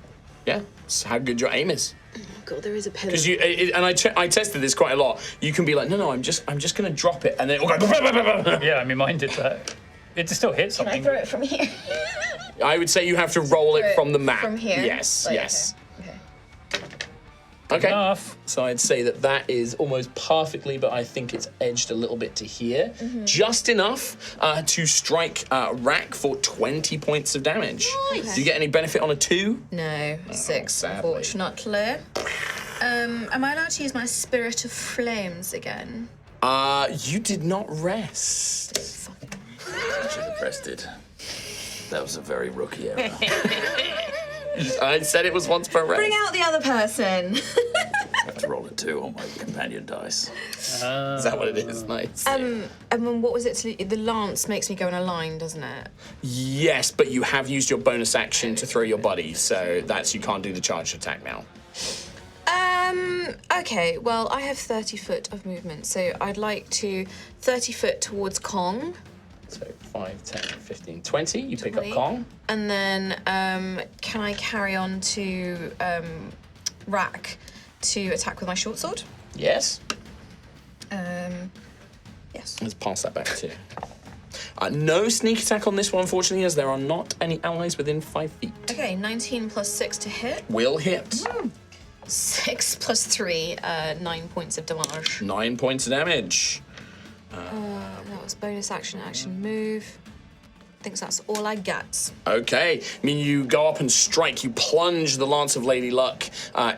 Yeah. It's how good your aim is. God, there is a pillar. Because I tested this quite a lot. You can be like, no, I'm just gonna drop it, and then it will go. Yeah, I mean, mine did that. It still hits Can I something. throw it from here? I would say you have to roll it from the map. From here? Yes. Like, Yes. Okay. Okay. Enough. So I'd say that is almost perfectly, but I think it's edged a little bit to here. Just enough to strike Rack for 20 points of damage. Nice. Do you get any benefit on a 2? No, 6, sadly. unfortunately. Am I allowed to use my Spirit of Flames again? You did not rest. I should have rested. That was a very rookie error. I said it was once per rest. Bring out the other person. I have to roll a 2 on my companion dice. Is that what it is? Nice. And then what was it? The lance makes me go in a line, doesn't it? Yes, but you have used your bonus action to throw your buddy, so you can't do the charged attack now. Okay, well, I have 30 foot of movement, so I'd like to 30 foot towards Kong. So 5, 10, 15, 20. You pick up 20. Kong. And then can I carry on to Rack to attack with my short sword? Yes. Yes. Let's pass that back to you. No sneak attack on this one, unfortunately, as there are not any allies within 5 feet. Okay, 19 plus 6 to hit. Will hit. 6 plus 3, 9 points of damage. 9 points of damage. That was bonus action, move. I think that's all I got. Okay. I mean, you go up and strike. You plunge the Lance of Lady Luck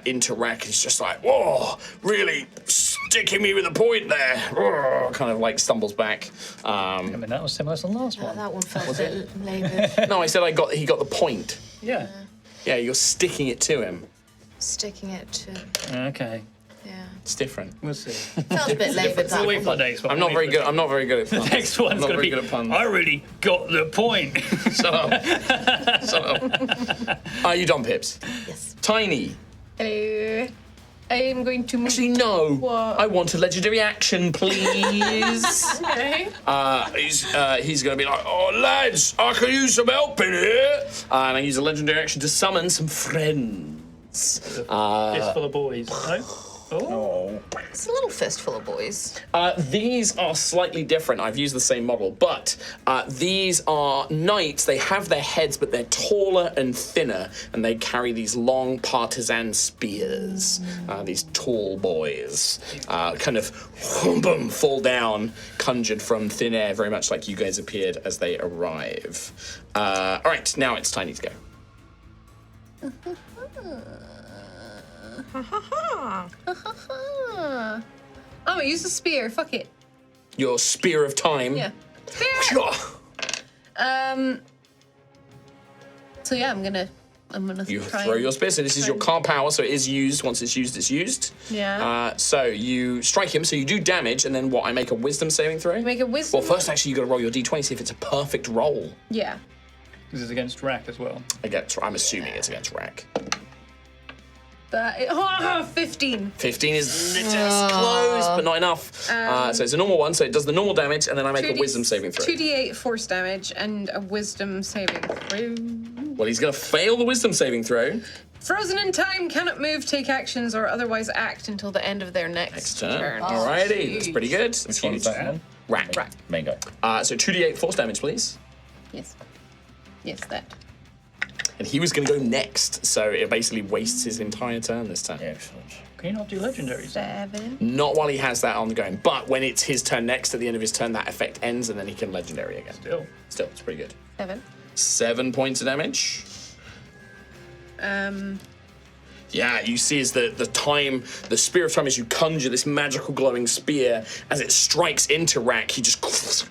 into Rack. It's just like, whoa, really sticking me with a point there. Whoa, kind of like stumbles back. I mean, that was similar to the last one. That one felt a bit laboured. No, I said he got the point. Yeah. Yeah, you're sticking it to him. Sticking it to. Okay. Yeah. It's different. We'll see. Felt a bit laboured. We'll wait for the next one. I'm not very good. I'm not very good at puns. The next one's I'm not going to very be. good at puns. I really got the point. Shut up. Shut up. Are you done, Pips? Yes. Tiny. Hello. I am going to move. Actually, no. What? I want a legendary action, please. Okay. He's going to be like, oh, lads, I could use some help in here. And I use a legendary action to summon some friends. Fistful of boys. No? Oh. It's a little fistful of boys. These are slightly different. I've used the same model, but these are knights. They have their heads, but they're taller and thinner, and they carry these long partisan spears. These tall boys kind of boom, fall down, conjured from thin air, very much like you guys appeared as they arrive. All right, now it's Tiny to go. I'm gonna use the spear. Fuck it. Your spear of time. Yeah. Spear. So yeah, I'm gonna You try throw and- your spear. So this is your car power. So it is used. Once it's used, it's used. Yeah. So you strike him. So you do damage, and then what? I make a wisdom saving throw. Make a wisdom. Well, first actually you got to roll your d20. See if it's a perfect roll. Yeah. This is against Rack as well. I'm assuming it's against Rack. 15. 15 is just close, but not enough. So it's a normal one. So it does the normal damage, and then I make a wisdom saving throw. 2d8 force damage and a wisdom saving throw. Well, he's going to fail the wisdom saving throw. Frozen in time, cannot move, take actions, or otherwise act until the end of their next turn. Alrighty, that's pretty good. That's Which one's huge. that one? Rack. Main guy. So 2d8 force damage, please. Yes. Yes, that. And he was going to go next, so it basically wastes his entire turn this turn. Excellent. Can you not do legendaries? 7. Not while he has that on the going, but when it's his turn next, at the end of his turn, that effect ends, and then he can legendary again. Still, it's pretty good. 7. 7 points of damage. Yeah, you see as the spear of time, as you conjure this magical glowing spear, as it strikes into Rack, he just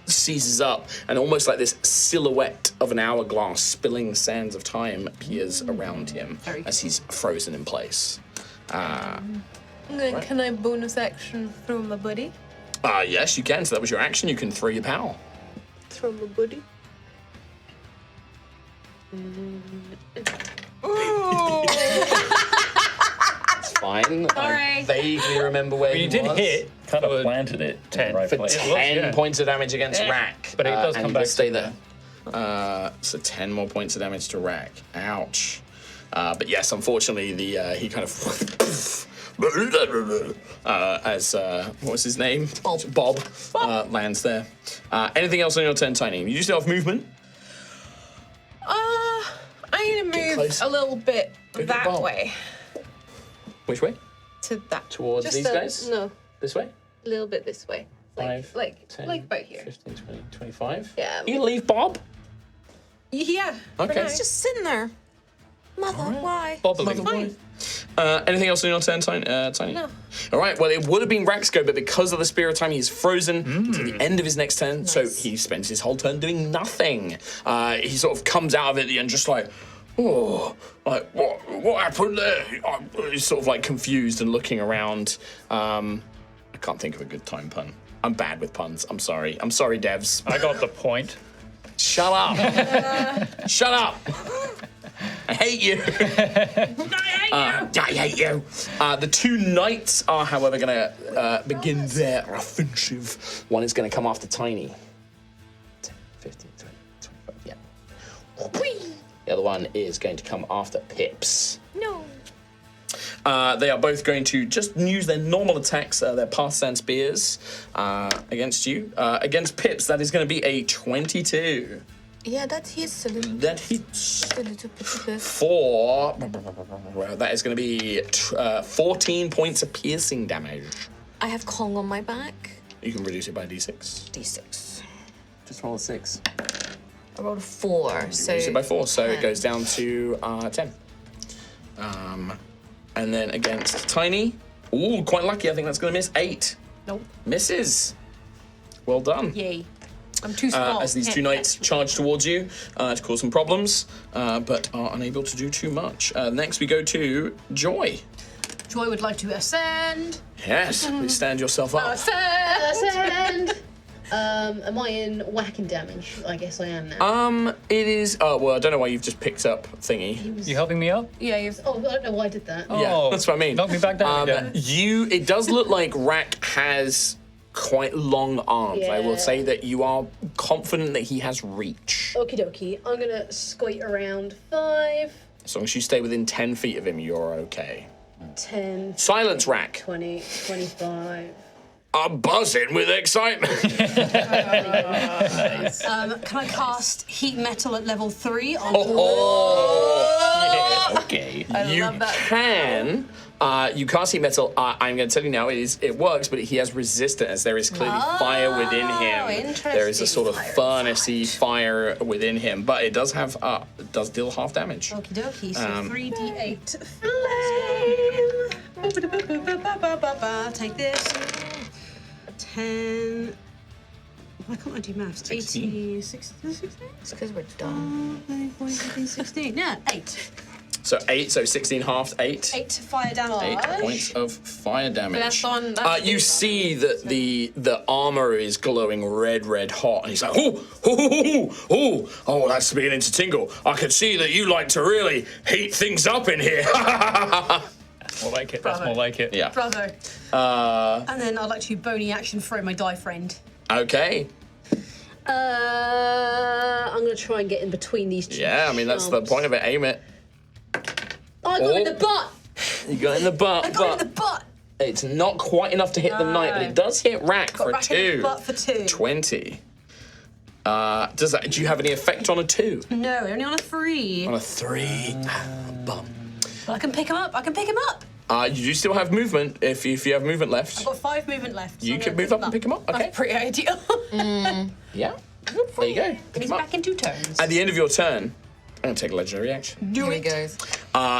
seizes up, and almost like this silhouette of an hourglass spilling sands of time appears around him as he's frozen in place. Can I bonus action throw my buddy? Yes, you can. So that was your action. You can throw your pal. Throw my buddy. It's fine. I vaguely remember where You did hit. Kind of planted it 10 in the right for place. 10 points of damage against Rack. But it does and come he back will stay to there. So 10 more points of damage to Rack. Ouch. But yes, unfortunately, he kind of as what was his name? Bob lands there. Anything else on your turn, Tiny? You still have movement. I'm gonna move a little bit that way. Which way? To that. Towards Just these guys? No, This way? a little bit this way. 5, Like 10, about here. 15, 20, 25. Yeah. You gonna leave Bob? Yeah. Okay. It's Just sitting there. Mother, why? Bob will leave. Anything else on your turn, Tiny? No. All right, well, it would have been Rack's go, but because of the Spear of Time, he's frozen to the end of his next turn, so he spends his whole turn doing nothing. He sort of comes out of it at the end just like, oh, like, what happened there? He's sort of like confused and looking around. I can't think of a good time pun. I'm bad with puns. I'm sorry. I'm sorry, devs. I got the point. Shut up. Shut up. I hate you. I hate you. The two knights are, however, going to begin their offensive. One is going to come after Tiny. 10, 15, 20, 25, yeah. The other one is going to come after Pips. No. They are both going to just use their normal attacks, their Pathsan spears, against you. Against Pips, that is going to be a 22. Yeah, that hits a little. That hits A little bit. for... That is going to be 14 points of piercing damage. I have Kong on my back. You can reduce it by d6. D6. Just roll a 6. I rolled a 4, so. Reduce it by 4, so it 10. goes down to 10. And then against Tiny, ooh, quite lucky. I think that's going to miss 8. Nope. Misses. Well done. Yay. I'm too small. As these Can't two knights catch me. charge towards you to cause some problems, but are unable to do too much. Next, we go to Joy. Joy would like to ascend. Yes, please stand yourself up. Ascend. Am I in whacking damage? I guess I am now. It is. Oh well, I don't know why you've just picked up thingy. You helping me up? Yeah, you've. Oh, I don't know why I did that. Yeah, that's what I mean. Knock me back down again. It does look like Rack has quite long arms. I will Yeah. say that you are confident that he has reach. Okie dokie. I'm gonna squeak around 5, As long as you stay within 10 feet of him, you're okay. 10, Silence, Rack. 20, 25. I'm buzzing with excitement. Can I cast heat metal at level 3 on Okay. You can. You cast heat metal. I'm going to tell you now, it works, but he has resistance. There is clearly fire within him. There is a sort of furnace-y fire within him, but it does have it does deal half damage. Okie dokie, so 3d8 flame. Take this. 10. Why can't I do maths? 18, 16, 16? It's because we're dumb. 15, 16. Yeah, 8. So 8, so 16 halved, 8. 8 fire damage. 8 points of fire damage. That's on. That's You see that the armor is glowing red hot, and he's like, oh, that's beginning to tingle. I can see that you like to really heat things up in here. More like it. That's more like it. Yeah. Bravo. And then I'd like to bony action throw my die friend. Okay. I'm going to try and get in between these two. Yeah, I mean, that's the point of it. Aim it. Oh, I got in the butt. You got in the butt. I got in the butt. It's not quite enough to hit the knight, but it does hit Rack Got for a Rack in 2. the butt for 2. 20. Do you have any effect on a 2? No, only on a 3. On a 3. Bum. But I can pick him up. You do still have movement if you have movement left. I've got 5 movement left. So You I'm can gonna move up and pick him up. Okay. That's pretty ideal. Yeah. There you go. Pick He's him up. back in 2 turns. At the end of your turn, going to take a legendary action. Here he goes.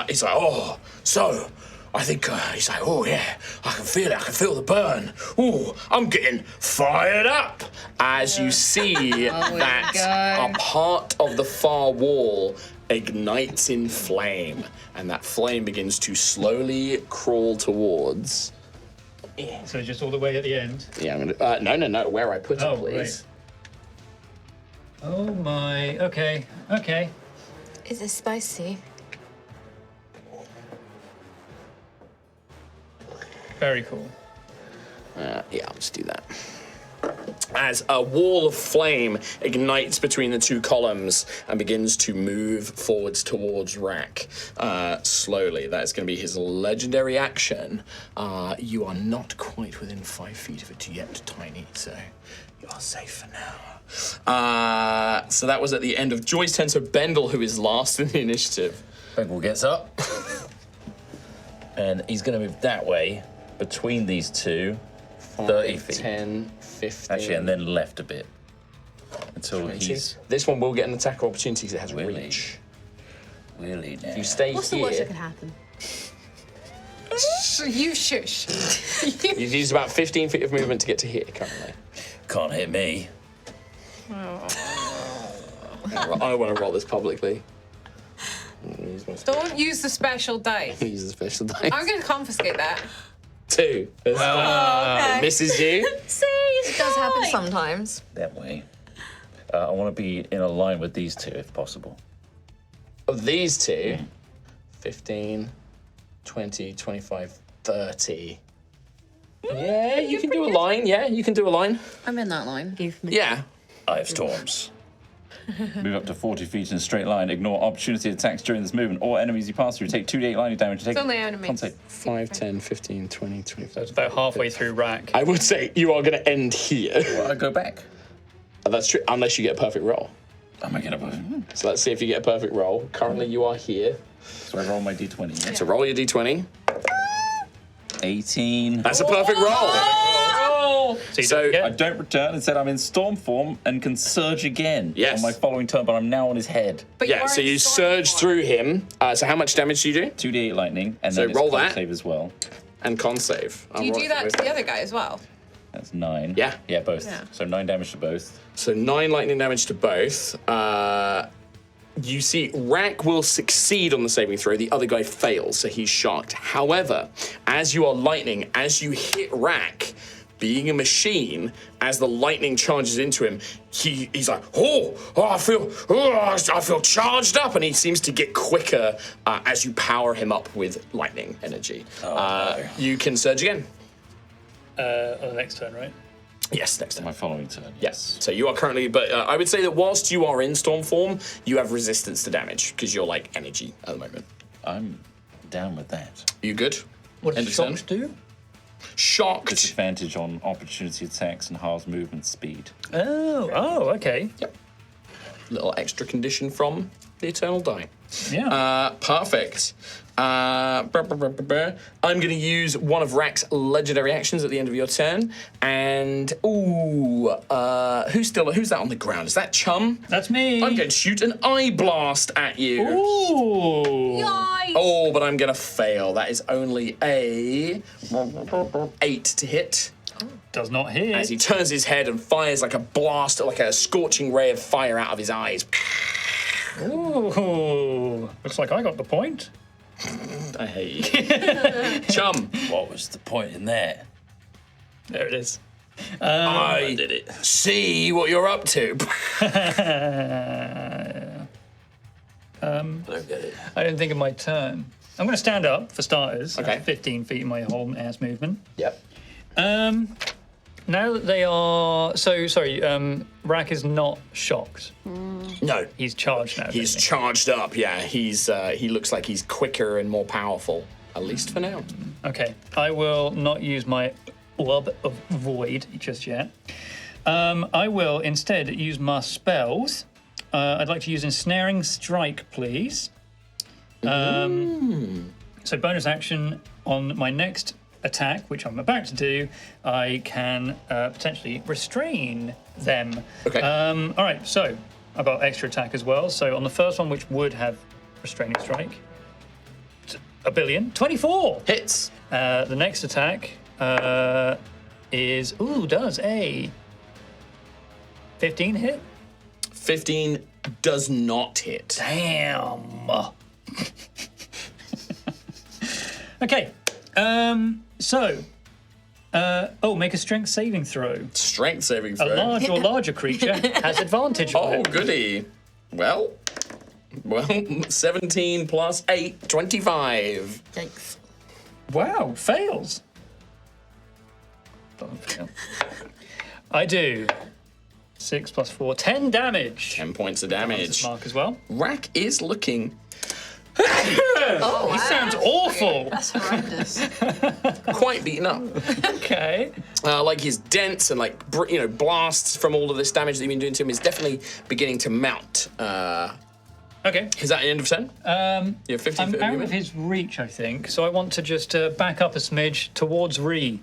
He's like, oh, so I think he's like, oh yeah, I can feel it. I can feel the burn. Oh, I'm getting fired up. As you see that a part of the far wall ignites in flame, and that flame begins to slowly crawl towards. So just all the way at the end. Yeah, I'm gonna. No. Where I put it, please. Right. Oh my. Okay. Is it spicy? Very cool. Yeah, I'll just do that. As a wall of flame ignites between the two columns and begins to move forwards towards Rack slowly. That is going to be his legendary action. You are not quite within 5 feet of it yet, Tiny, so you are safe for now. So that was at the end of Joy's turn. So Bendel, who is last in the initiative. Bendel gets up. And he's going to move that way between these two. 30 feet. 10, 15. Actually, and then left a bit. Until 20. he's... This one will get an attack of opportunity because it has Really? reach. Really now. If you stay What's here... the worst that could happen? You shush. You've used about 15 feet of movement to get to here currently. Can't hit me. I want to roll this publicly. Don't use the special dice. Use the special dice. I'm going to confiscate that. 2. okay. Misses you. See, it does happen sometimes. That way. I want to be in a line with these two, if possible. Of these two, 15, 20, 25, 30. Yeah, you can do a line. Yeah, you can do a line. I'm in that line. Yeah. I have storms. Move up to 40 feet in a straight line. Ignore opportunity attacks during this movement. All enemies you pass through take 2d8 lightning damage. It's only enemies. 5, 10, 15, 20, 25. It's about halfway through Rack. I would say you are going to end here. Well, I go back. That's true, unless you get a perfect roll. I'm making a perfect. So let's see if you get a perfect roll. Currently, you are here. So I roll my d20. Yeah? So roll your d20. 18. That's a perfect roll. So I don't return. Instead, I'm in storm form and can surge again Yes. on my following turn, but I'm now on his head. But Yeah, are so in you storm surge form. through him. So how much damage do you do? 2d8 lightning, and So then it's roll con that. save as well. And con save. Do you do that to the other guy as well? That's 9. Yeah. Yeah, both. Yeah. So 9 damage to both. So 9 lightning damage to both. You see, Rack will succeed on the saving throw. The other guy fails, so he's shocked. However, as you are lightning, as you hit Rack, being a machine, as the lightning charges into him, he's like, I feel charged up, and he seems to get quicker as you power him up with lightning energy. You can surge again. on the next turn, right? Yes, next time. My following turn. Yes. So you are currently, but I would say that whilst you are in storm form, you have resistance to damage because you're like energy at the moment. I'm down with that. You good? What End does of turn? shocks do? Shocked. Disadvantage on opportunity attacks and halves movement speed. Oh, okay. Yep. Little extra condition from the Eternal Die. Yeah. Perfect. I'm going to use one of Rack's legendary actions at the end of your turn. And, who's that on the ground? Is that Chum? That's me. I'm going to shoot an eye blast at you. Ooh. Oh, but I'm going to fail. That is only a 8 to hit. Does not hit. As he turns his head and fires like a blast, like a scorching ray of fire out of his eyes. Ooh. Looks like I got the point. I hate you. Chum. What was the point in that? There it is. I did it. See what you're up to. I don't get it. I didn't think of my turn. I'm going to stand up for starters. Okay. 15 feet in my whole ass movement. Yep. Now that they are Rack is not shocked. No. He's charged now. He's isn't he? charged up, yeah. He looks like he's quicker and more powerful. At least for now. Okay. I will not use my Orb of Void just yet. I will instead use my spells. I'd like to use Ensnaring Strike, please. So bonus action on my next attack, which I'm about to do, I can potentially restrain them. Okay. All right, so I've got extra attack as well. So on the first one, which would have restraining strike, a billion, 24 hits. The next attack does a 15 hit. 15 does not hit. Damn. Okay. Make a strength saving throw. Strength saving throw. A large or larger creature has advantage on Oh, it. goody. Well, 17 plus 8, 25. Yikes. Wow, fails. Doesn't fail. I do. 6 plus 4, 10 damage. 10 points of That's damage. Mark as well. Rack is looking Oh, He sounds awful. That's horrendous. quite beaten up. Okay. Like his dents and blasts from all of this damage that you've been doing to him is definitely beginning to mount. Okay. Is that the end of turn? You have 50 I'm foot out movement? of his reach, I think, so I want to just back up a smidge towards Ree.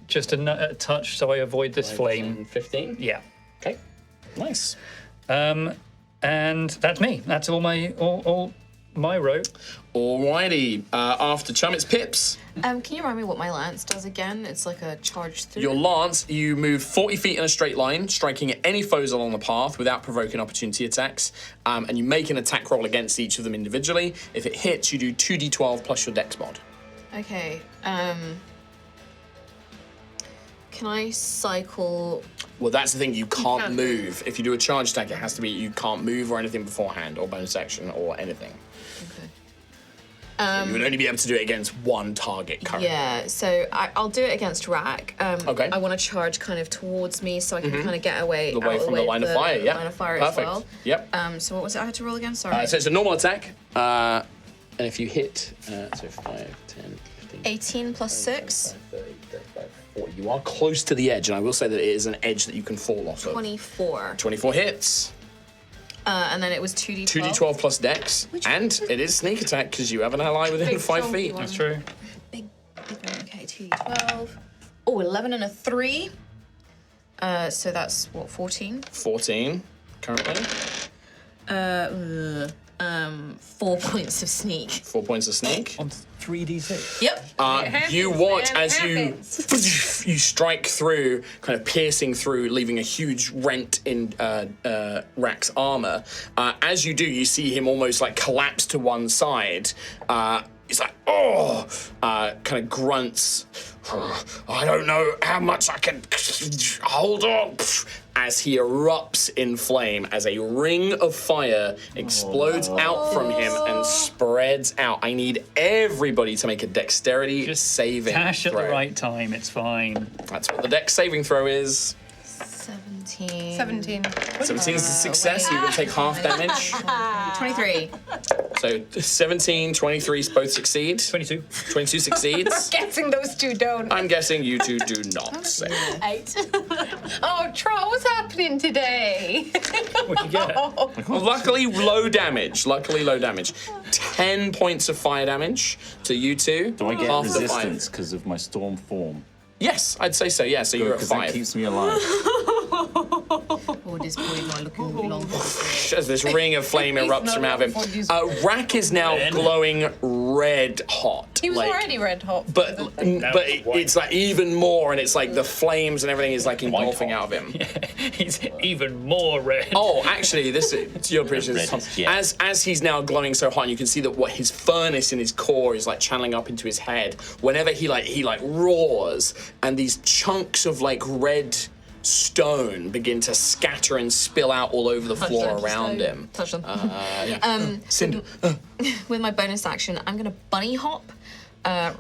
Just a touch so I avoid this flame. 15? Yeah. Okay. Nice. And that's me. That's all my rope. Alrighty. After Chum, it's Pips. Can you remind me what my lance does again? It's like a charge through. Your lance, you move 40 feet in a straight line, striking at any foes along the path without provoking opportunity attacks. And you make an attack roll against each of them individually. If it hits, you do 2d12 plus your dex mod. Okay. Can I cycle? Well, that's the thing, you can't move. If you do a charge attack, it has to be you can't move or anything beforehand, or bonus action, or anything. Okay. You would only be able to do it against one target currently. Yeah, so I'll do it against Rack. Okay. I want to charge kind of towards me so I can kind of get away Away from the line of fire, yeah. line of fire Perfect. as well. Yep. So what was it I had to roll again? Sorry. So it's a normal attack, and if you hit, so 5, 10, 15... 18 plus 6. 30, 35, 40. You are close to the edge, and I will say that it is an edge that you can fall off of. 24. 24 hits. And then it was 2d12. 2d12 plus dex, and it is sneak attack because you have an ally within 5 feet. That's true. Big one. Okay, 2d12. Oh, 11 and a 3. So that's what, 14? 14 currently. 4 points of sneak. 4 points of sneak. On 3d6. Yep. You watch as you strike through, kind of piercing through, leaving a huge rent in Rack's armor. As you do, you see him almost like collapse to one side. He's like, kind of grunts. I don't know how much I can hold on. As he erupts in flame, as a ring of fire explodes out from him and spreads out. I need everybody to make a dexterity saving Dash at throw. the right time, it's fine. That's what the dex saving throw is. 17. 17. 17 is a success, so you're going to take half damage. 23. So 17, 23 both succeed. 22. 22 succeeds. Guessing those two don't. I'm guessing you two do not. So. 8. Oh, Troll, what's happening today? What'd you get? Well, luckily low damage. 10 points of fire damage to you two. Do I get Half the fire. resistance because of my storm form? Yes, I'd say so. Yeah, so you're at Because that 5. keeps me alive. Oh, this boy not looking long. As this ring of flame erupts from out of him. Rack is now glowing red hot. He was already red hot. But it's like even more, and it's like the flames and everything is like engulfing out of him. He's even more red. Oh, actually, this is your prediction. As he's now glowing so hot, and you can see that what his furnace in his core is like channeling up into his head. Whenever he roars, and these chunks of like red stone begin to scatter and spill out all over the floor around him. Touch them. Cinder. With my bonus action, I'm going to bunny hop.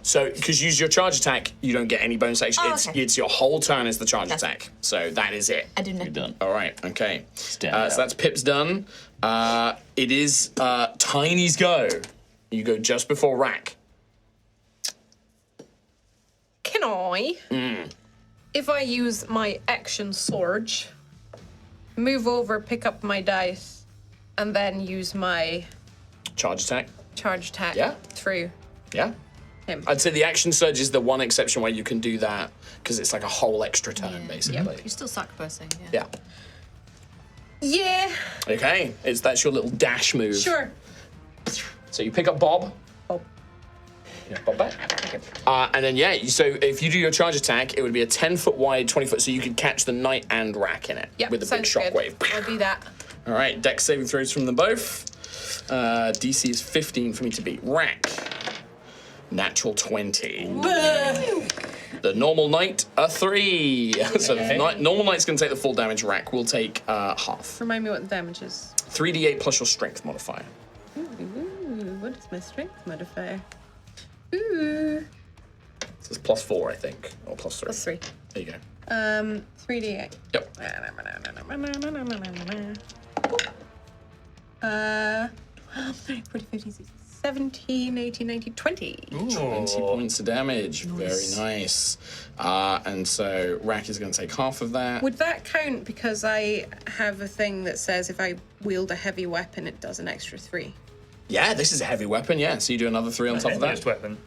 So, because you use your charge attack, you don't get any bonus action. Oh, it's, okay. it's your whole turn as the charge attack. So that is it. I did You're not. done. All right. Okay. Stand So that's Pip's done. It is Tiny's go. You go just before Rack. Can I, if I use my action surge, move over, pick up my dice, and then use my Charge attack. charge attack Yeah. through Yeah. him? I'd say the action surge is the one exception where you can do that because it's like a whole extra turn, basically. You're still sacrificing. Yeah. Yeah. Yeah. Okay, that's your little dash move. Sure. So you pick up Bob. Yeah, Bob back. Okay. And then so if you do your charge attack, it would be a 10-foot wide, 20-foot, so you could catch the knight and Rack in it with a big shockwave. I'll do that. All right, dex saving throws from them both. DC is 15 for me to beat. Rack, natural 20. The normal knight, a 3. So normal knight's going to take the full damage. Rack will take half. Remind me what the damage is. 3d8 plus your strength modifier. Ooh, what is my strength modifier? Ooh. So it's +4, I think, or +3. +3. There you go. 3d8. Yep. 40, 50, 60, 17, 18, 19, 20. 20 points of damage. Nice. Very nice. And so Rack is going to take half of that. Would that count because I have a thing that says if I wield a heavy weapon, it does an extra 3? Yeah, this is a heavy weapon, yeah. So you do another 3 on top of that. Heaviest weapon.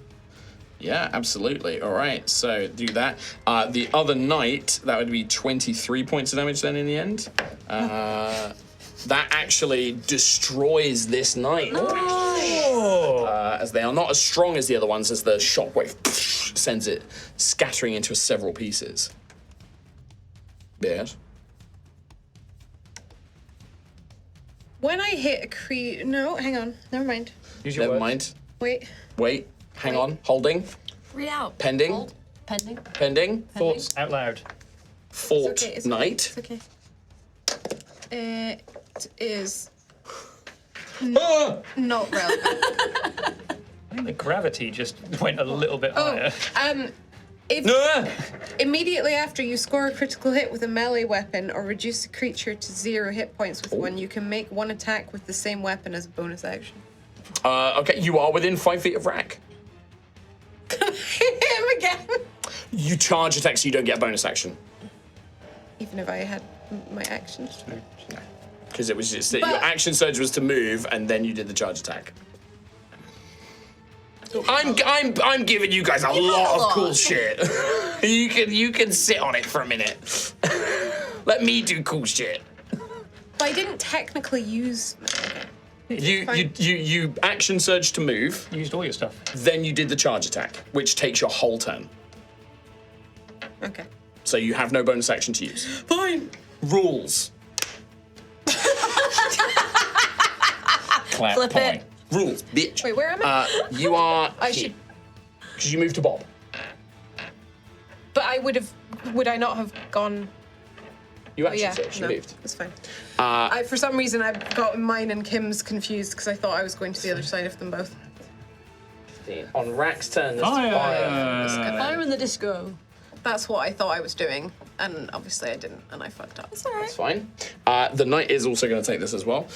Yeah, absolutely. All right, so do that. The other knight, that would be 23 points of damage then in the end. That actually destroys this knight. As they are not as strong as the other ones, as the shockwave sends it scattering into several pieces. Yes. When I hit a no, hang on. Never mind. Never mind. Wait. Hang on. Holding. Read out. Pending. Hold. Pending. Pending. Thoughts? Out loud. Fort It's knight. okay. It is Ah! not relevant. I think the gravity just went a little bit higher. If immediately after you score a critical hit with a melee weapon or reduce a creature to 0 hit points with one, you can make one attack with the same weapon as a bonus action. Okay, you are within 5 feet of Rack. Can I hit him again? You charge attack, so you don't get a bonus action. Even if I had my action. Because it was just that your action surge was to move, and then you did the charge attack. I'm giving you guys a lot of cool shit. you can sit on it for a minute. Let me do cool shit. But I didn't technically use. You action surge to move. You used all your stuff. Then you did the charge attack, which takes your whole turn. Okay. So you have no bonus action to use. Fine. Rules. Clap Flip point. it. Rules, bitch. Wait, where am I? You are. I should. Because you moved to Bob. But I would have. Would I not have gone? You action yeah, surge. no, You moved. That's fine. For some reason, I got mine and Kim's confused because I thought I was going to the other side of them both. On Rack's turn, there's Fire. Fire in the disco. That's what I thought I was doing, and obviously I didn't, and I fucked up. That's fine. The knight is also going to take this as well.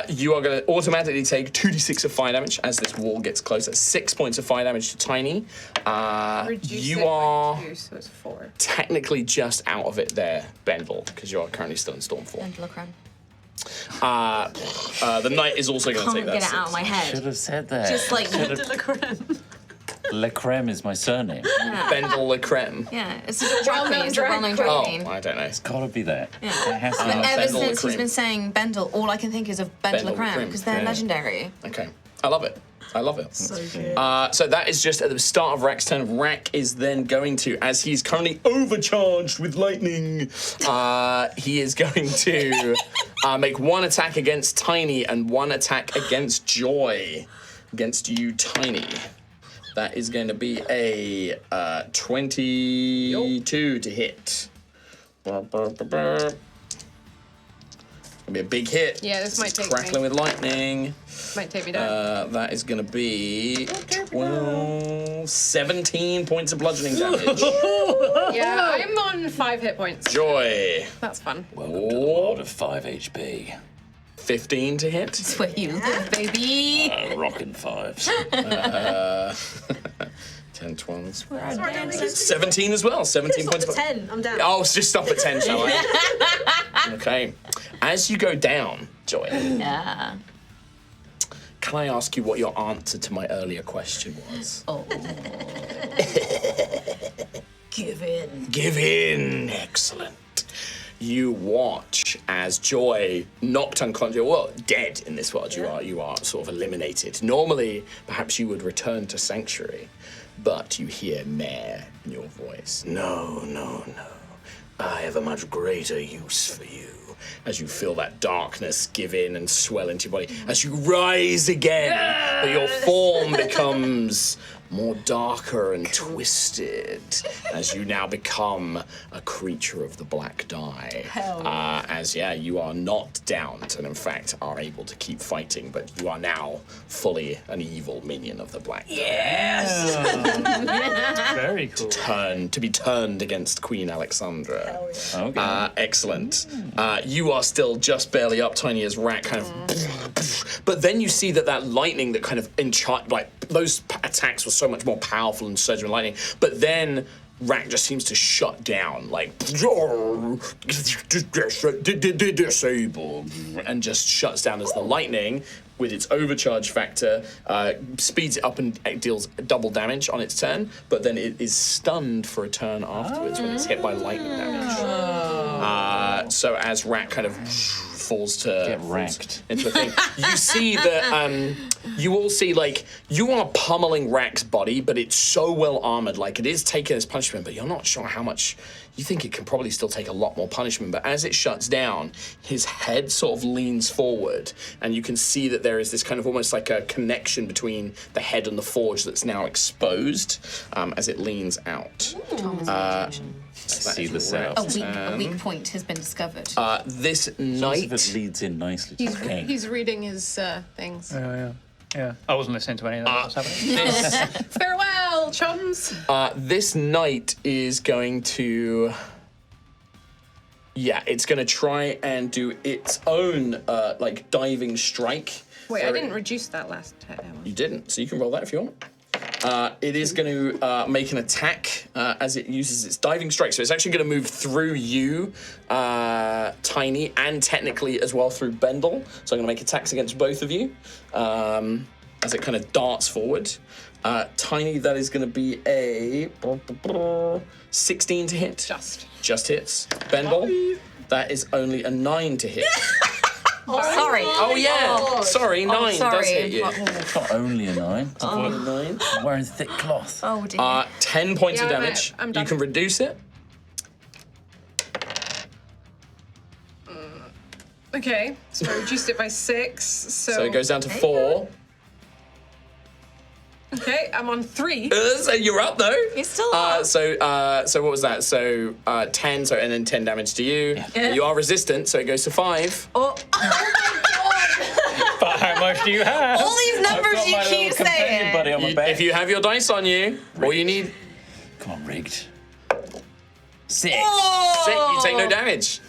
You are going to automatically take 2d6 of fire damage as this wall gets closer. 6 points of fire damage to Tiny. Reduce You it by are 2, so it's 4. technically just out of it there, Bendel, because you are currently still in Stormfall. Bendel creme. The knight is also going to take Can't that. get it out of my head. Should have said that. Just like Le Creme is my surname. Bendel Le Creme. yeah, it's a drag queen. It's a well-known drag Oh, queen. I don't know. It's gotta be that. Yeah. It has to But be. ever Bendel since Creme. he's been saying Bendel, all I can think is of Bendel Bendel creme Creme, because they're yeah. legendary. Okay. I love it. I love it. So good. So that is just at the start of Rack's turn. Rack is then going to, as he's currently overcharged with lightning, he is going to make one attack against Tiny and one attack against Joy. Against you, Tiny. That is going to be a 22 to hit. It's going to be a big hit. Yeah, this might take Crackling me. with lightning. Might take me down. That is going to be 17 points of bludgeoning damage. Yeah, I'm on 5 hit points. Joy. That's fun. Welcome to the world of 5 HP. 15 to hit. That's where you live, baby. Rockin' 5s. 10, 12. 17 17 as well. 17 points. 10. I'm down. Oh, just stop at 10, shall I? Okay. As you go down, Joy, Yeah. can I ask you what your answer to my earlier question was? Oh. Give in. Give in. Excellent. you watch as Joy, knocked unconscious, well, dead in this world, you are sort of eliminated. Normally, perhaps you would return to Sanctuary, but you hear Mare in your voice. No. I have a much greater use for you. As you feel that darkness give in and swell into your body, as you rise again, but your form becomes more darker and twisted as you now become a creature of the black dye. As you are not downed and in fact are able to keep fighting, but you are now fully an evil minion of the black dye. Yes! Very cool. To be turned against Queen Alexandra. Okay. Excellent. You are still just barely up, Tiny as Rat kind of. But then you see that lightning that kind of those attacks were so much more powerful and surging lightning. But then Rat just seems to shut down, like disabled, and just shuts down as the lightning, with its overcharge factor, speeds it up and deals double damage on its turn, but then it is stunned for a turn afterwards when it's hit by lightning damage. So as Rat kind of falls to into the thing, you see that you all see you are pummeling Rak's body, but it's so well armored, it is taking its punishment, but you're not sure how much. You think it can probably still take a lot more punishment, but as it shuts down, his head sort of leans forward, and you can see that there is this kind of almost like a connection between the head and the forge that's now exposed as it leans out. See the setup. A weak point has been discovered. This night it leads in nicely. He's reading his things. Yeah, I wasn't listening to any of that. What's happening? Farewell, chums. This knight is going to. Yeah, it's going to try and do its own diving strike. Wait, I didn't reduce that last time. You didn't, so you can roll that if you want. It is going to make an attack as it uses its diving strike. So it's actually going to move through you, Tiny, and technically as well through Bendel. So I'm going to make attacks against both of you as it kind of darts forward. Tiny, that is going to be a 16 to hit. Just hits. Bendel, that is only a 9 to hit. Sorry. Oh yeah. Sorry, 9 does hit you. It's not only a 9. It's only a 9. I'm wearing thick cloth. Oh dear. 10 points of damage. I'm done. You can reduce it. Okay, so I reduced it by 6. So it goes down to 4. Okay, I'm on 3. So you're up though. You're still up. So what was that? So 10. So and then 10 damage to you. Yeah. You are resistant, so it goes to 5. Oh. But how much do you have? All these numbers you keep saying. Buddy on my back. If you have your dice on you, all you need. Come on, rigged. 6. Oh. 6. You take no damage.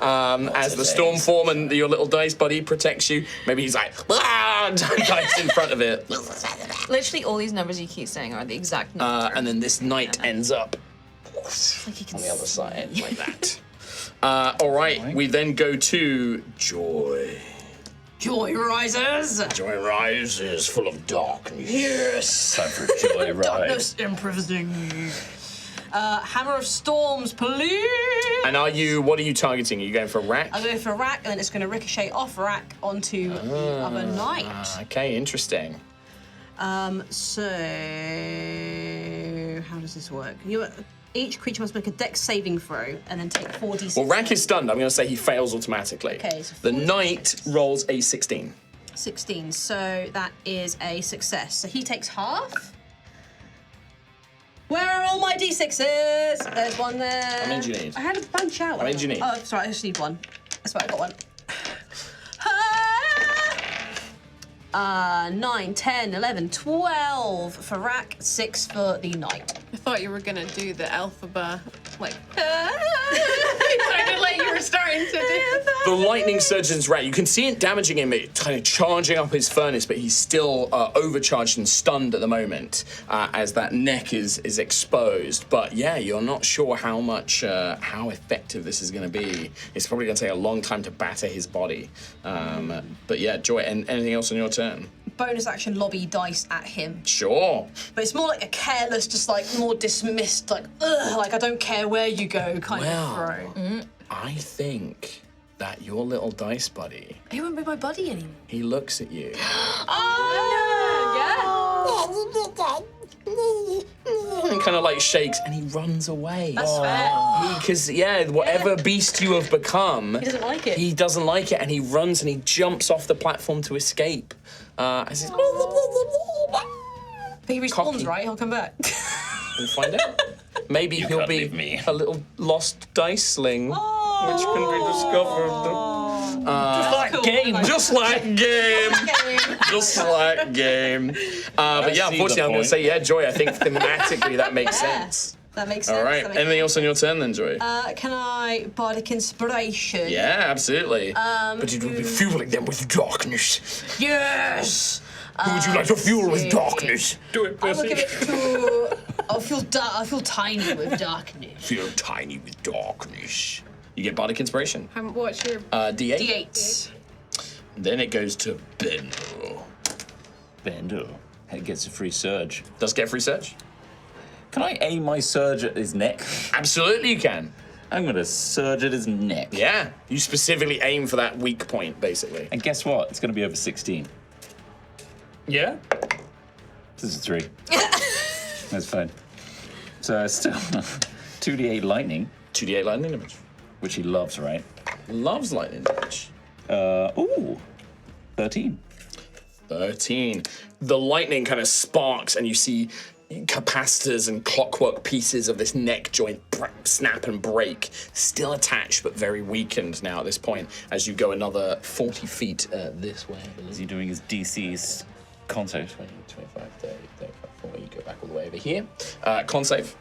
As the storm form and your little dice buddy protects you. Maybe he's like, dice in front of it. Literally all these numbers you keep saying are the exact numbers. And then this knight ends up like you can on the other side, like that. All right, we then go to Joy. Joy rises. Joy rises, full of darkness. Yes. Time for a joy ride. Darkness imprising. Hammer of Storms, please. And what are you targeting? Are you going for Rak? I'm going for Rak, and then it's going to ricochet off Rak onto the other knight. Okay, interesting. So how does this work? Each creature must make a dex saving throw and then take 4d6. Well, Rak is stunned. I'm going to say he fails automatically. Okay, so the knight rolls a 16. 16, so that is a success. So he takes half. Where are all my d6s? There's one there. How many do you need? I had a bunch out. How many do you need? Oh, sorry, I just need one. That's why I got one. 9, 10, 11, 12 for Rak, 6 for the knight. I thought you were gonna do the alphabet, it sounded like you were starting to do The lightning surges Rat. You can see it damaging him, it kind of charging up his furnace, but he's still overcharged and stunned at the moment as that neck is exposed. But yeah, you're not sure how how effective this is going to be. It's probably going to take a long time to batter his body. But yeah, Joy, and anything else on your turn? Bonus action lobby dice at him. Sure. But it's more like a careless, just more dismissed, ugh, I don't care where you go kind of throw. I think that your little dice buddy, He won't be my buddy anymore. he looks at you. And kind of like shakes and he runs away. That's fair. Because, whatever beast you have become, He doesn't like it. He doesn't like it and he runs and he jumps off the platform to escape. As he's... But he respawns, Cocky. right? He'll come back. We'll find out. Maybe he'll can't be leave me. a little lost dice sling, which can be discovered. Game. Just like game. Just like game. But yeah, see unfortunately, the I'm going to point. say, Joy, I think thematically that makes sense. That makes sense. All right. That makes Anything else on your turn then, Joy? Can I bardic inspiration? Yeah, absolutely. But it will be fueling them with darkness. Yes. Who would you like to fuel with darkness? Do it, I will Percy. give it to. I'll feel tiny with darkness. Feel tiny with darkness. You get bardic inspiration. What's your D8. D8. Then it goes to Bendo. Bendo. It gets a free surge. Does get a free surge? Can I aim my surge at his neck? Absolutely, you can. I'm going to surge at his neck. Yeah, you specifically aim for that weak point, basically. And guess what? It's going to be over 16. Yeah? This is 3. That's fine. So still 2d8 lightning, 2d8 lightning damage. which he loves, right? Loves lightning damage. 13. 13. The lightning kind of sparks, and you see capacitors and clockwork pieces of this neck joint snap and break. Still attached, but very weakened now at this point, as you go another 40 feet this way. Is he doing his DC's con save? 20, 25, 30, 35, 40. You go back all the way over here. Con save.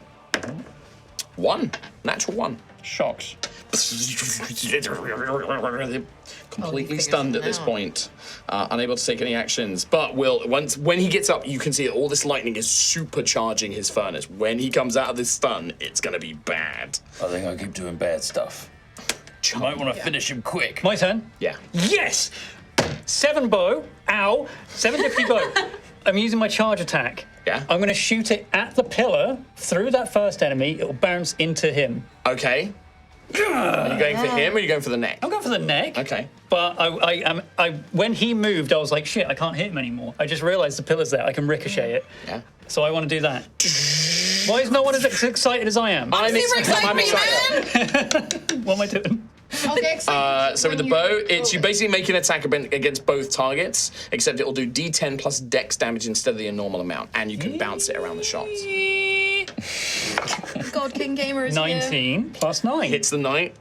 1. Natural 1. Shocked. Completely stunned at this point, unable to take any actions. But when he gets up, you can see that all this lightning is supercharging his furnace. When he comes out of this stun, it's gonna be bad. I think I keep doing bad stuff. You might want to finish him quick. My turn? Yeah. Yes! 7 bow. Ow. 750 bow. I'm using my charge attack. Yeah. I'm going to shoot it at the pillar through that first enemy. It'll bounce into him. Okay. Are you going for him or are you going for the neck? I'm going for the neck. Okay. But when he moved, I was like, shit, I can't hit him anymore. I just realized the pillar's there. I can ricochet it. Yeah. So I want to do that. Why is no one as excited as I am? I'm excited. What am I doing? Okay, So with the bow, you basically make an attack against both targets, except it will do D10 plus dex damage instead of the normal amount, and you can bounce it around the shots. God King Gamer is 19 plus 9. Hits the knight.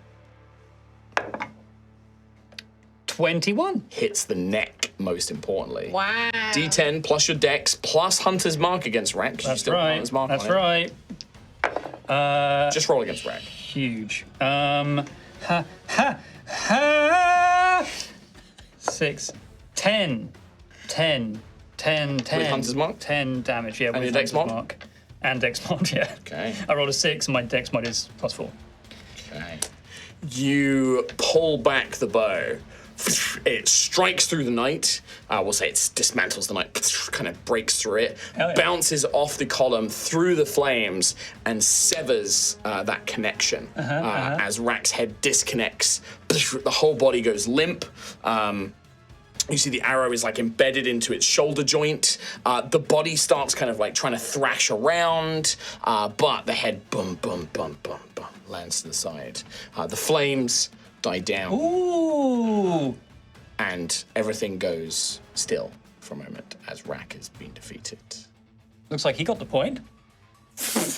21. Hits the neck, most importantly. Wow. D10 plus your dex plus Hunter's Mark against Rack. 'Cause you That's still have right. Hunter's Mark That's on it. right. Just roll against Rack. Huge. 6, 10, 10, 10, 10. With Hunter's Mark? 10 damage, yeah. And with your dex Hunter's mod? Mark. And dex mod, yeah. Okay. I rolled a 6 and my dex mod is +4. Okay. You pull back the bow. It strikes through the night. We'll say it dismantles the night, kind of breaks through it, Hell yeah. bounces off the column through the flames, and severs that connection. As Rack's head disconnects, the whole body goes limp. You see the arrow is like embedded into its shoulder joint. The body starts kind of like trying to thrash around, but the head boom, boom, boom, boom, boom, lands to the side. The flames die down. Ooh! And everything goes still for a moment as Rack has been defeated. Looks like he got the point.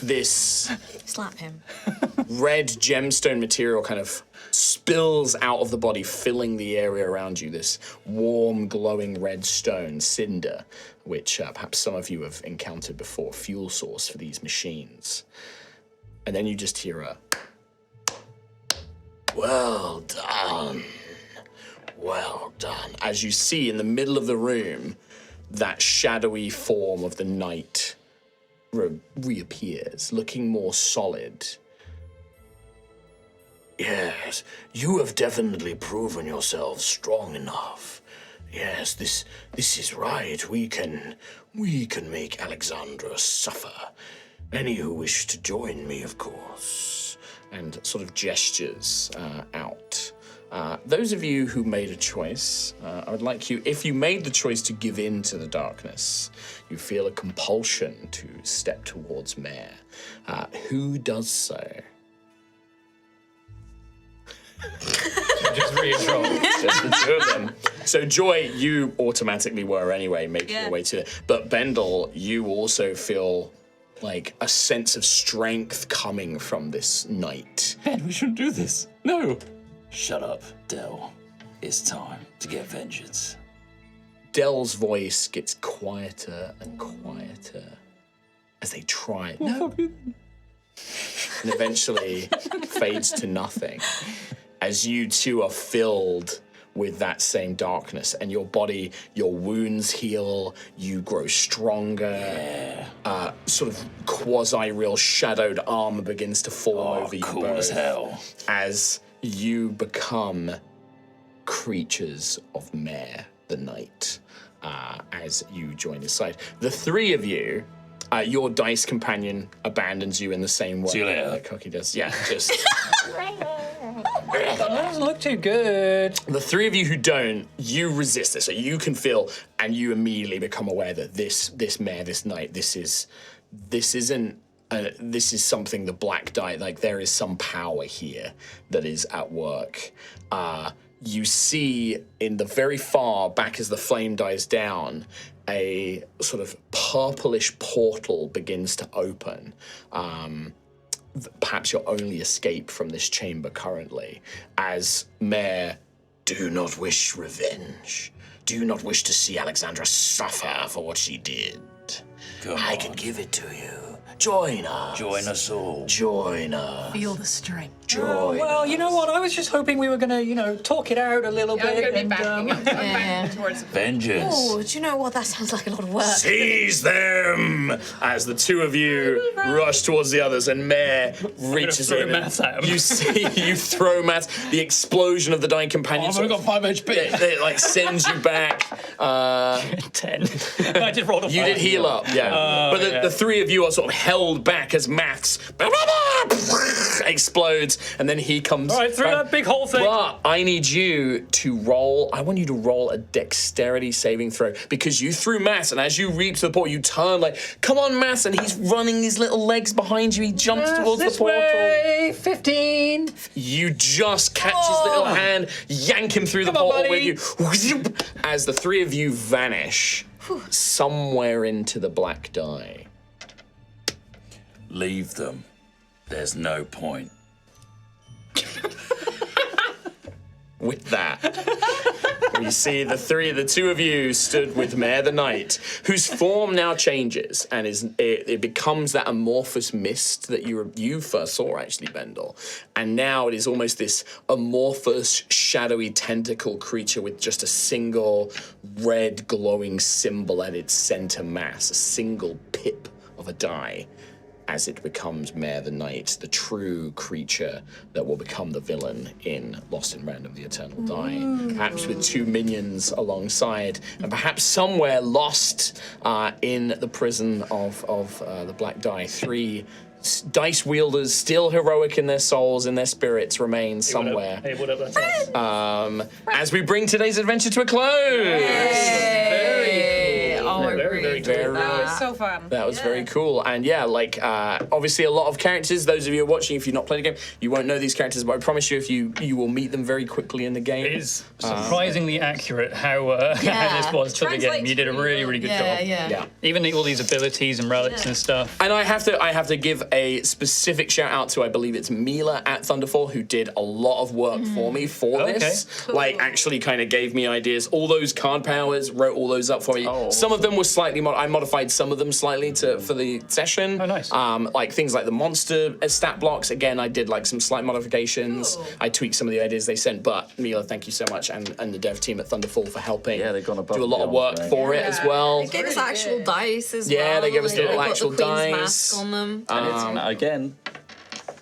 This Slap him. red gemstone material kind of spills out of the body, filling the area around you. This warm, glowing red stone cinder, which perhaps some of you have encountered before, fuel source for these machines. And then you just hear a, "Well done. Well done." As you see in the middle of the room, that shadowy form of the knight reappears, looking more solid. "Yes, you have definitely proven yourselves strong enough. Yes, this is right. We can make Alexandra suffer. Any who wish to join me, of course. and sort of gestures out. Those of you who made a choice, I would like you, if you made the choice to give in to the darkness, you feel a compulsion to step towards Mare. Who does so? Just re-roll. Just the two of them. So Joy, you automatically were anyway, making your way to it. But Bendel, you also feel like a sense of strength coming from this night. Ben, we shouldn't do this. No. Shut up, Del. It's time to get vengeance. Del's voice gets quieter and quieter as they try. No. And eventually fades to nothing as you two are filled with that same darkness, and your body, your wounds heal, you grow stronger. Sort of quasi-real shadowed armor begins to form over you cool both as hell. as you become creatures of Mare the Night as you join his side. The three of you, your dice companion abandons you in the same way. See you later. That Cookie does. Yeah, just... That doesn't look too good. The three of you who don't, you resist this. So you can feel, and you immediately become aware that this Mare, this night, this is something the black die, like there is some power here that is at work. You see in the very far back as the flame dies down, a sort of purplish portal begins to open. Perhaps your only escape from this chamber currently, as Mare, do not wish revenge. Do not wish to see Alexandra suffer for what she did. I can give it to you. Join us. Join us all. Join us. Feel the strength. Join Well, you know what? I was just hoping we were going to, talk it out a little I'm bit. going to be and, backing up. I'm backing towards Vengeance. Oh, do you know what? That sounds like a lot of work. Seize them! As the two of you rush towards the others, and Mare reaches throw in. maths at 'em. You see, you throw maths. The explosion of the dying companion. I've only got 5 HP. It like sends you back. 10. I just rolled a 5. You did heal up, yeah. But the three of you are sort of held back as maths explodes, and then he comes. All right, through that big hole thing. But I need you to roll. I want you to roll a dexterity saving throw because you threw maths, and as you reach the portal, you turn like, "Come on, maths!" And he's running his little legs behind you. He jumps towards the this portal. way, 15. You just catch his little hand, yank him through the Come on, portal buddy. with you, as the three of you vanish somewhere into the black dye. Leave them. There's no point. With that, we see the two of you stood with Mare the Night, whose form now changes and it becomes that amorphous mist that you first saw, actually, Bendel. And now it is almost this amorphous, shadowy tentacle creature with just a single red glowing symbol at its center mass, a single pip of a die. As it becomes Mare the Night, the true creature that will become the villain in Lost in Random, the Eternal Die. Perhaps with two minions alongside, and perhaps somewhere lost in the prison of the Black Die. Three dice wielders, still heroic in their souls, in their spirits, remain somewhere. Hey, what up? That's us. As we bring today's adventure to a close. Oh, I Very, very really cool. That was so fun. That was very cool. And yeah, like, obviously a lot of characters. Those of you who are watching, if you've not played the game, you won't know these characters, but I promise you, you will meet them very quickly in the game. It is surprisingly accurate how this was to the game. You did a really, really good job. Yeah. Even all these abilities and relics and stuff. And I have to give a specific shout out to, I believe it's Mila at Thunderfall, who did a lot of work for me for this. Like, actually kind of gave me ideas. All those card powers, wrote all those up for me. Some of them were slightly, I modified some of them slightly for the session. Oh, nice. Like things like the monster stat blocks. Again, I did like some slight modifications. I tweaked some of the ideas they sent. But Mila, thank you so much, and the dev team at Thunderfall for helping. Yeah, they've gone above do a lot of and work beyond, for it as well. They gave us actual dice as well. Yeah, they gave us the little got actual the Queen's dice. mask on them. And it's, again,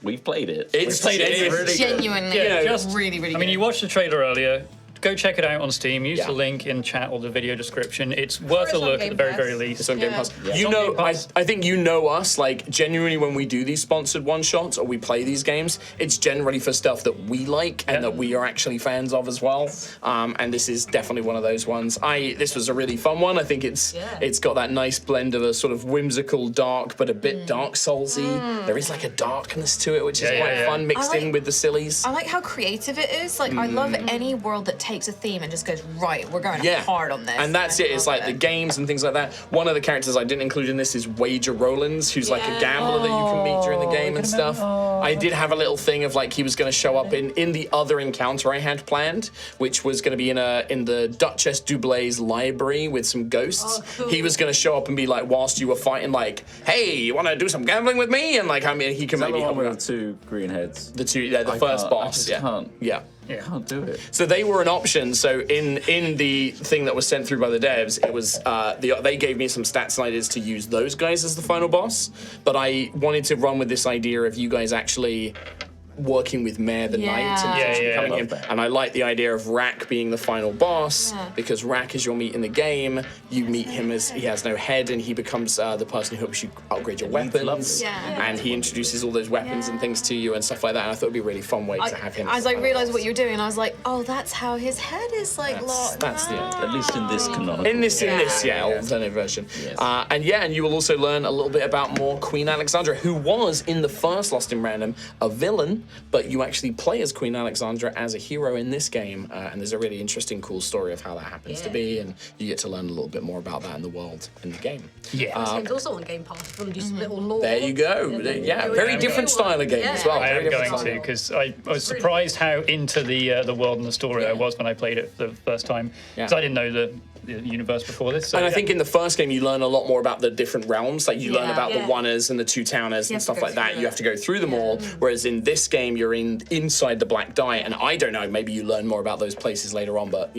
we've played it. It's played it. really good. Genuinely, Yeah, just really, really I mean, good. you watched the trailer earlier. go check it out on Steam. Use Yeah. the link in chat or the video description. It's worth it's a on look at Game the very, Pass. very least. It's on Game Pass. Yeah. You It's on know, Game Pass. I think you know us, like, genuinely when we do these sponsored one-shots or we play these games, it's generally for stuff that we like and that we are actually fans of as well. And this is definitely one of those ones. This was a really fun one. I think it's got that nice blend of a sort of whimsical, dark, but a bit Dark Soulsy. There is like a darkness to it, which is quite fun, mixed in with the sillies. I like how creative it is. Like, I love any world that takes a theme and just goes, right, we're going hard on this. And that's it. It's like the games and things like that. One of the characters I didn't include in this is Wager Rollins, who's like a gambler that you can meet during the game and stuff. I did have a little thing of like he was going to show up in the other encounter I had planned, which was going to be in the Duchess Dublay's library with some ghosts. Cool. He was going to show up and be like, whilst you were fighting, like, hey, you want to do some gambling with me? And like, I mean, he can maybe help with me. the two green heads. The first boss. I can't. Yeah. I can't do it. So they were an option. So in the thing that was sent through by the devs, it was they gave me some stats and ideas to use those guys as the final boss. But I wanted to run with this idea of you guys actually working with Mare the Knight and coming in. And I like the idea of Rack being the final boss because Rack, as you'll meet in the game, you meet him as he has no head and he becomes the person who helps you upgrade your weapons. And he introduces all those weapons and things to you and stuff like that. And I thought it'd be a really fun way to have him. As I realised what you're doing, I was like, oh, that's how his head is like locked. That's the At least in this canonical. In this alternate version. Yes. And you will also learn a little bit about more Queen Alexandra, who was in the first Lost in Random a villain, but you actually play as Queen Alexandra as a hero in this game, and there's a really interesting, cool story of how that happens to be, and you get to learn a little bit more about that in the world in the game. This game's also on Game Pass. If you want to do some little lore. There you go. Very different style of game as well. I Very am different going style. to because I was surprised how into the world and the story I was when I played it for the first time. Because I didn't know the universe before this. So and I think in the first game you learn a lot more about the different realms. Like you learn about the Oners and the Two Towners and stuff like that. You have to go through them all. Whereas in this game you're inside the Black Die, and I don't know. Maybe you learn more about those places later on. But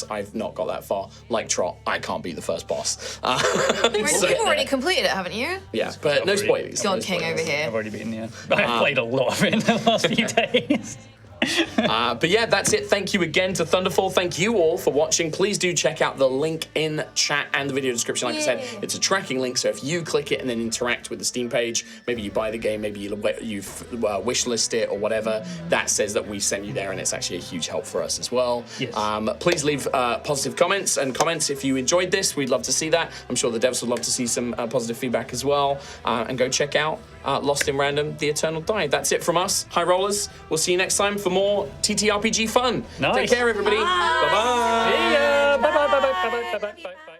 I've not got that far. Like Trot, I can't beat the first boss. You've already completed it, haven't you? Yeah, but no spoilers. God King over here. I've already beaten I've played a lot of it in the last few days. But yeah, that's it. Thank you again to Thunderfall. Thank you all for watching. Please do check out the link in chat and the video description. Like I said, it's a tracking link, so if you click it and then interact with the Steam page, maybe you buy the game, maybe you wishlist it or whatever, that says that we sent you there, and it's actually a huge help for us as well. Yes. Please leave positive comments if you enjoyed this. We'd love to see that. I'm sure the devs would love to see some positive feedback as well. And go check out Lost in Random, The Eternal Die. That's it from us, High Rollers. We'll see you next time for more TTRPG fun. Nice. Take care, everybody. Bye-bye. See ya. Bye-bye.